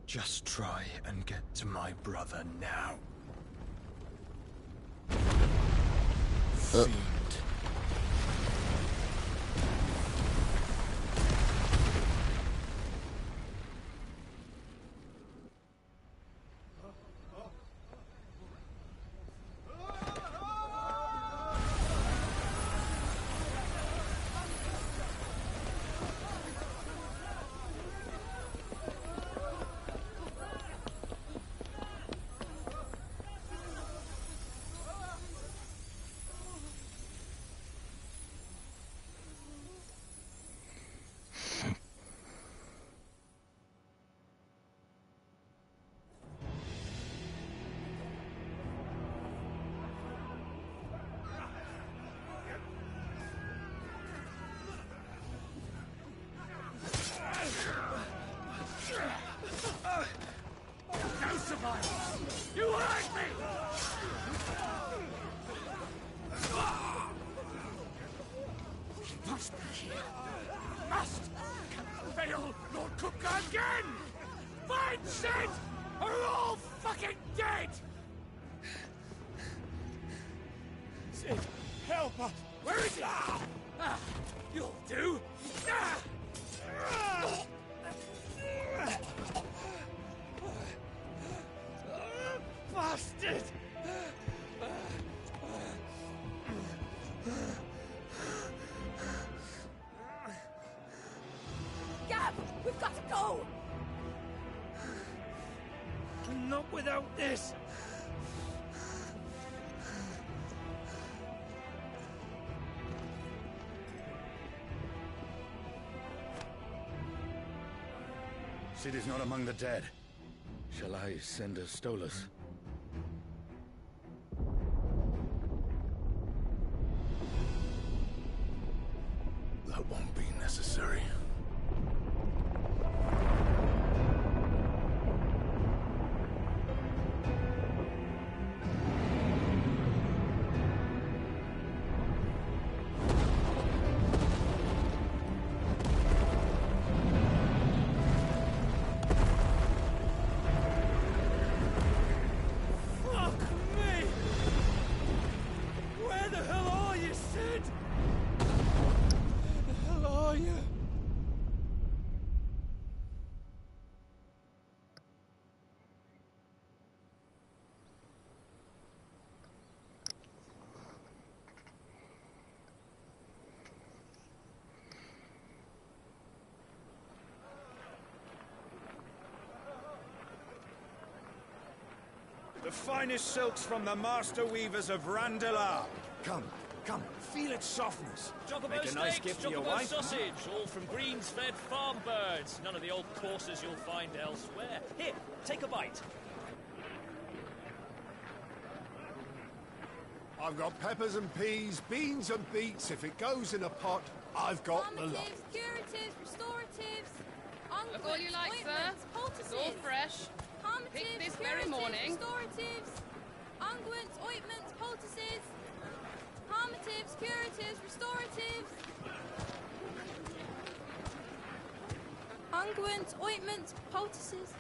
Just try and get to my brother now. Fiend. cook again! Find Sid, or we're all fucking dead! Sid, help us! Where is he? You'll do! Bastard! Gab, we've got to go! Not without this! Sid is not among the dead. Shall I send a Stolas? That won't be necessary. Fuck me! Where the hell are you, Sid? Where the hell are you? The finest silks from the master weavers of Randalar. Come, come, feel its softness. Chocobo Make a nice steaks, gift for your chocobo wife. sausage, all from greens-fed farm birds. None of the old courses you'll find elsewhere. Here, take a bite. I've got peppers and peas, beans and beets. If it goes in a pot, I've got the lot. Curatives, restoratives, Look all you like, sir. It's all fresh. Pick this very morning. Restoratives, unguents, ointments, poultices, palmatives, curatives, restoratives, unguents, ointments, poultices.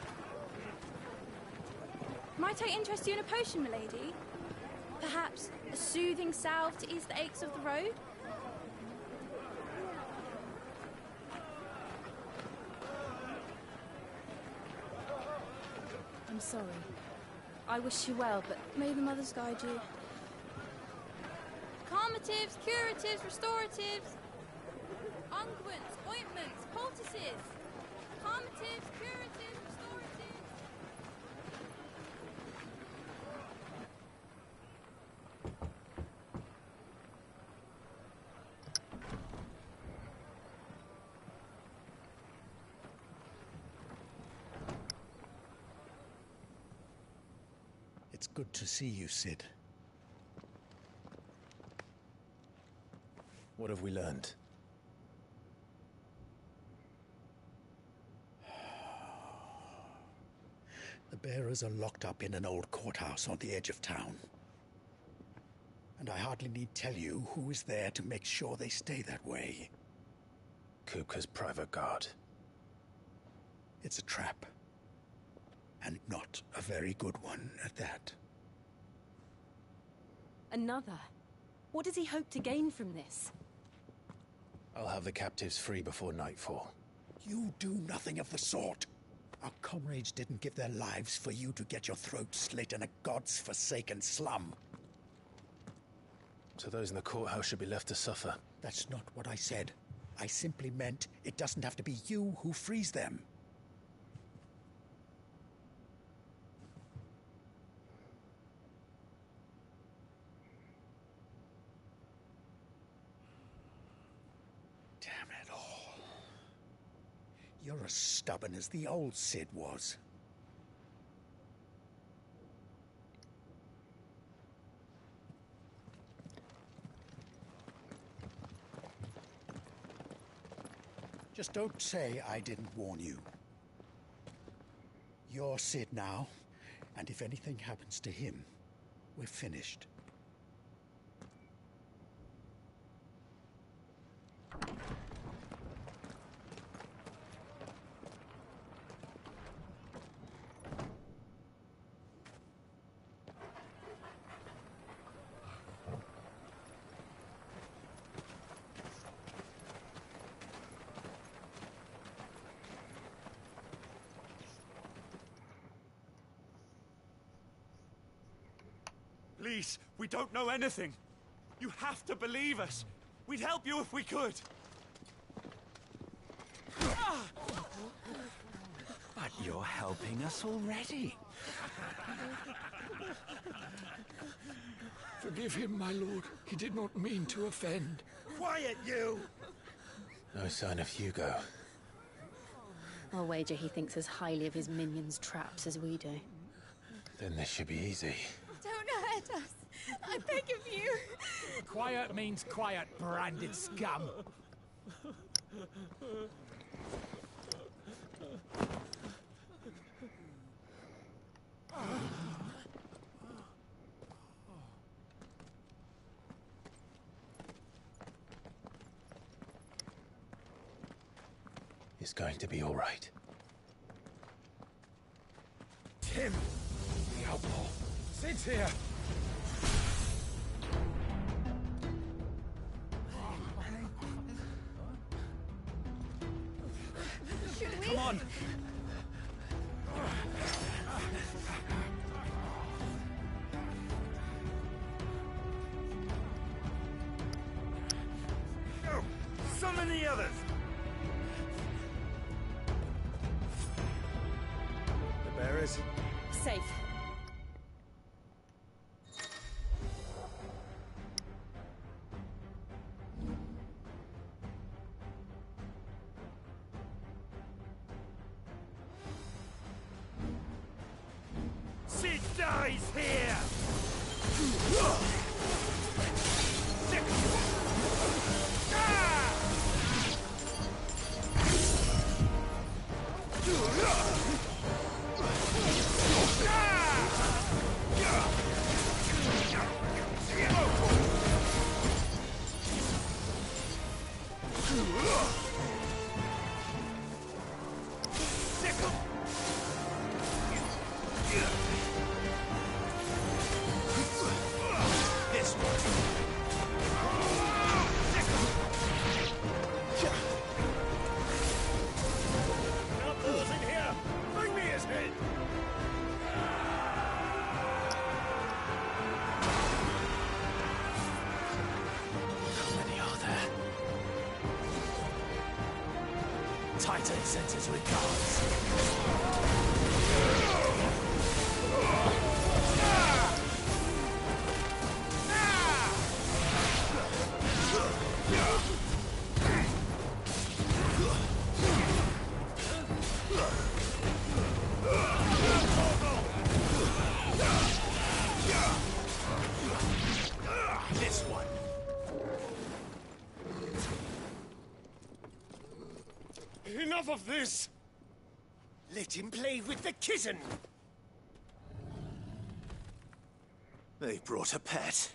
Might I interest you in a potion, milady? Perhaps a soothing salve to ease the aches of the road? I'm sorry. I wish you well, but may the mothers guide you. Calmatives, curatives, restoratives, unguents, ointments, poultices. Calmatives, curatives, restoratives. It's good to see you, Sid. What have we learned? The bearers are locked up in an old courthouse on the edge of town. And I hardly need tell you who is there to make sure they stay that way. Kupka's private guard. It's a trap. And not a very good one at that. Another? What does he hope to gain from this? I'll have the captives free before nightfall. You do nothing of the sort. Our comrades didn't give their lives for you to get your throat slit in a god's forsaken slum. So those in the courthouse should be left to suffer. That's not what I said. I simply meant it doesn't have to be you who frees them. Damn it all. You're as stubborn as the old Sid was. Just don't say I didn't warn you. You're Sid now, and if anything happens to him, we're finished. Please, we don't know anything. You have to believe us. We'd help you if we could. But you're helping us already. Forgive him, my lord. He did not mean to offend. Quiet, you! No sign of Hugo. I'll wager he thinks as highly of his minions' traps as we do. Then this should be easy. Don't hurt us. I beg of you. Quiet means quiet, branded scum. It's going to be all right. Tim! The outlaw. Sid's here! Should we? Come on! Go! Summon the others! The bearers? Safe. Sid dies here! This Outlaws in here! Bring me his head! How many are there? Titan sends his regards. This one. Enough of this! Let him play with the kitten! They brought a pet.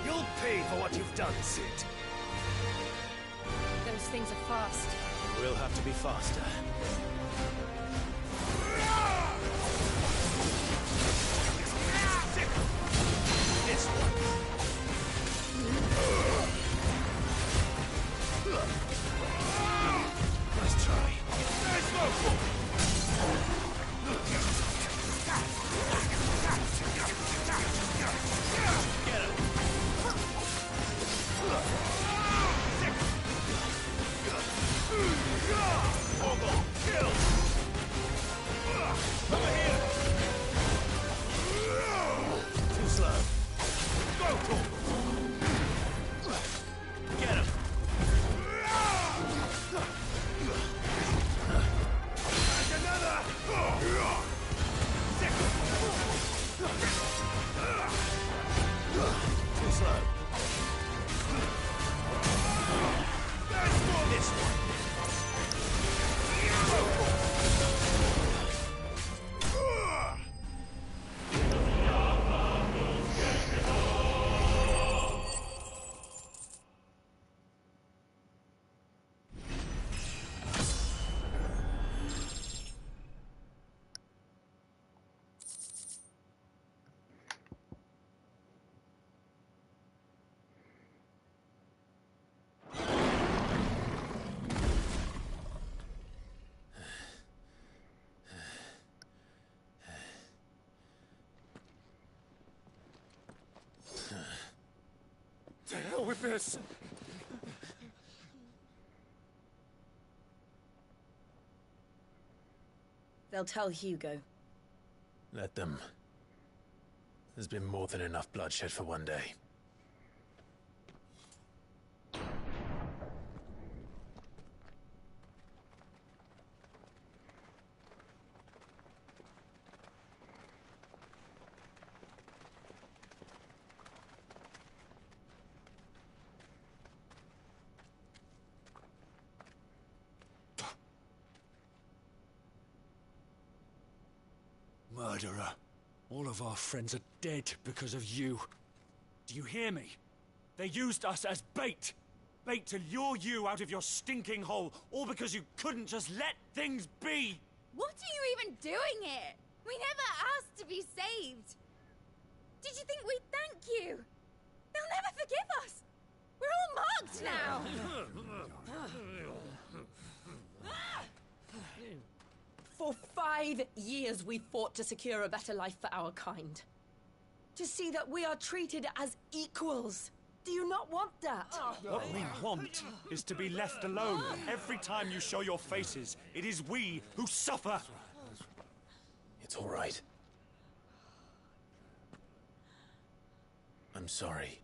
You'll pay for what you've done, Sid. Those things are fast. We'll have to be faster. This one. Nice try. There's no Get him. Ogle, kill. Over here. Too slow. Go, Cole. Get him. There's another. Too slow. There's more. This one. this. They'll tell Hugo. Let them. There's been more than enough bloodshed for one day. Murderer. All of our friends are dead because of you. Do you hear me? They used us as bait. Bait to lure you out of your stinking hole, all because you couldn't just let things be. What are you even doing here? We never asked to be saved. Did you think we'd thank you? They'll never forgive us. We're all marked now. For 5 years we fought to secure a better life for our kind. To see that we are treated as equals. Do you not want that? What we want is to be left alone. Every time you show your faces, it is we who suffer. It's all right. I'm sorry.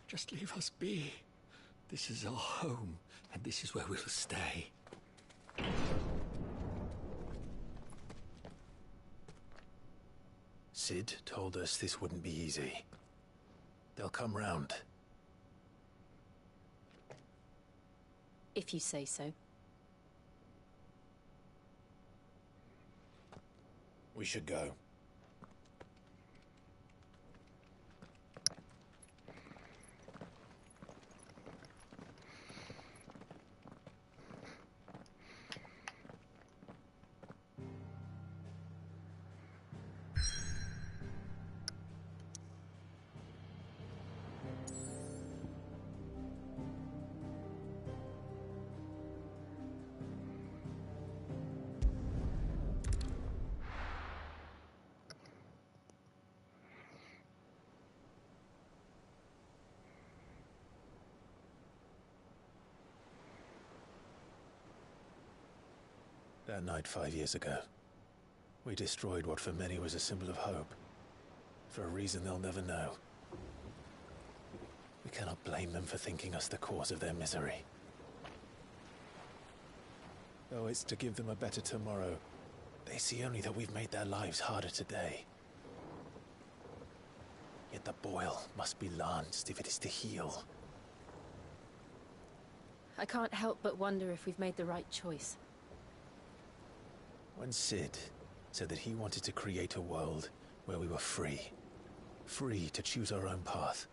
Just leave us be. This is our home, and this is where we'll stay. Sid told us this wouldn't be easy. They'll come round. If you say so. We should go. That night 5 years ago, we destroyed what for many was a symbol of hope. For a reason they'll never know. We cannot blame them for thinking us the cause of their misery. Though it's to give them a better tomorrow, they see only that we've made their lives harder today. Yet the boil must be lanced if it is to heal. I can't help but wonder if we've made the right choice. When Sid said that he wanted to create a world where we were free. Free to choose our own path.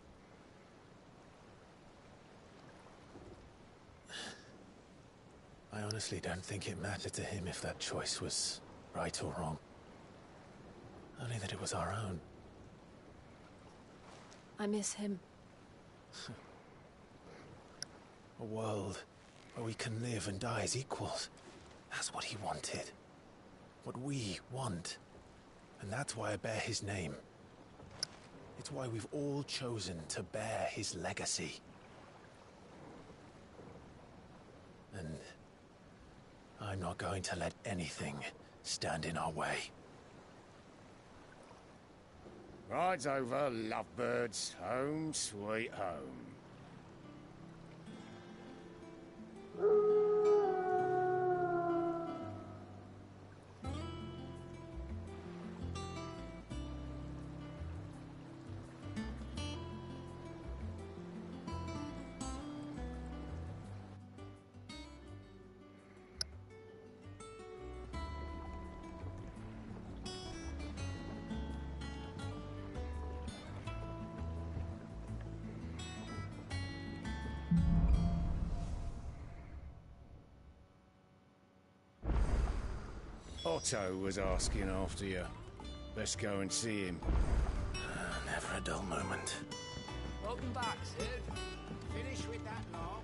I honestly don't think it mattered to him if that choice was right or wrong. Only that it was our own. I miss him. A world where we can live and die as equals. That's what he wanted. What we want. And that's why I bear his name. It's why we've all chosen to bear his legacy. And I'm not going to let anything stand in our way. Ride's over, lovebirds. Home sweet home. Otto was asking after you. Let's go and see him. Never a dull moment. Welcome back, Sid. Finish with that long.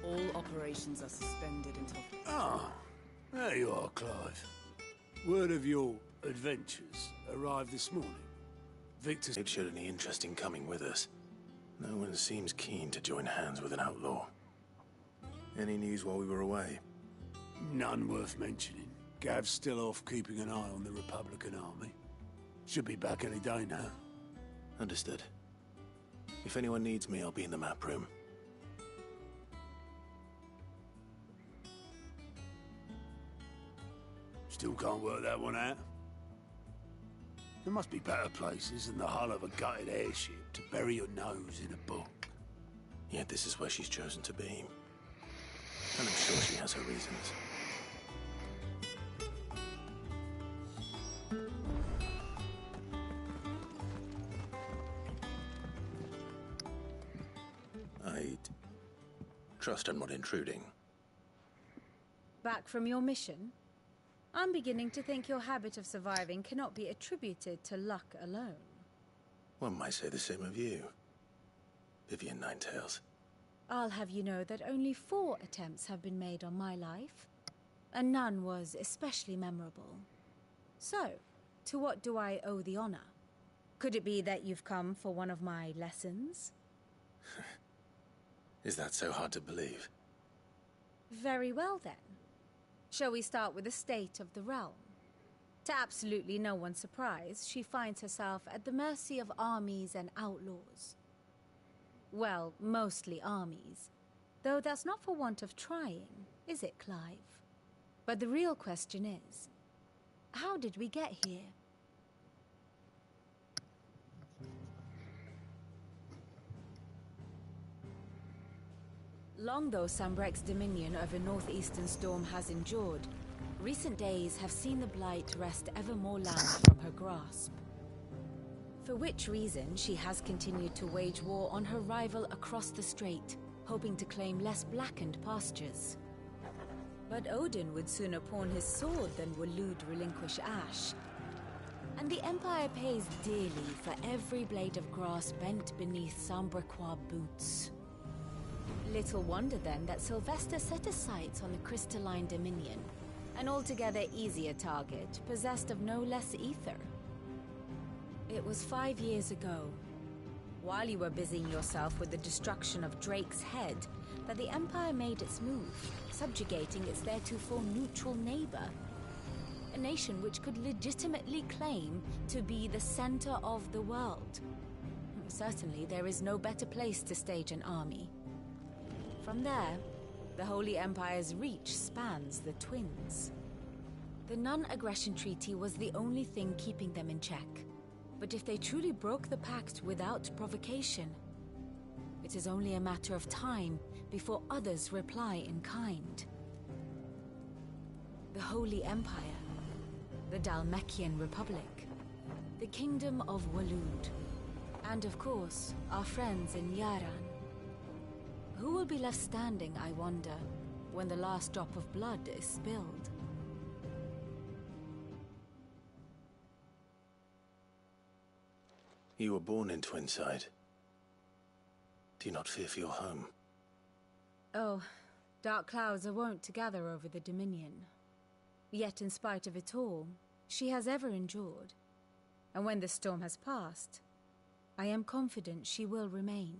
All operations are suspended until... Ah, there you are, Clive. Word of your adventures arrived this morning. Victor showed any interest in coming with us. No one seems keen to join hands with an outlaw. Any news while we were away? None worth mentioning. Gav's still off keeping an eye on the Republican army. Should be back any day now. Understood. If anyone needs me, I'll be in the map room. Still can't work that one out. There must be better places than the hull of a gutted airship to bury your nose in a book. Yet this is where she's chosen to be. And I'm sure she has her reasons. I trust I'm not intruding. Back from your mission? I'm beginning to think your habit of surviving cannot be attributed to luck alone. One might say the same of you, Vivian Ninetails. I'll have you know that only 4 attempts have been made on my life, and none was especially memorable. So, to what do I owe the honor? Could it be that you've come for one of my lessons? Is that so hard to believe? Very well then. Shall we start with the state of the realm? To absolutely no one's surprise, she finds herself at the mercy of armies and outlaws. Well, mostly armies. Though that's not for want of trying, is it, Clive? But the real question is, how did we get here? Long though Sambrek's dominion over northeastern Storm has endured, recent days have seen the Blight wrest ever more land from her grasp. For which reason she has continued to wage war on her rival across the strait, hoping to claim less blackened pastures. But Odin would sooner pawn his sword than Waloed relinquish Ash. And the Empire pays dearly for every blade of grass bent beneath Sambrequois boots. Little wonder then that Sylvester set his sights on the crystalline dominion, an altogether easier target, possessed of no less ether. It was 5 years ago, while you were busying yourself with the destruction of Drake's head, that the Empire made its move, subjugating its theretofore neutral neighbor. A nation which could legitimately claim to be the center of the world. Certainly, there is no better place to stage an army. From there, the Holy Empire's reach spans the Twins. The non-aggression treaty was the only thing keeping them in check. But if they truly broke the pact without provocation, it is only a matter of time before others reply in kind. The Holy Empire, the Dhalmekian Republic, the Kingdom of Waloed, and of course, our friends in Yaran. Who will be left standing, I wonder, when the last drop of blood is spilled? You were born in Twinside. Do you not fear for your home? Oh, dark clouds are wont to gather over the Dominion. Yet in spite of it all, she has ever endured. And when the storm has passed, I am confident she will remain.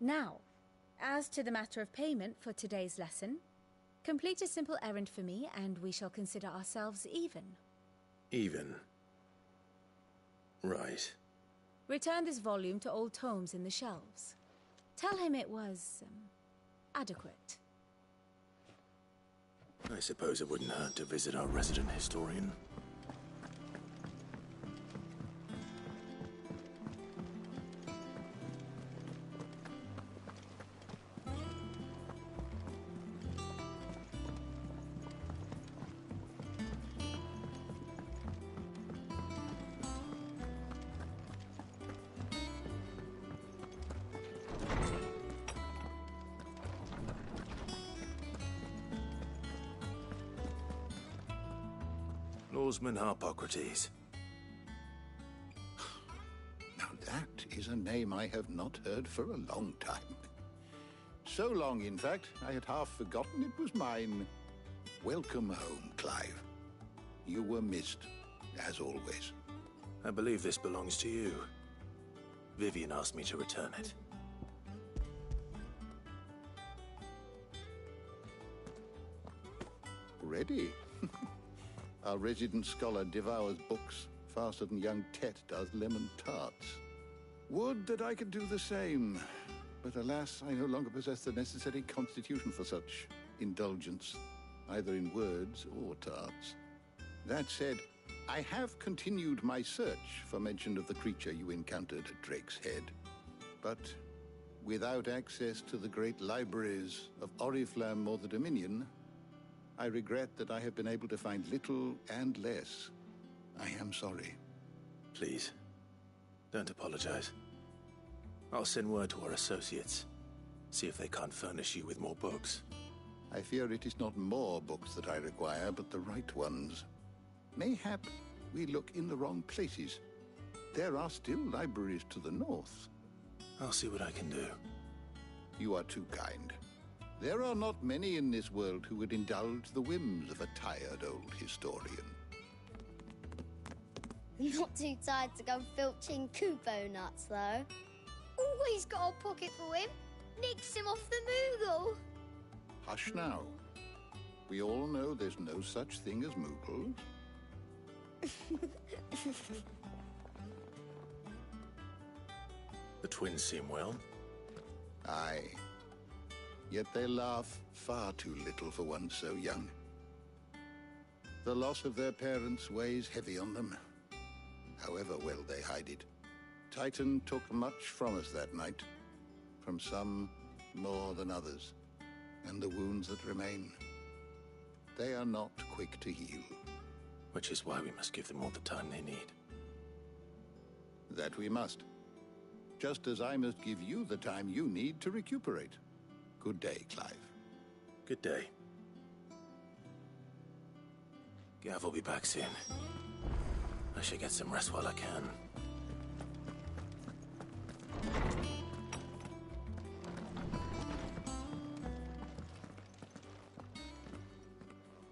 Now, as to the matter of payment for today's lesson, complete a simple errand for me and we shall consider ourselves even. Even? Right. Return this volume to old tomes in the shelves. Tell him it was, adequate. I suppose it wouldn't hurt to visit our resident historian. Oarsman Harpocrates. Now that is a name I have not heard for a long time. So long, in fact, I had half forgotten it was mine. Welcome home, Clive. You were missed, as always. I believe this belongs to you. Vivian asked me to return it. Ready? Our resident scholar devours books faster than young Tet does lemon tarts. Would that I could do the same. But alas, I no longer possess the necessary constitution for such indulgence, either in words or tarts. That said, I have continued my search for mention of the creature you encountered at Drake's Head. But without access to the great libraries of Oriflamme or the Dominion, I regret that I have been able to find little and less. I am sorry. Please, don't apologize. I'll send word to our associates. See if they can't furnish you with more books. I fear it is not more books that I require, but the right ones. Mayhap we look in the wrong places. There are still libraries to the north. I'll see what I can do. You are too kind. There are not many in this world who would indulge the whims of a tired old historian. Not too tired to go filching Kupo nuts, though. Always got a pocket for him. Nicks him off the Moogle. Hush now. We all know there's no such thing as Moogles. The twins seem well. Aye. Yet they laugh far too little for one so young. The loss of their parents weighs heavy on them, however well they hide it. Titan took much from us that night, from some more than others, and the wounds that remain, they are not quick to heal. Which is why we must give them all the time they need. That we must. Just as I must give you the time you need to recuperate. Good day, Clive. Good day. Gav will be back soon. I should get some rest while I can.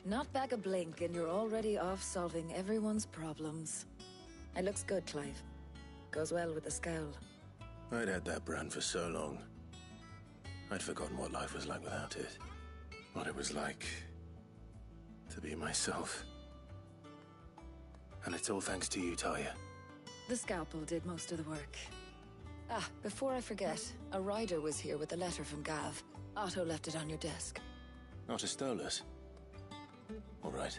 Not back a blink and you're already off solving everyone's problems. It looks good, Clive. Goes well with the scowl. I'd had that brand for so long. I'd forgotten what life was like without it. What it was like to be myself. And it's all thanks to you, Talia. The scalpel did most of the work. Ah, before I forget, a rider was here with a letter from Gav. Otto left it on your desk. Otto stole us. All right,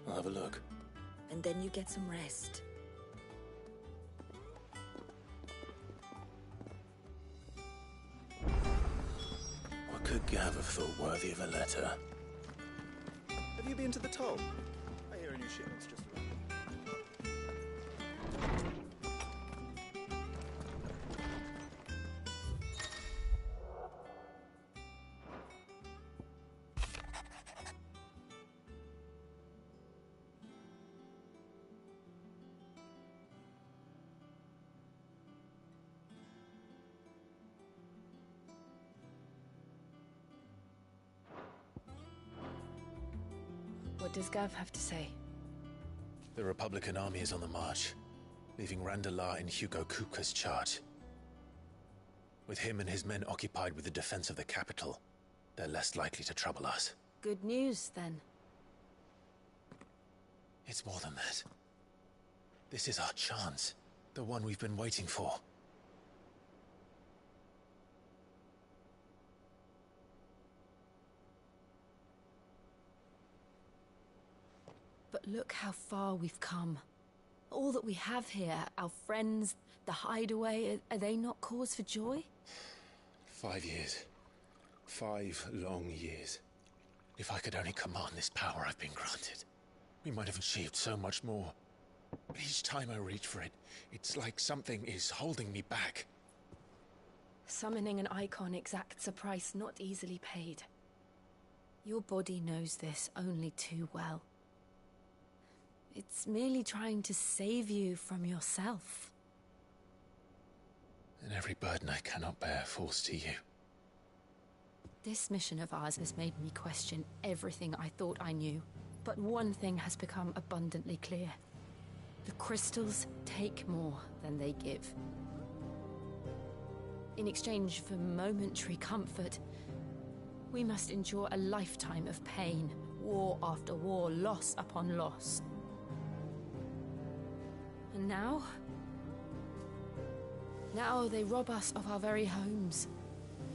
I'll have a look. And then you get some rest. What could Gav have thought worthy of a letter? Have you been to the toll? I hear a new shipment's just arrived. What does Gav have to say? The Republican army is on the march, leaving Randalar in Hugo Kupka's charge. With him and his men occupied with the defense of the capital, they're less likely to trouble us. Good news, then. It's more than that. This is our chance, the one we've been waiting for. But look how far we've come. All that we have here, our friends, the hideaway, are they not cause for joy? 5 years. 5 long years. If I could only command this power I've been granted, we might have achieved so much more. But each time I reach for it, it's like something is holding me back. Summoning an icon exacts a price not easily paid. Your body knows this only too well. It's merely trying to save you from yourself. And every burden I cannot bear falls to you. This mission of ours has made me question everything I thought I knew. But one thing has become abundantly clear. The crystals take more than they give. In exchange for momentary comfort, we must endure a lifetime of pain, war after war, loss upon loss. And now they rob us of our very homes,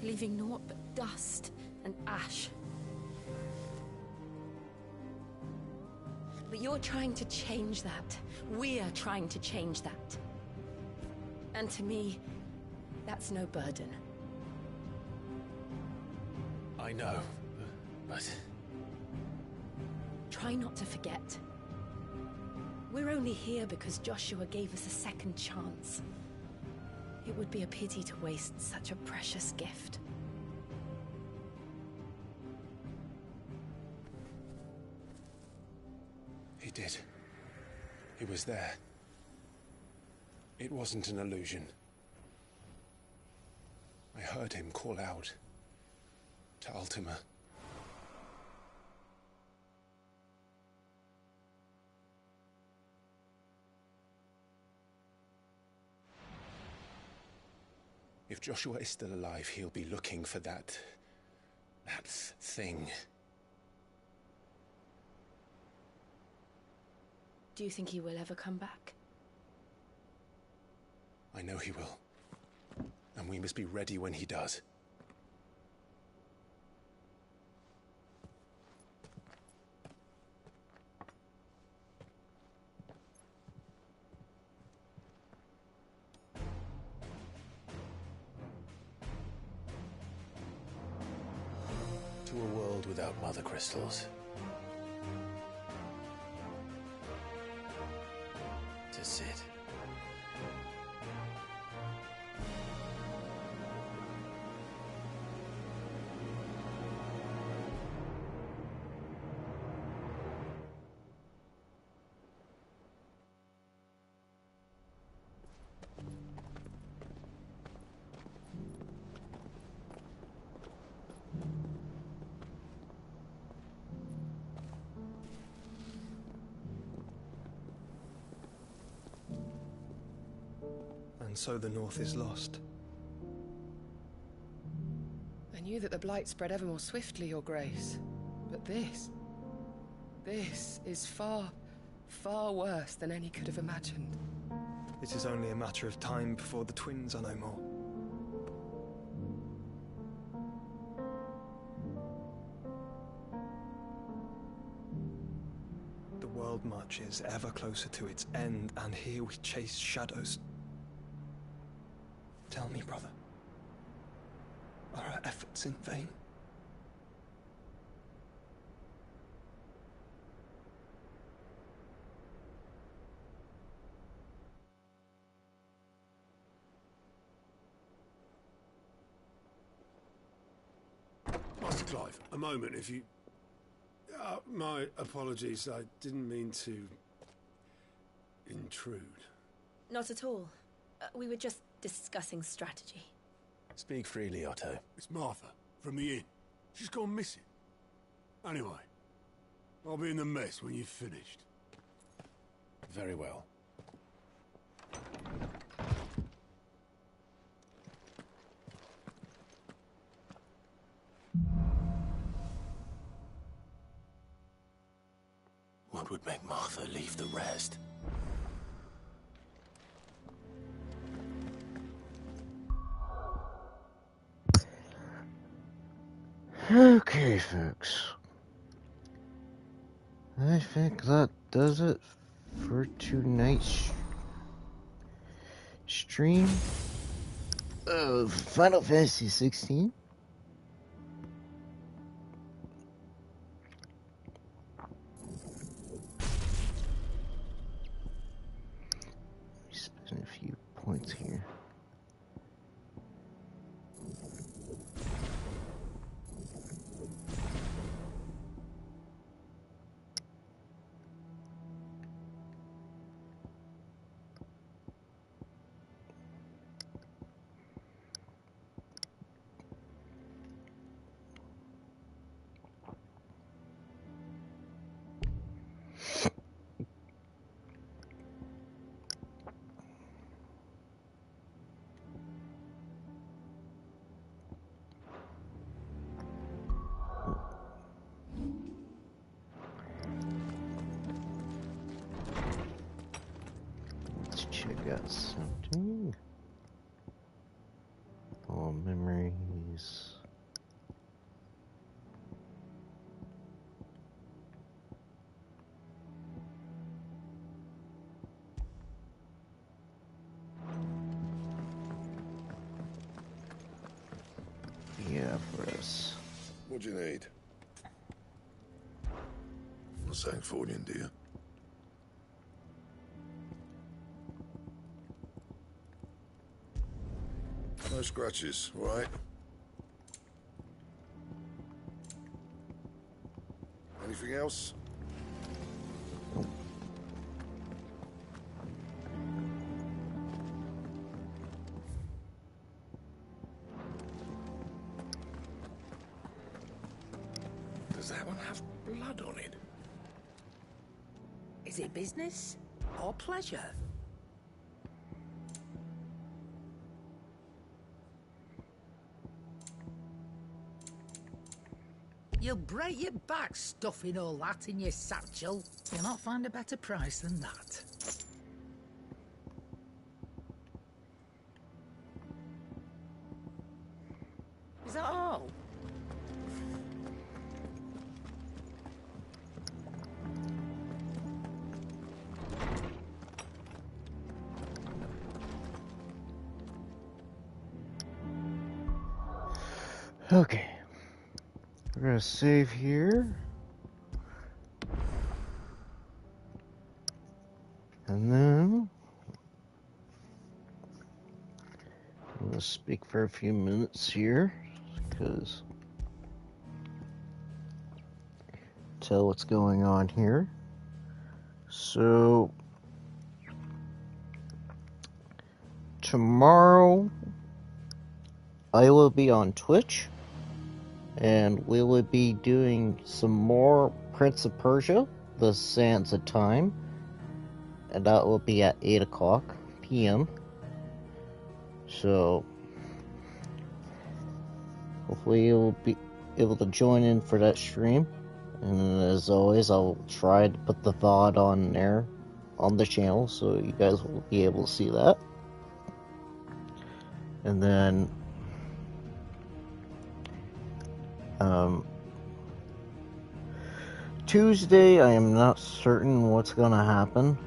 leaving naught but dust and ash. But you're trying to change that. We're trying to change that. And to me, that's no burden. I know, but... Try not to forget. We're only here because Joshua gave us a second chance. It would be a pity to waste such a precious gift. He did. He was there. It wasn't an illusion. I heard him call out to Ultima. If Joshua is still alive, he'll be looking for that thing. Do you think he will ever come back? I know he will. And we must be ready when he does. To a world without mother crystals. To Sid. And so the North is lost. I knew that the Blight spread ever more swiftly, Your Grace. But this is far, far worse than any could have imagined. It is only a matter of time before the twins are no more. The world marches ever closer to its end, and here we chase shadows. Tell me, brother, are our efforts in vain? Master Clive, a moment, if you... my apologies, I didn't mean to... intrude. Not at all. We were just discussing strategy. Speak freely, Otto. It's Martha, from the inn. She's gone missing. Anyway, I'll be in the mess when you've finished. Very well. What would make Martha leave the rest? Okay, folks. I think that does it for tonight's stream of Final Fantasy XVI. Spend a few points here. check out something. All memories. Yeah, for us. What do you need? Not saying fortune, do you? No scratches, all right? Anything else? Does that one have blood on it? Is it business or pleasure? You'll break your back stuffing all that in your satchel. You'll not find a better price than that. Is that all? Okay. We're gonna save here. And then I'm gonna speak for a few minutes here, because tell what's going on here. So tomorrow I will be on Twitch, and we will be doing some more Prince of Persia, The Sands of Time, and that will be at 8 o'clock p.m. So hopefully you'll be able to join in for that stream, and as always I'll try to put the VOD on there on the channel so you guys will be able to see that. And then Tuesday, I am not certain what's gonna happen,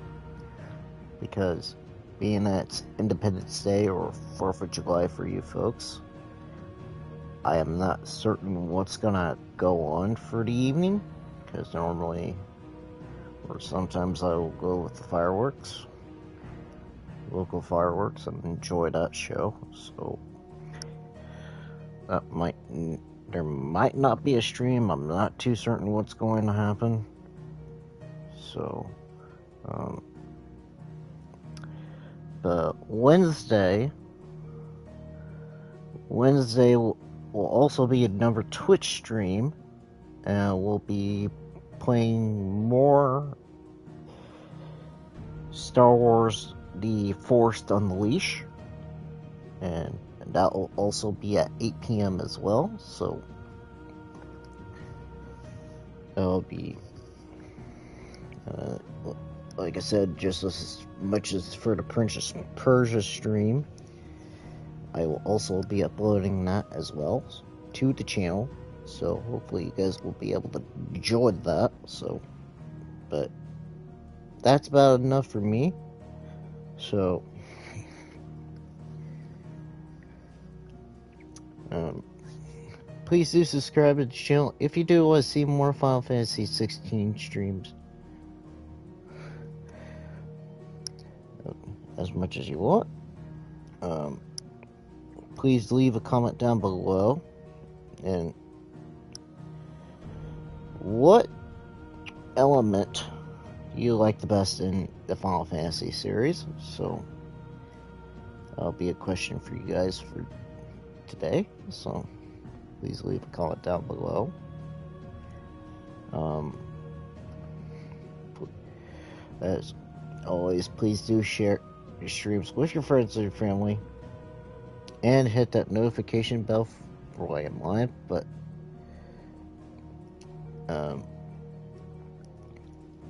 because being that it's Independence Day or 4th of July for you folks, I am not certain what's gonna go on for the evening, because normally, or sometimes I will go with the fireworks, local fireworks, and enjoy that show, so that there might not be a stream. I'm not too certain what's going to happen. So, but Wednesday will also be another Twitch stream, and we'll be playing more Star Wars: The Force Unleashed, and that will also be at 8 p.m. as well, so that'll be, like I said, just as much as for the Prince of Persia stream, I will also be uploading that as well to the channel, so hopefully you guys will be able to enjoy that. So, but that's about enough for me, so please do subscribe to the channel if you do want to see more Final Fantasy 16 streams. As much as you want. Please leave a comment down below. And what element do you like the best in the Final Fantasy series? So that'll be a question for you guys for today. So please leave a comment down below. As always, please do share your streams with your friends and your family, and hit that notification bell for when I am live. But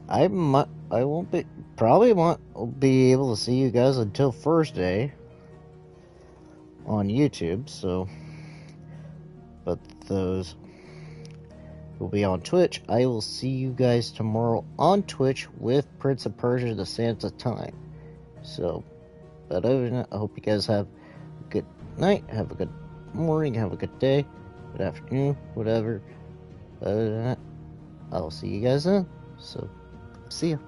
I won't be, probably won't be able to see you guys until Thursday on YouTube, so, but those will be on Twitch. I will see you guys tomorrow on Twitch with Prince of Persia: The Sands of Time. So, but other than that, I hope you guys have a good night, have a good morning, have a good day, good afternoon, whatever. Other than that, I'll see you guys then. So, see ya.